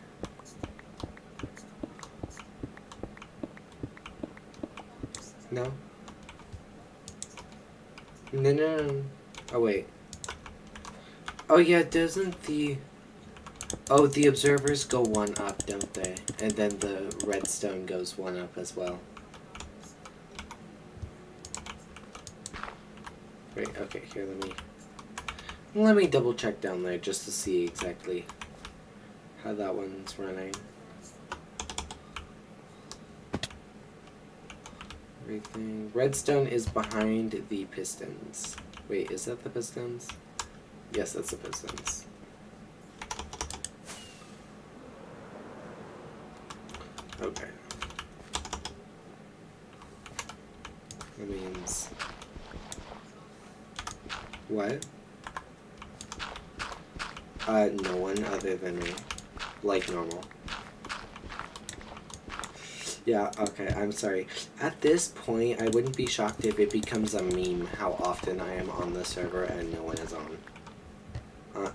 No? No. Oh, wait. Oh yeah, doesn't the... Oh, the observers go one up, don't they? And then the redstone goes one up as well. Wait, okay, here, let me double check down there just to see exactly how that one's running. Everything. Redstone is behind the pistons. Wait, is that the pistons? Yes, that's the pistons. Okay. That means... What? No one other than me. Like normal. Yeah, okay, I'm sorry. At this point, I wouldn't be shocked if it becomes a meme how often I am on the server and no one is on.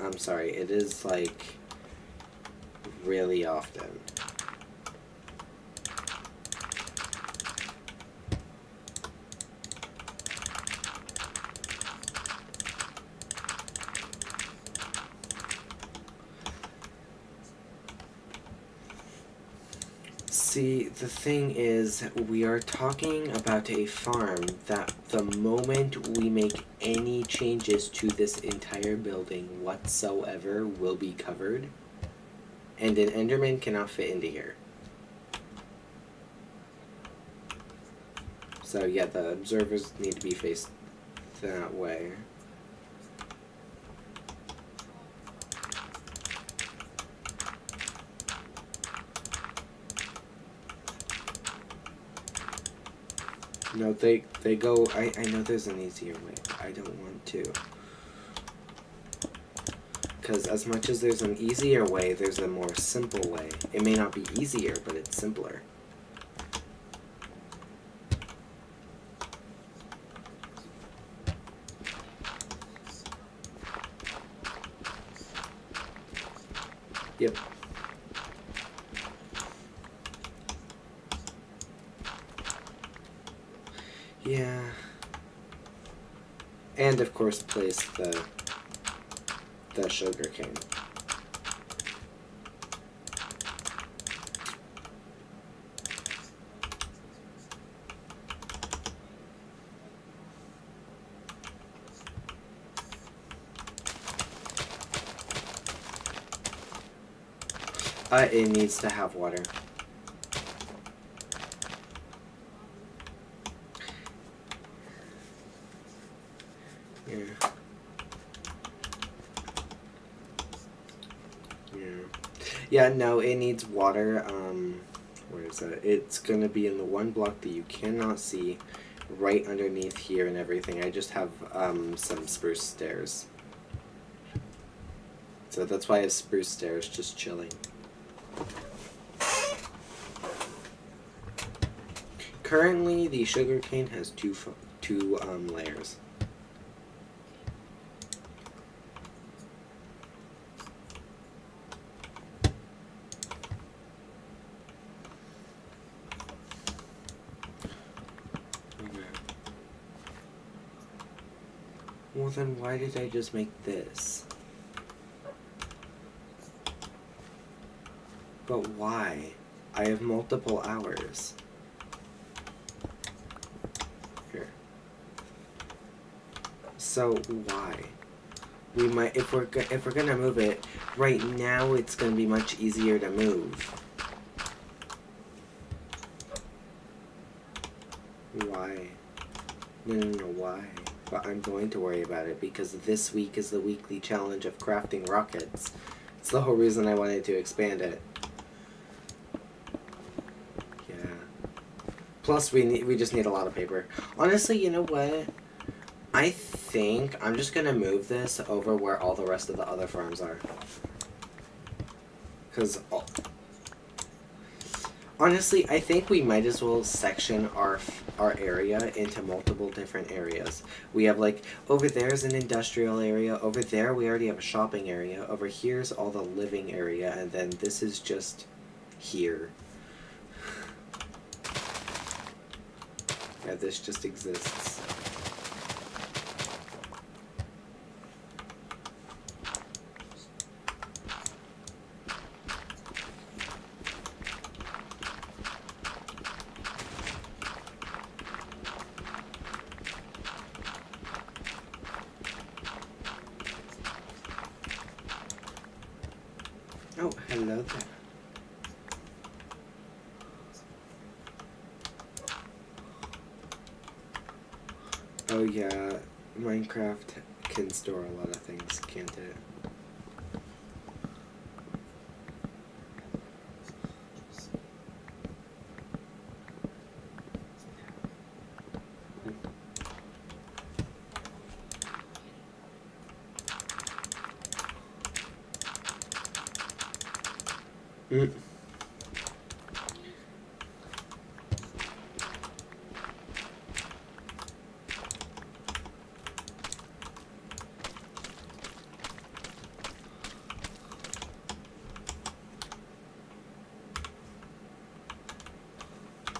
I'm sorry, it is, like, really often. See, the thing is, we are talking about a farm that the moment we make any changes to this entire building whatsoever will be covered, and an Enderman cannot fit into here. So yeah, the observers need to be faced that way. No, they go, I know there's an easier way. I don't want to. Because as much as there's an easier way, there's a more simple way. It may not be easier, but it's simpler. Yep. Yeah. And of course place the sugar cane. It needs to have water. Yeah. Yeah, no, it needs water. Where is that? It's gonna be in the one block that you cannot see, right underneath here and everything. I just have some spruce stairs. So that's why I have spruce stairs just chilling. Currently, the sugarcane has two layers. Well then why did I just make this? But why? I have multiple hours. Here. So why? We might if we're gonna move it right now. It's gonna be much easier to move. Why? No, why? But I'm going to worry about it because this week is the weekly challenge of crafting rockets. It's the whole reason I wanted to expand it. Yeah. Plus, we just need a lot of paper. Honestly, you know what? I think I'm just gonna move this over where all the rest of the other farms are. Because honestly, I think we might as well section our area into multiple different areas. We have like over there's an industrial area. Over there we already have a shopping area. Over here's all the living area, and then this is just here. Yeah, this just exists. Oh, hello there. Oh yeah, Minecraft can store a lot of things, can't it? Mm.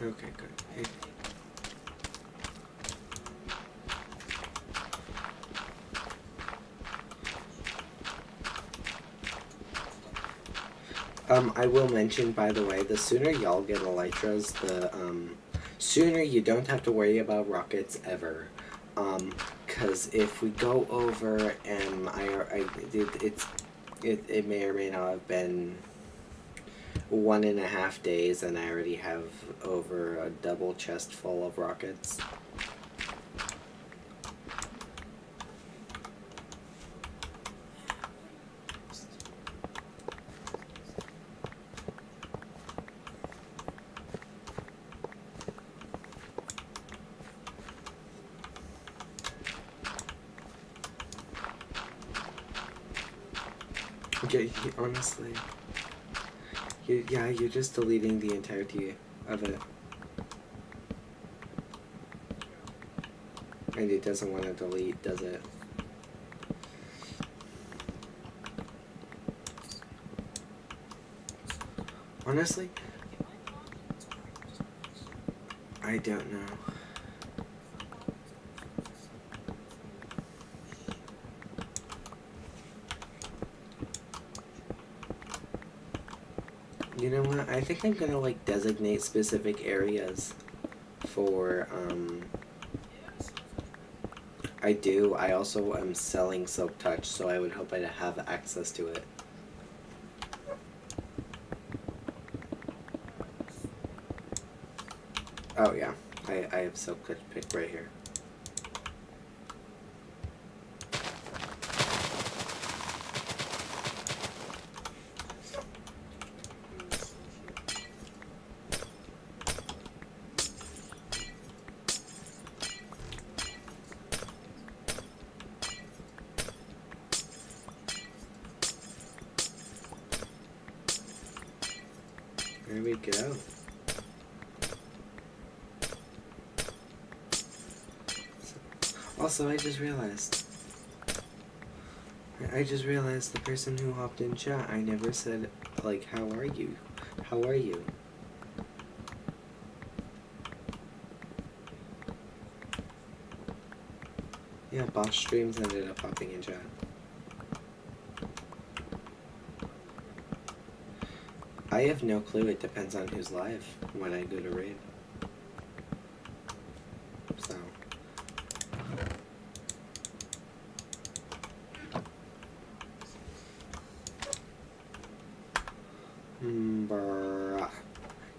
Okay, good. Hey. I will mention, by the way, the sooner y'all get elytras, the sooner you don't have to worry about rockets ever. Cause if we go over and it may or may not have been 1.5 days, and I already have over a double chest full of rockets. Okay, honestly, yeah, you're just deleting the entirety of it. And it doesn't want to delete, does it? Honestly, I don't know. You know what? I think I'm gonna like designate specific areas for I do. I also am selling Silk Touch, so I would hope I'd have access to it. Oh yeah, I have Silk Touch picked right here. There we go. Also, I just realized the person who hopped in chat, I never said, like, how are you? How are you? Yeah, Boss Streams ended up hopping in chat. I have no clue. It depends on who's live when I go to raid. So. Bruh.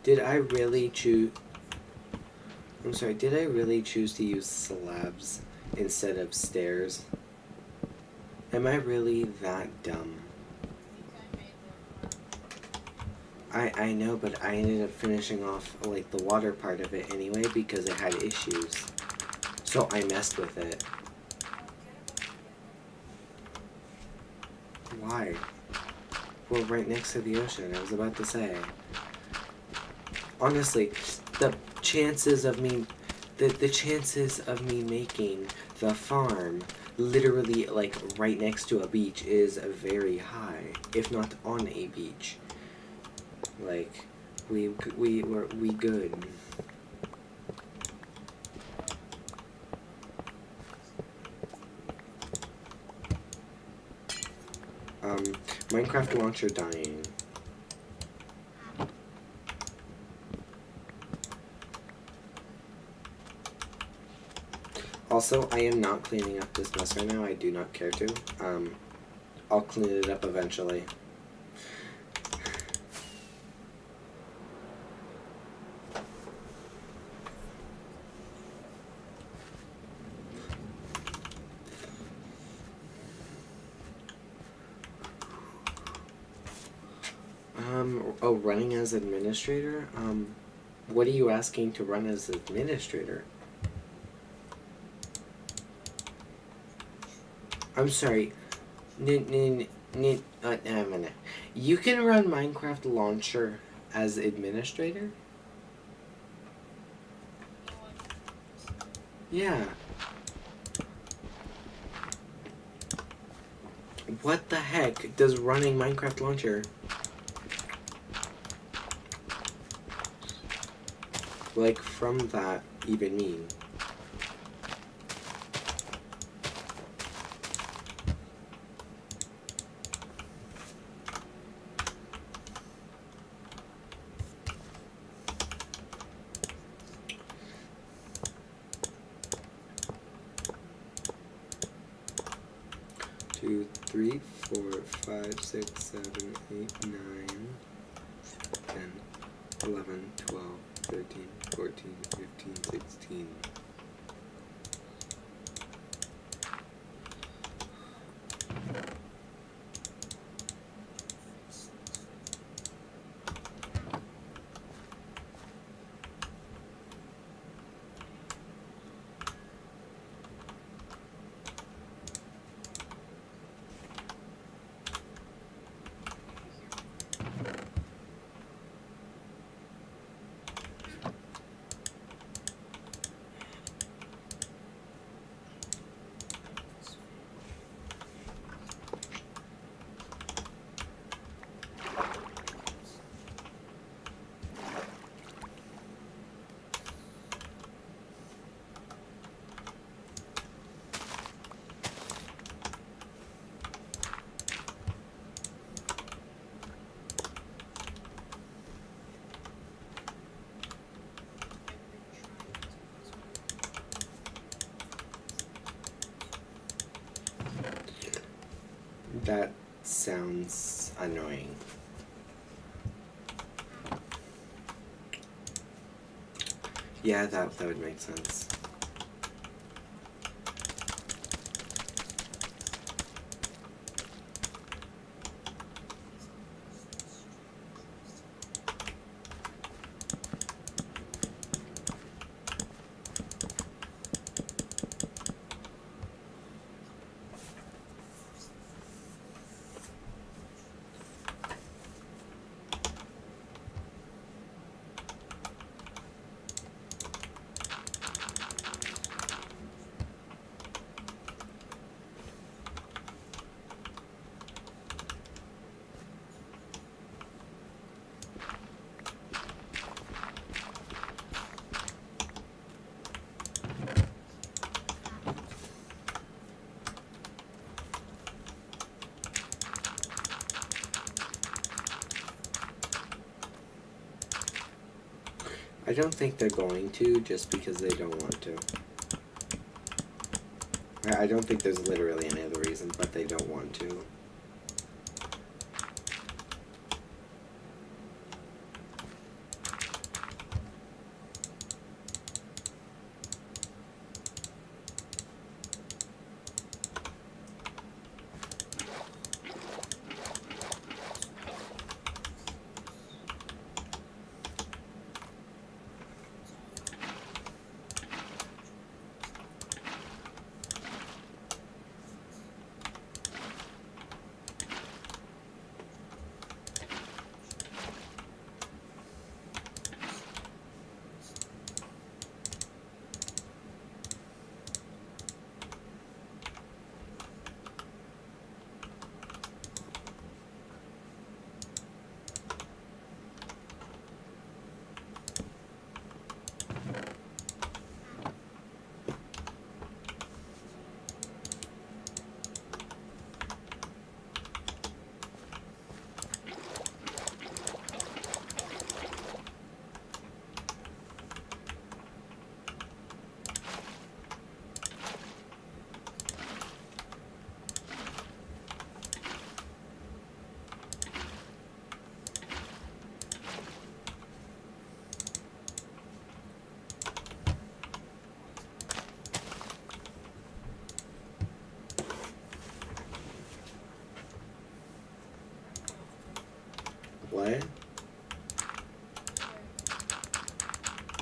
Did I really choose... I'm sorry, did I really choose to use slabs instead of stairs? Am I really that dumb? I know, but I ended up finishing off, like, the water part of it anyway because it had issues. So I messed with it. Why? We're right next to the ocean, I was about to say. Honestly, the chances of me making the farm literally, like, right next to a beach is very high, if not on a beach. Like, we good. Minecraft launcher dying. Also, I am not cleaning up this mess right now. I do not care to. I'll clean it up eventually. Oh, running as administrator? What are you asking to run as administrator? I'm sorry. You can run Minecraft launcher as administrator? Yeah. What the heck does running Minecraft launcher... like, from that even mean? Two, 3, 4, 5, 6, 7, 8, 9, 10, 11, 12, 13, 14, 15, 16. That sounds annoying. Yeah, that would make sense. I don't think they're going to, just because they don't want to. I don't think there's literally any other reason, but they don't want to. What?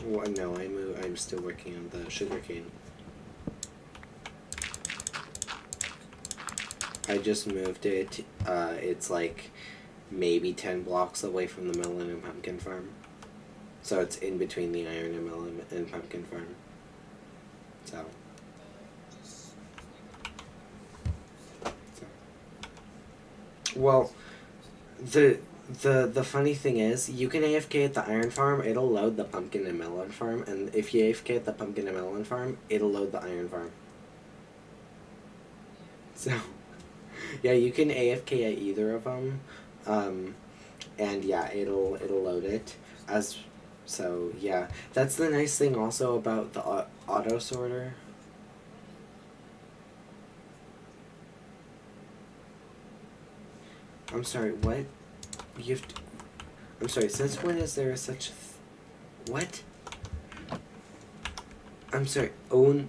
Well, no, I'm still working on the sugarcane. I just moved it. It's like maybe 10 blocks away from the melon and pumpkin farm. So it's in between the iron and melon and pumpkin farm. So. Well, the funny thing is, you can AFK at the iron farm, it'll load the pumpkin and melon farm, and if you AFK at the pumpkin and melon farm, it'll load the iron farm. So, yeah, you can AFK at either of them, and yeah, it'll load it. So yeah, that's the nice thing also about the auto sorter. I'm sorry, what? You have to, I'm sorry, since when is there such a what? I'm sorry, Oni,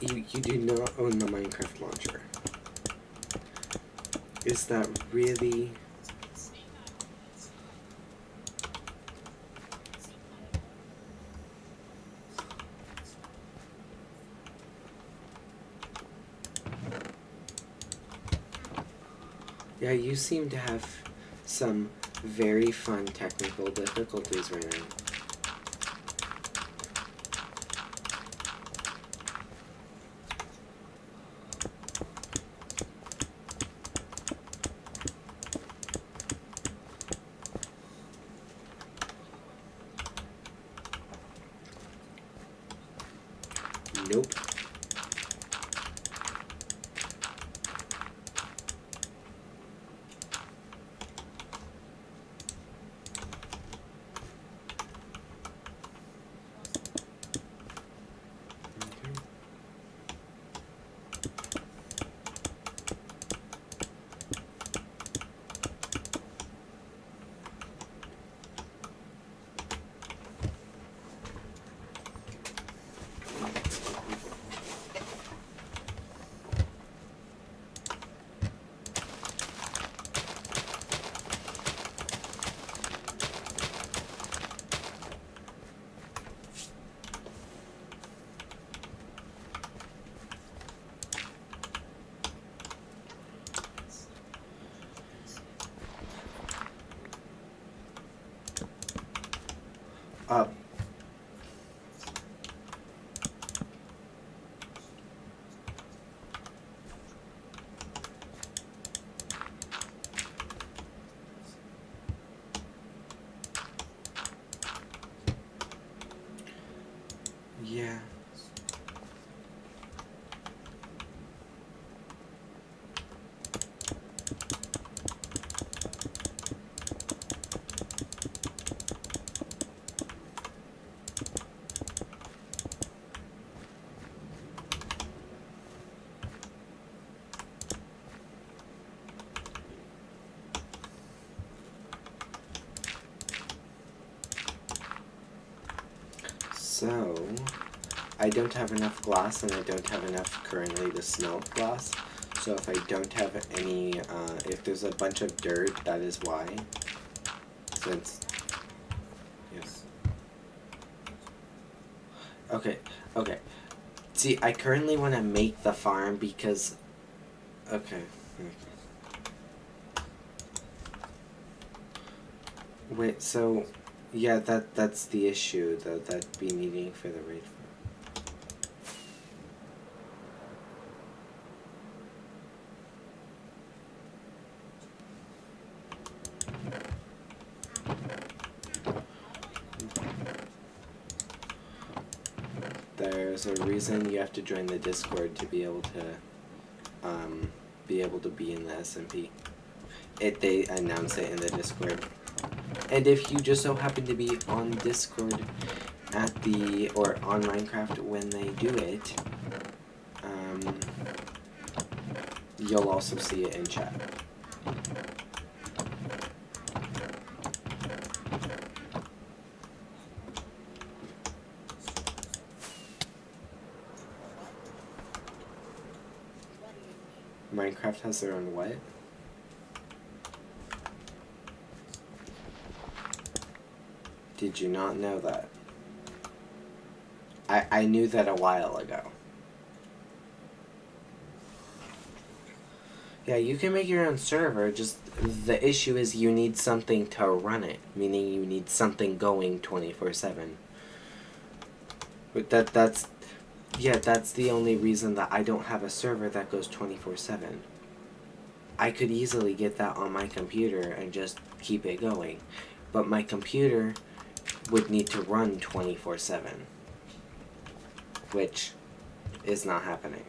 you do not own the Minecraft launcher. Is that really? Yeah, you seem to have some very fun technical difficulties right now. Nope. Uh, yeah. So, I don't have enough glass, and I don't have enough currently to smelt glass. So if I don't have any, if there's a bunch of dirt, that is why. Since, yes. Okay, okay. See, I currently want to make the farm because, okay. Wait, so, yeah, that's the issue, that'd be needing for the raid farm. There's a reason you have to join the Discord to be able to be in the SMP. They announce it in the Discord. And if you just so happen to be on Discord or on Minecraft when they do it, you'll also see it in chat. Minecraft has their own what? Did you not know that? I knew that a while ago. Yeah, you can make your own server, just the issue is you need something to run it, meaning you need something going 24/7. But that's the only reason that I don't have a server that goes 24/7. I could easily get that on my computer and just keep it going. But my computer would need to run 24/7, which is not happening.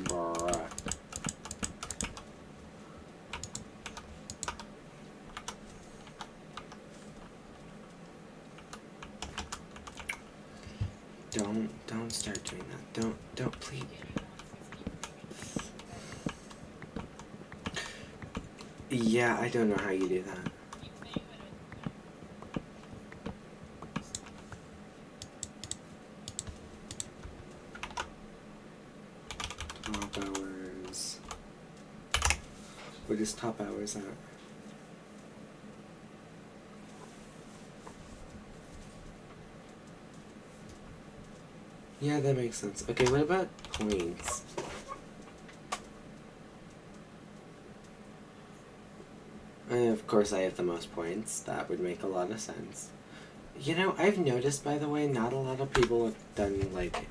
Bruh. Don't start doing that. Don't please. Yeah, I don't know how you do that. Top hours. What is top hours at? Yeah, that makes sense. Okay, what about points? Of course I have the most points. That would make a lot of sense. You know, I've noticed, by the way, not a lot of people have done, like...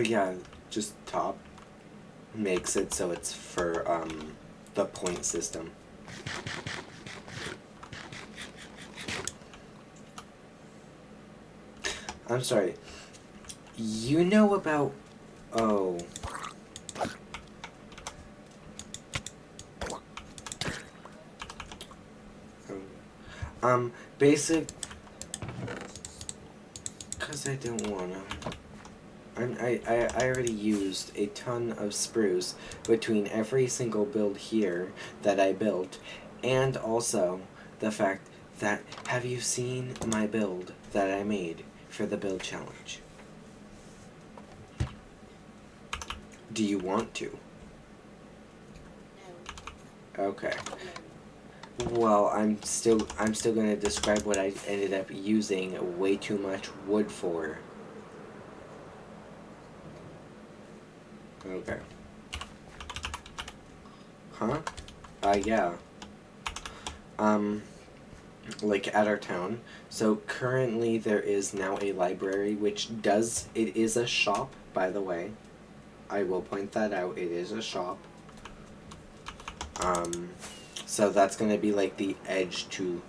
yeah, just top makes it so it's for, the point system. I'm sorry. You know about... Oh. Basic... Because I don't wanna... I already used a ton of spruce between every single build here that I built, and also the fact that, have you seen my build that I made for the build challenge? Do you want to? No. Okay. Well, I'm still gonna describe what I ended up using way too much wood for. Okay. Huh? Yeah. Like at our town. So currently there is now a library it is a shop, by the way. I will point that out, it is a shop. So that's gonna be like the edge to...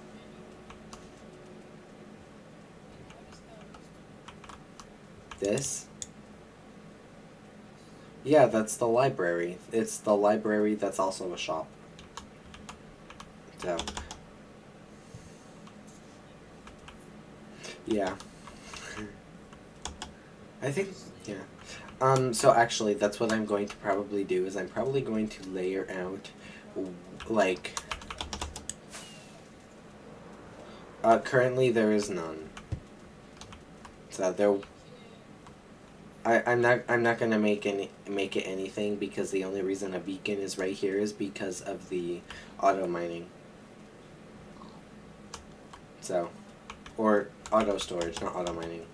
this. Yeah, that's the library. It's the library that's also a shop. So, yeah. I think, yeah. So actually, that's what I'm going to probably do, is I'm probably going to layer out, like, currently there is none. So there, I'm not gonna make it anything, because the only reason a beacon is right here is because of the auto mining. So, or auto storage, not auto mining.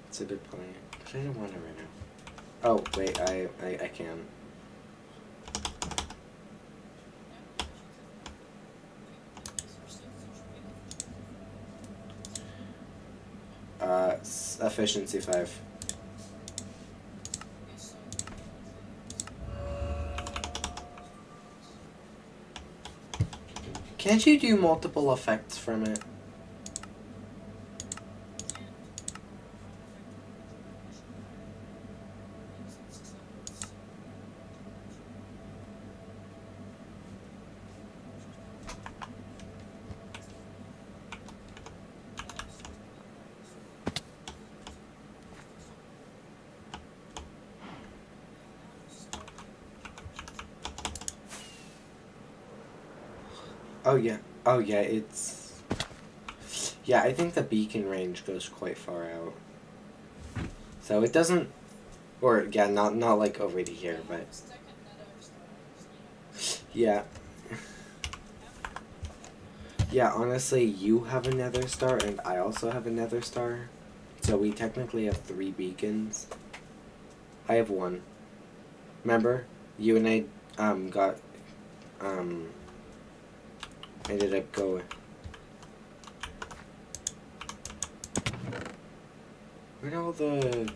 It's a good plan, but I don't want it right now. Oh wait, I can. Efficiency 5. Can't you do multiple effects from it? Oh yeah. Oh yeah, it's... Yeah, I think the beacon range goes quite far out. So it doesn't... Or, yeah, not like over to here, but... Yeah. Yeah, honestly, you have a nether star, and I also have a nether star. So we technically have 3 beacons. I have 1. Remember? You and I, got... ended up going... Where'd all the...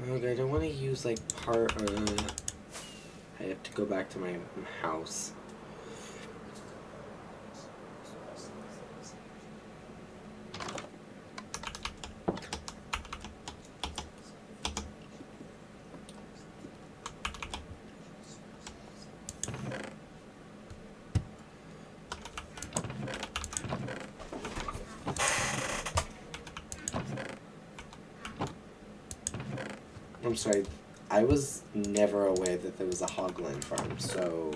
Okay, I don't want to use, like, part... I have to go back to my house. I'm sorry, I was never aware that there was a hogland farm, so...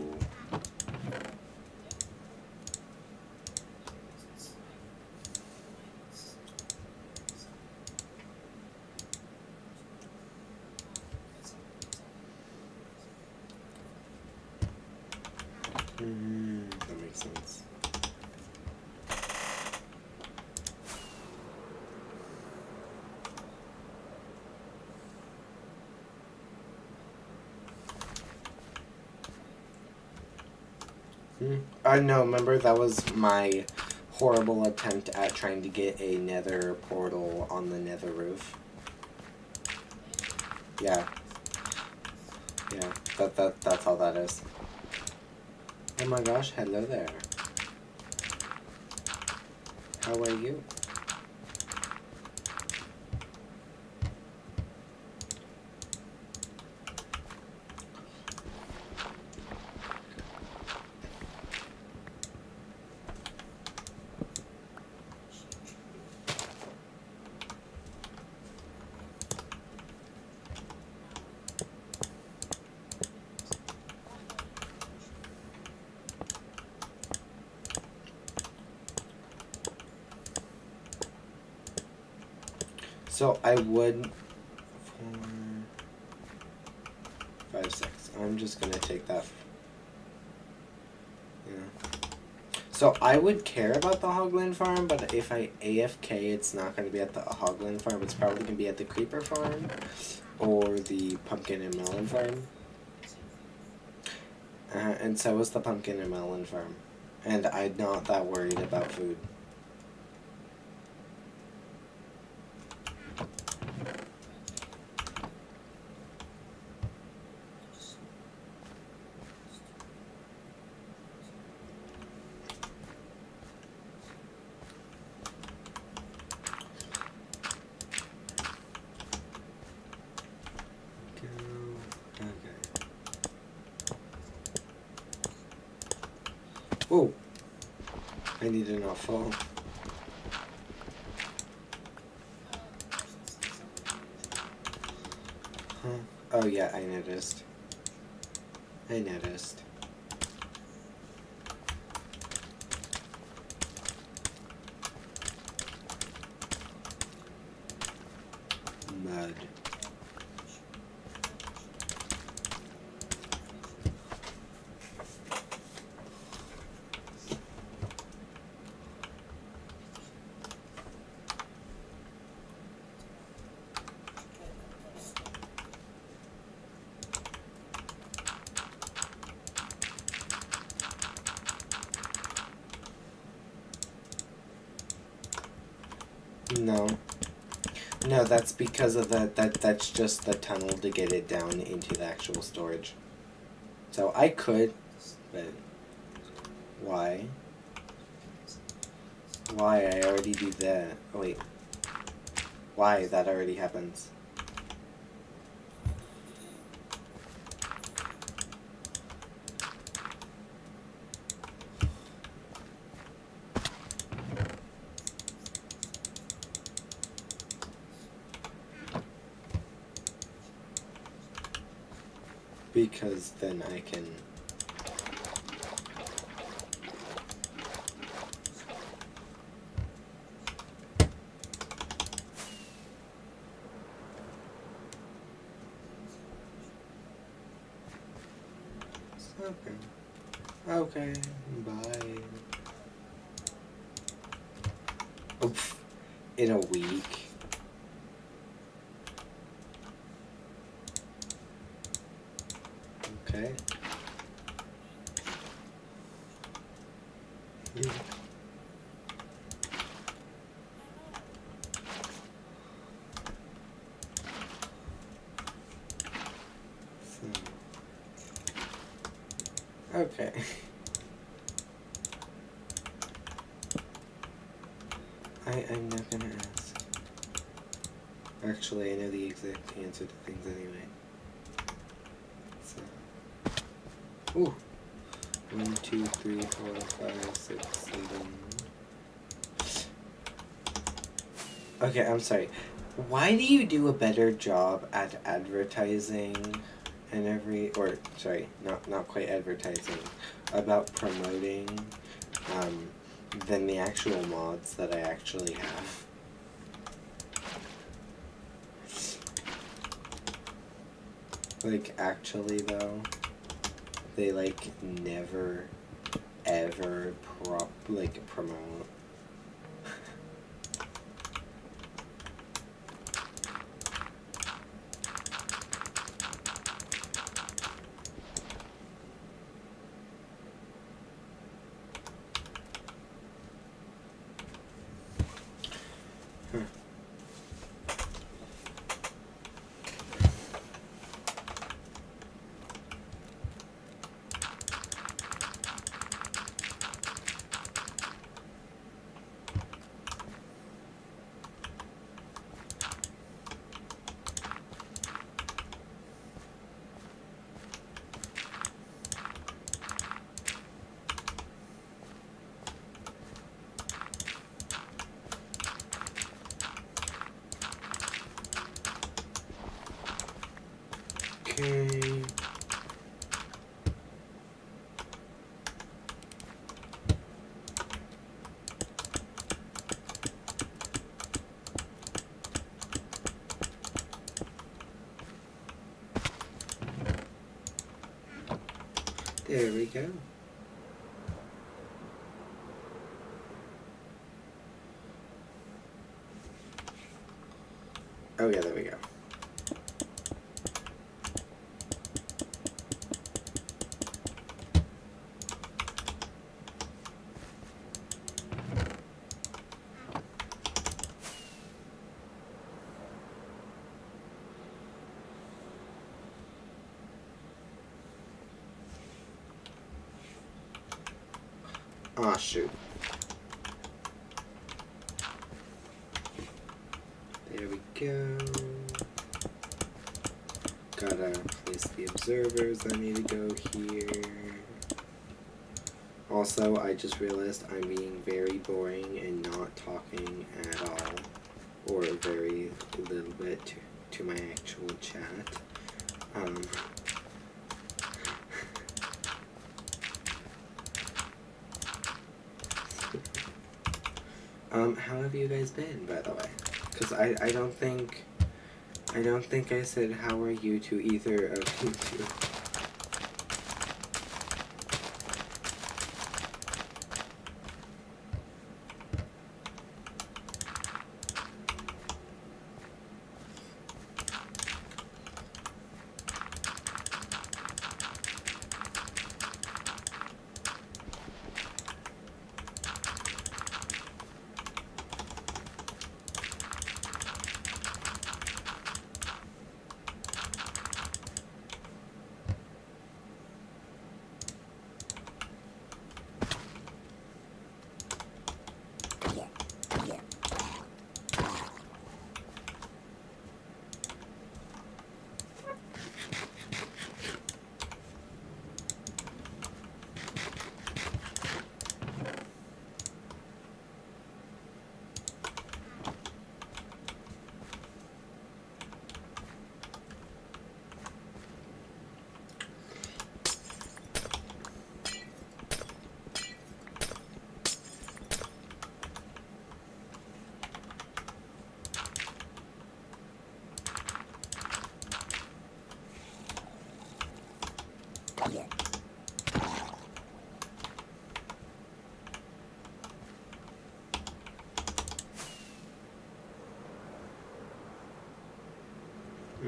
that makes sense. No, remember, that was my horrible attempt at trying to get a nether portal on the nether roof. Yeah. Yeah, that's all that is. Oh my gosh, hello there. How are you? So I would... 4, 5, 6. I'm just gonna take that. Yeah. So I would care about the hogland farm, but if I AFK, it's not gonna be at the hogland farm. It's probably gonna be at the creeper farm or the pumpkin and melon farm. And so is the pumpkin and melon farm. And I'm not that worried about food. Oh! I need to not fall. Huh? Oh yeah, I noticed. I noticed. Mud. No. No, that's because of that's just the tunnel to get it down into the actual storage. So I could, but why? Why? I already do that. Oh wait. Why? That already happens. Because then I can... Okay. Okay. Bye. Oof. In a week. Okay. Okay. I'm not gonna ask. Actually, I know the exact answer to things anyway. So. Ooh. 1, 2, 3, 4, 5, 6, 7. Okay, I'm sorry. Why do you do a better job at advertising and sorry, not quite advertising, about promoting, than the actual mods that I actually have? Like, actually though, they like never ever promote. Okay. There we go. Oh yeah, there we go. Ah, shoot. There we go. Gotta place the observers that need to go here. Also, I just realized I'm being very boring and not talking at all, or very little bit to my actual chat. How have you guys been, by the way? Because I don't think I said how are you to either of you two.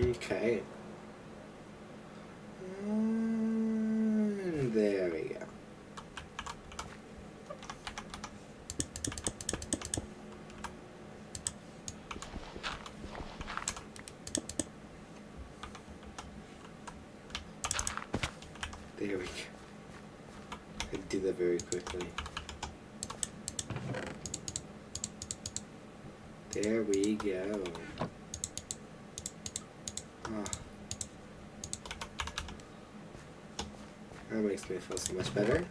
Okay. And there we go. There we go. I did that very quickly. There we go. Oh. That makes me feel so much better.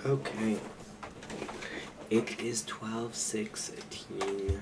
Okay. It is 12:16.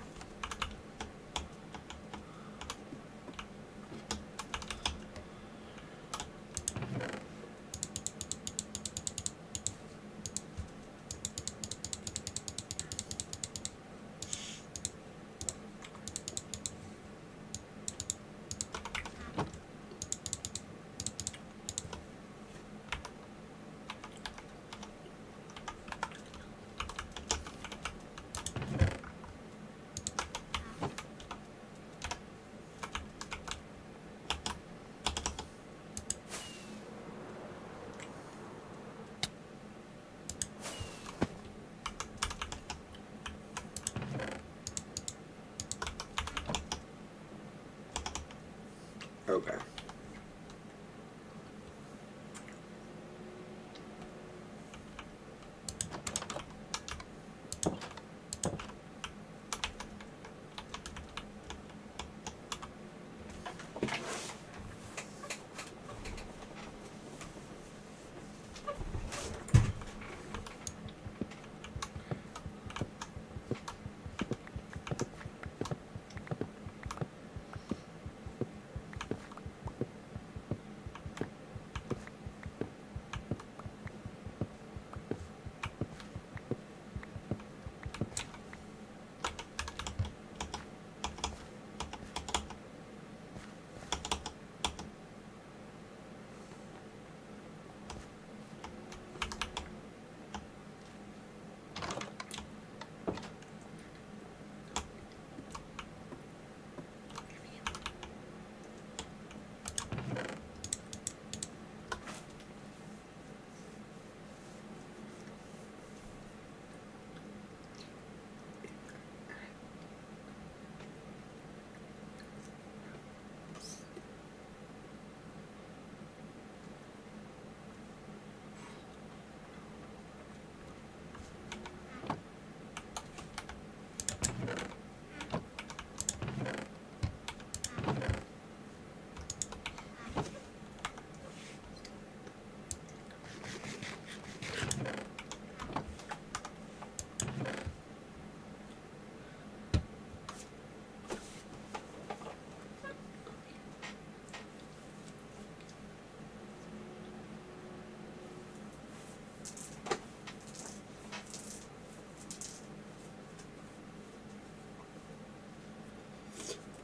Okay.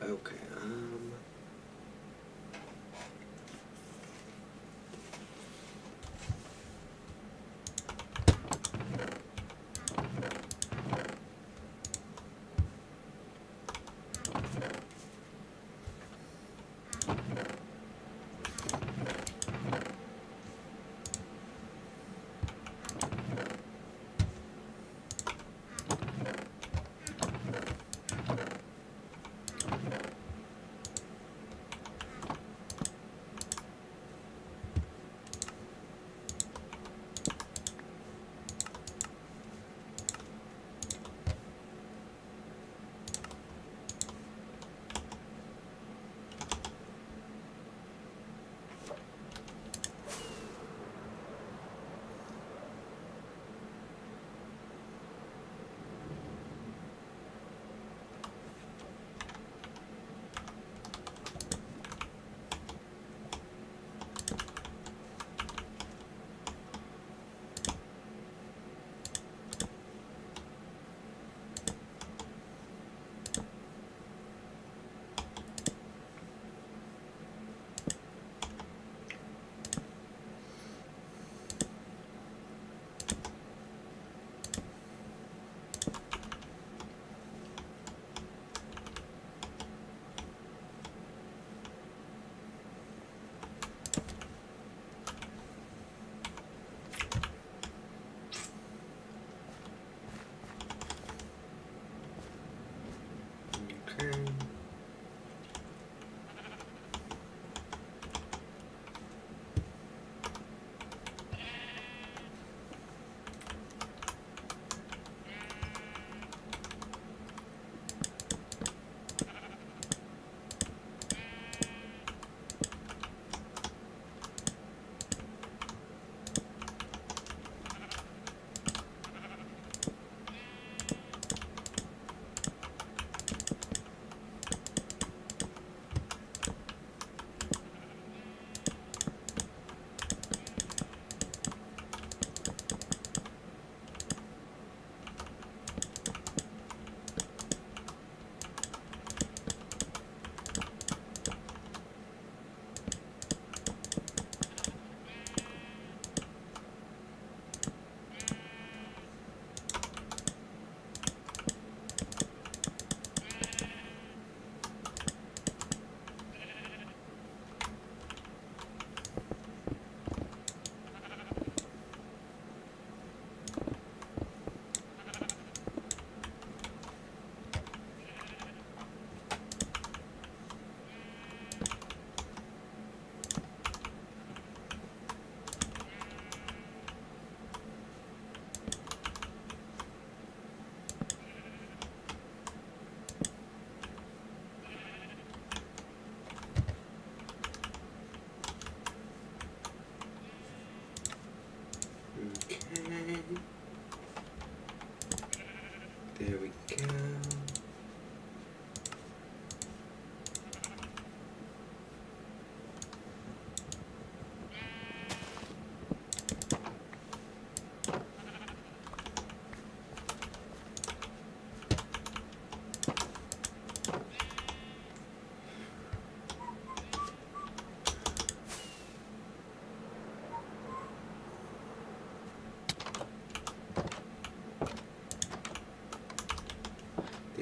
Okay,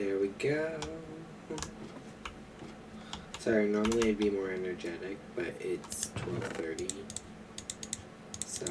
There we go. Sorry, normally I'd be more energetic, but it's 12:30, so.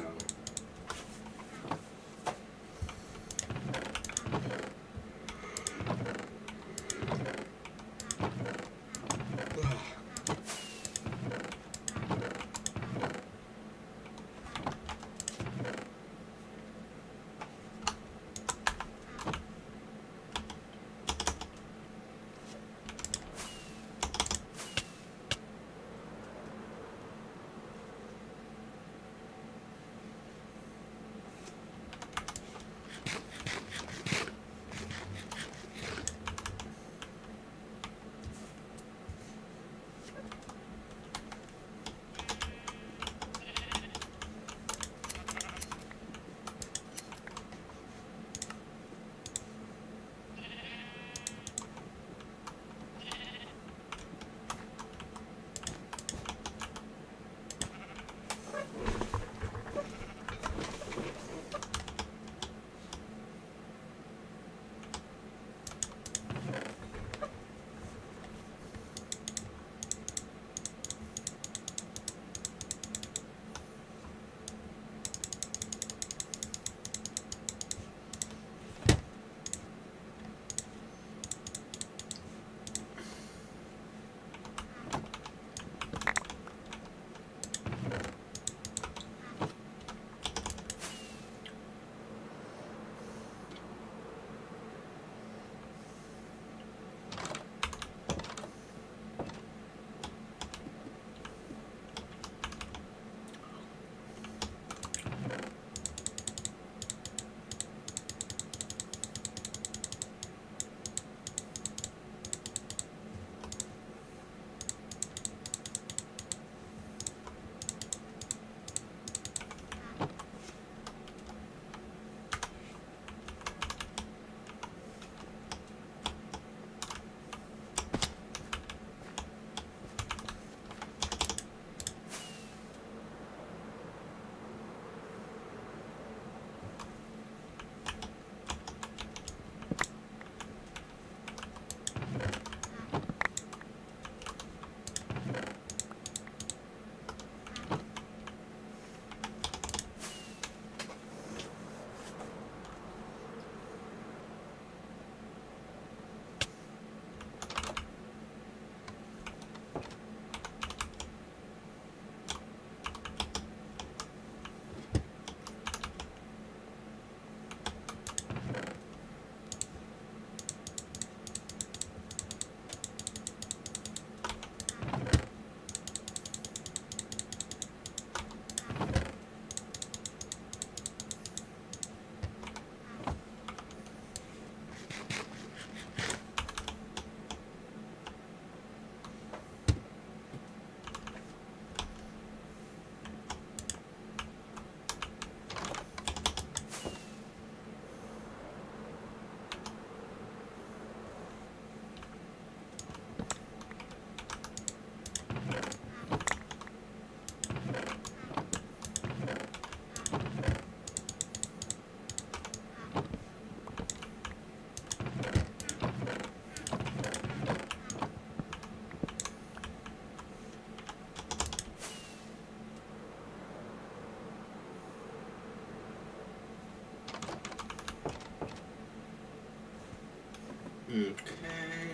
Okay.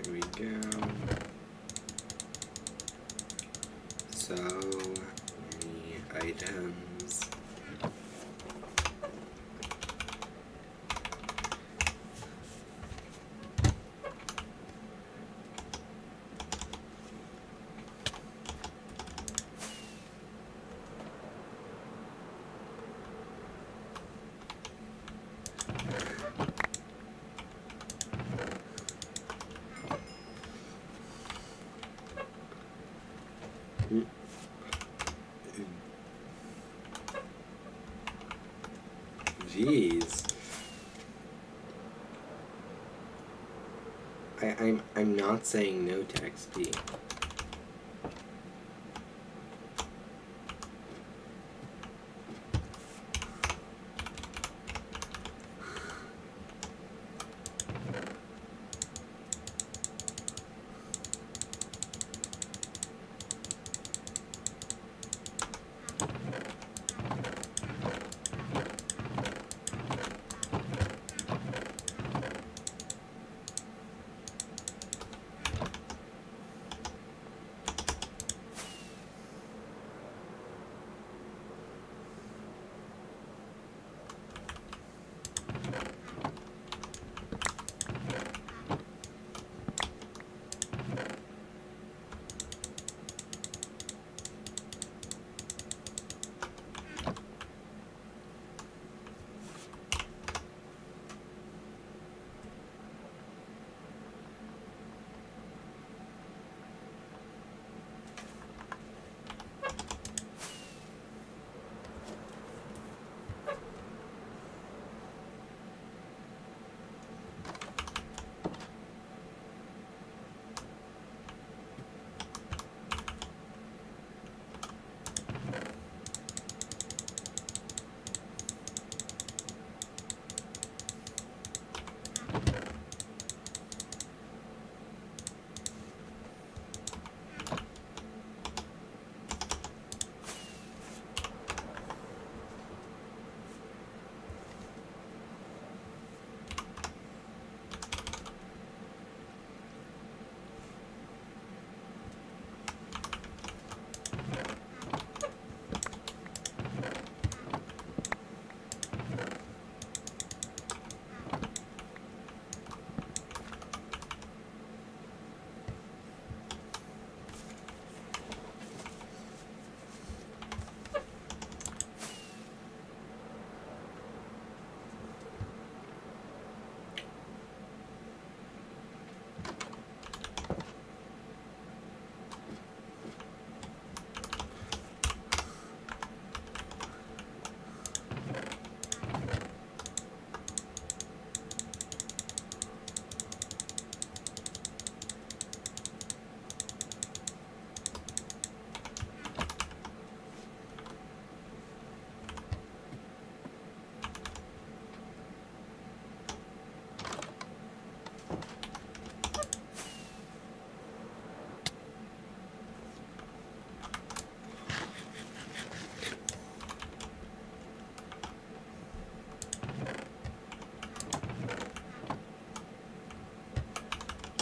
Here we go. So many items. Jeez. I'm not saying no to XP.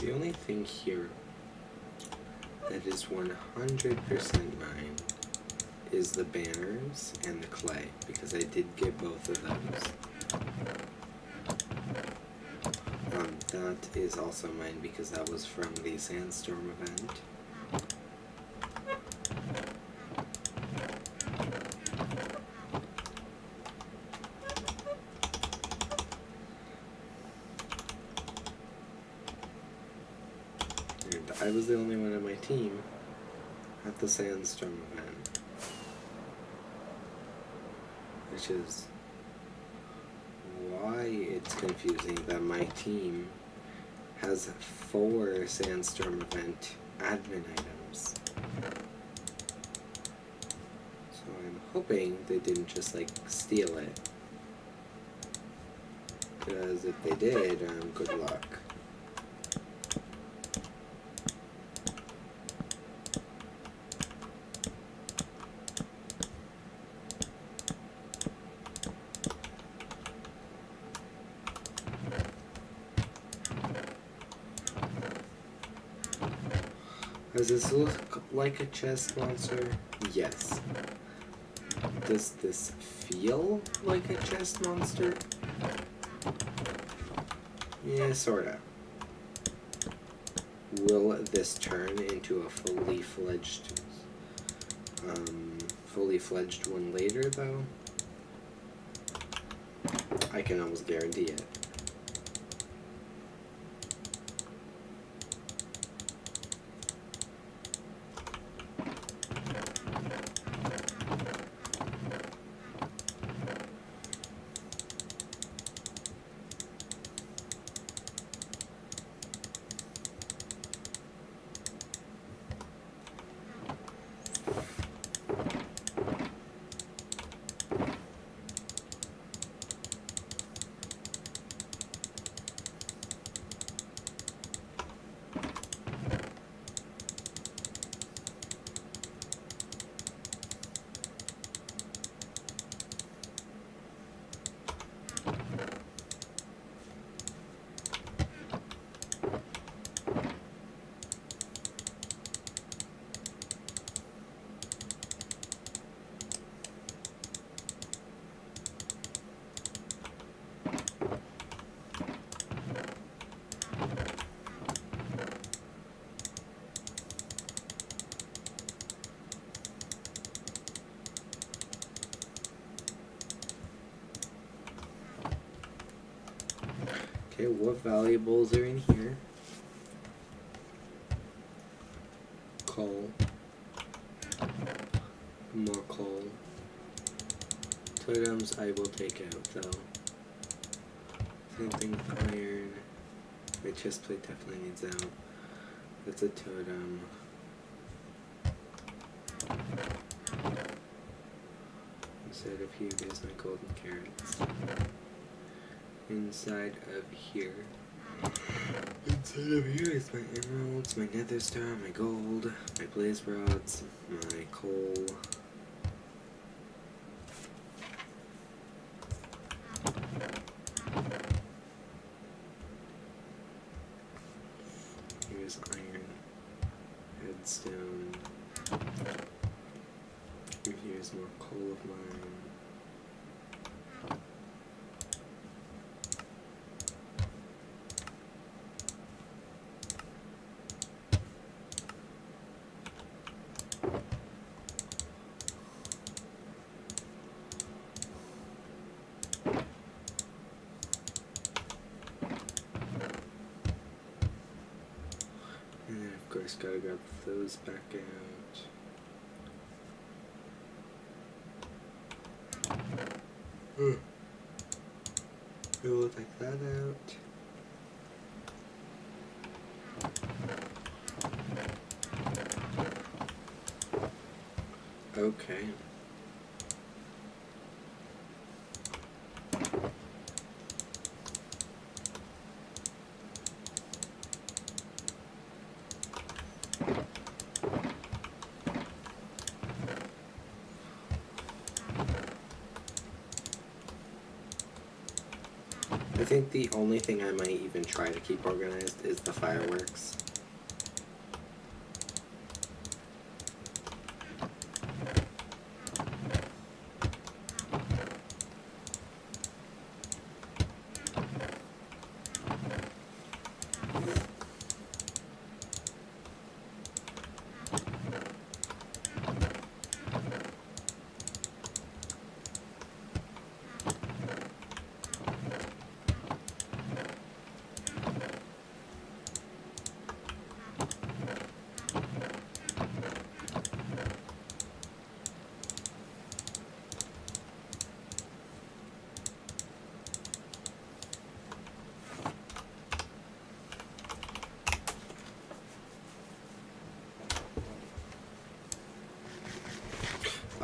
The only thing here that is 100% mine is the banners and the clay, because I did get both of those. That is also mine because that was from the sandstorm event. And I was the only one on my team at the sandstorm event, which is why it's confusing that my team has 4 sandstorm event admin items. So I'm hoping they didn't just like steal it, because if they did, good luck. Does this look like a chest monster? Yes. Does this feel like a chest monster? Yeah, sorta. Will this turn into a fully fledged one later, though? I can almost guarantee it. Okay, what valuables are in here? Coal. More coal. Totems I will take out though. Same thing with iron. My chest plate definitely needs out. That's a totem. Inside of here there's my golden carrots. Inside of here is my emeralds, my nether star, my gold, my blaze rods, my coal. Here's iron, redstone. And here's more coal of mine. And then of course gotta grab those back out. We'll take that out. Okay. I think the only thing I might even try to keep organized is the fireworks.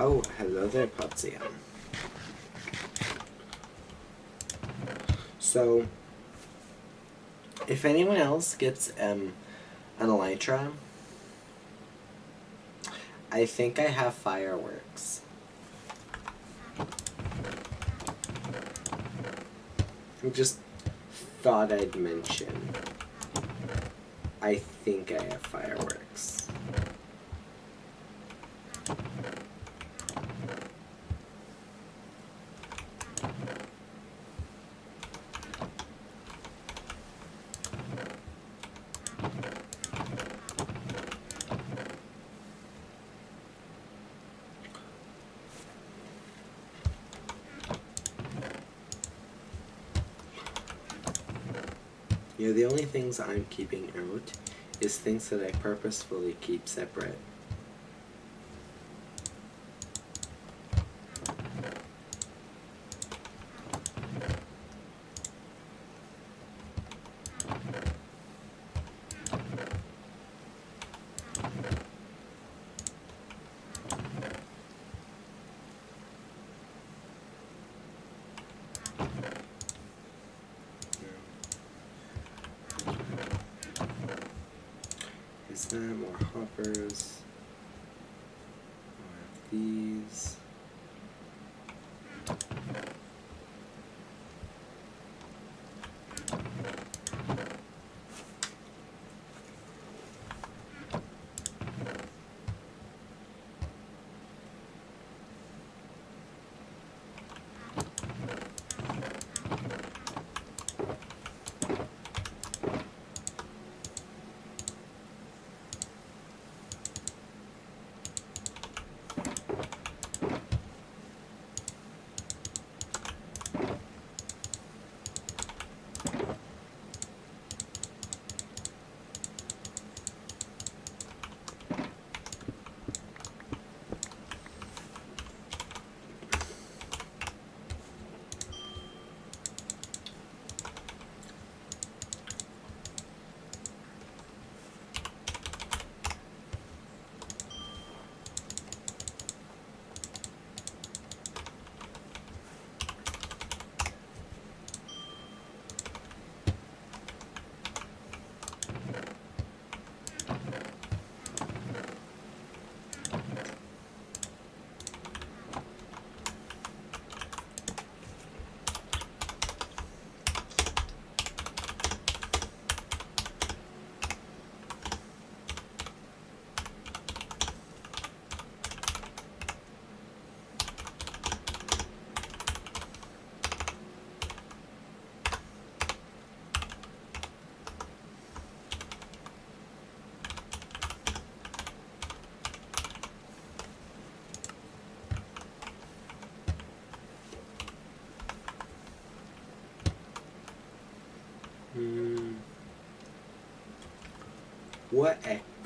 Oh, hello there, Putsy. So, if anyone else gets an elytra, I think I have fireworks. I just thought I'd mention. I think I have fireworks. You know, the only things I'm keeping out is things that I purposefully keep separate. Is that more hoppers? More of these.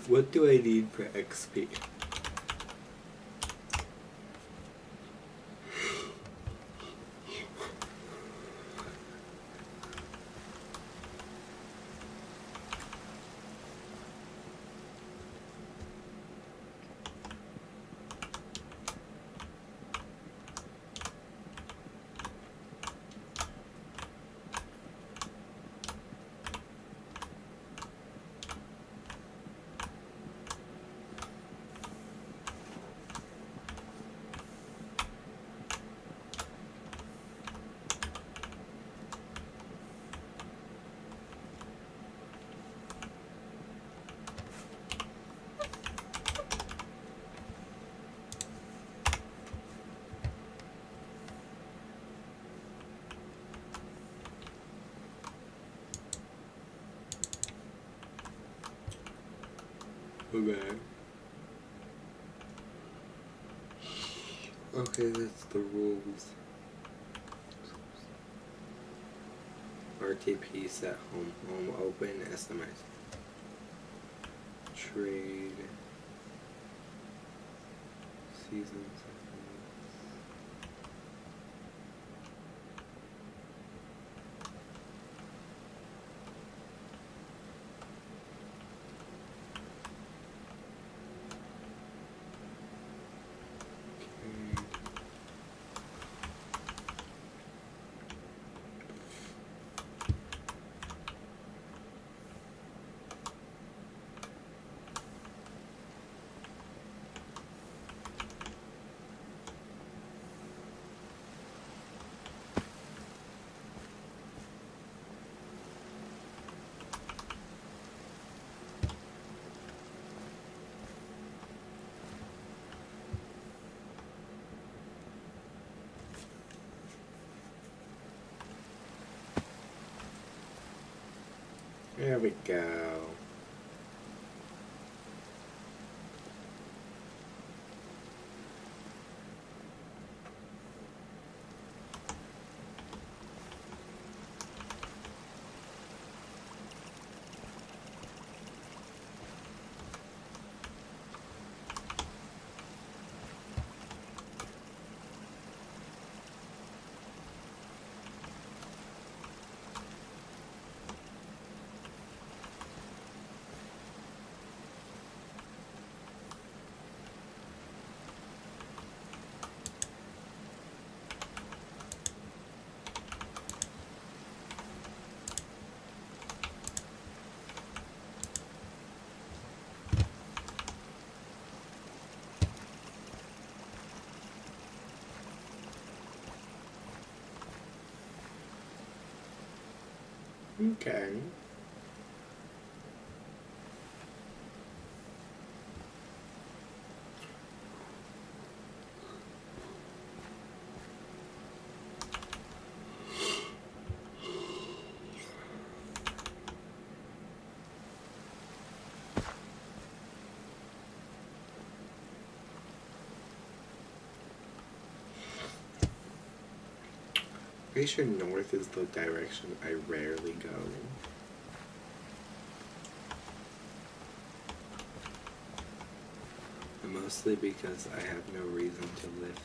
What do I need for XP? Okay. Okay, that's the rules. RTP set home. Home open SMS. Trade. Seasons. There we go. Okay. Pretty sure north is the direction I rarely go. Mostly because I have no reason to live.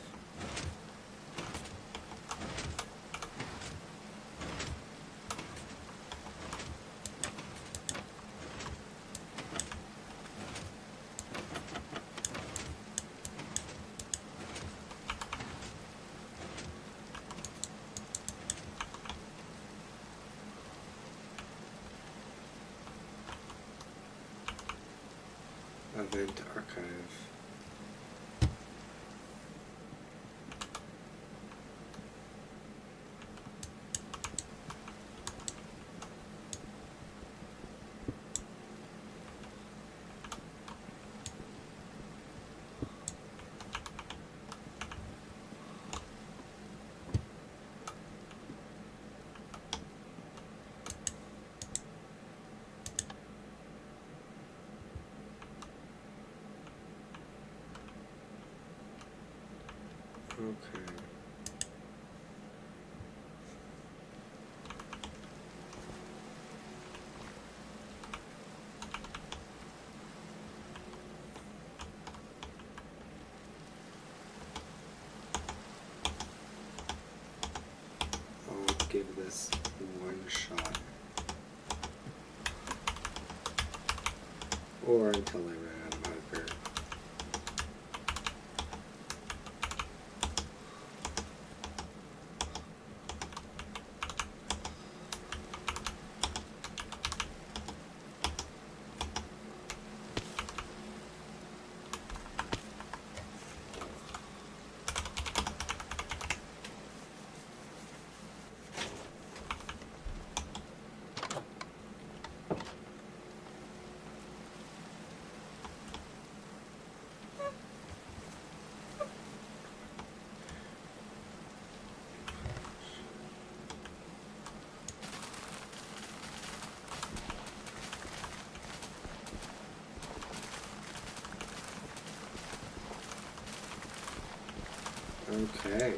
Event archive. Okay. I'll give this one shot. Or until I run out of hunger. Okay.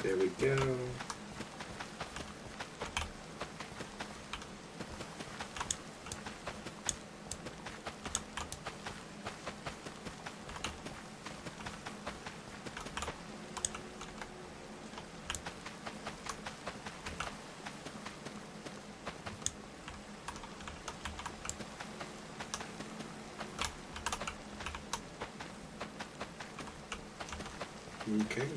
There we go. Okay.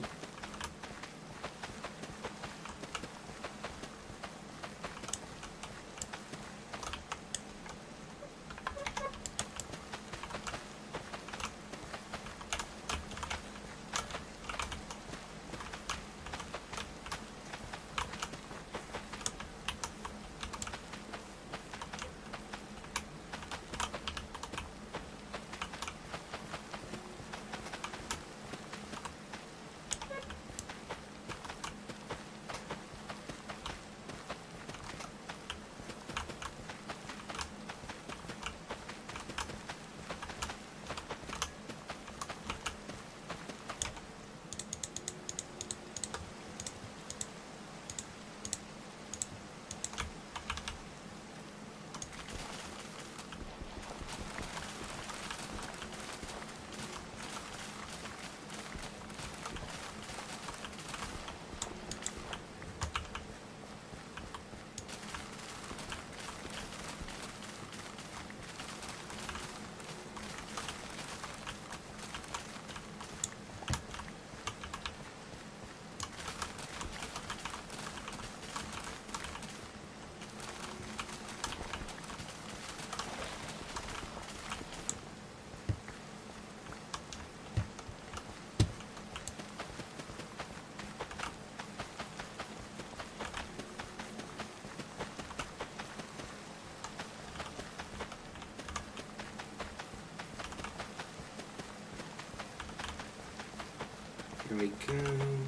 Here we go.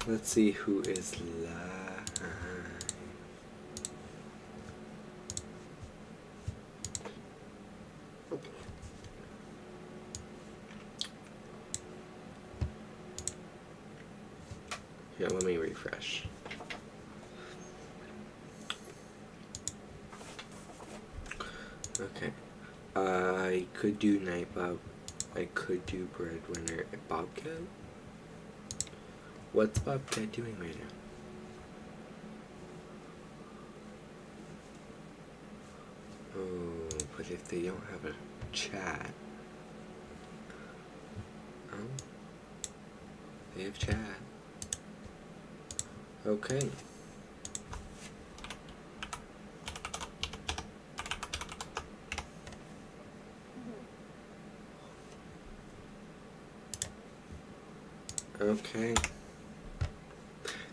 Let's see who is live. Here, let me refresh. Okay. I could do Nightbob. I could do Breadwinner. Bobcat? What's Bobcat doing right now? Oh, but if they don't have a chat. Oh. They have chat. Okay. Okay.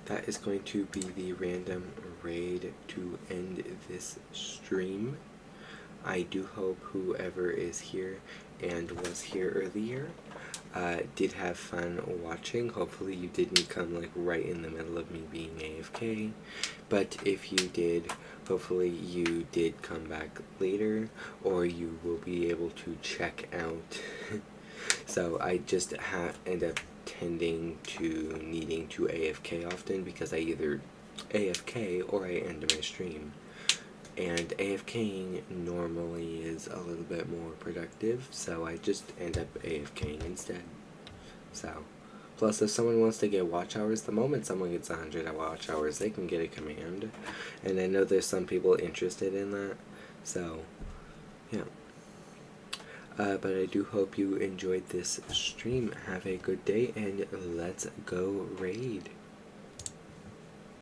That is going to be the random raid to end this stream. I do hope whoever is here and was here earlier did have fun watching. Hopefully you didn't come like right in the middle of me being AFK. But if you did, hopefully you did come back later, or you will be able to check out. So I just end up tending to needing to AFK often because I either AFK or I end my stream. And AFKing normally is a little bit more productive, so I just end up AFKing instead. So, plus if someone wants to get watch hours, the moment someone gets 100 watch hours, they can get a command. And I know there's some people interested in that, so, yeah. But I do hope you enjoyed this stream. Have a good day, and let's go raid.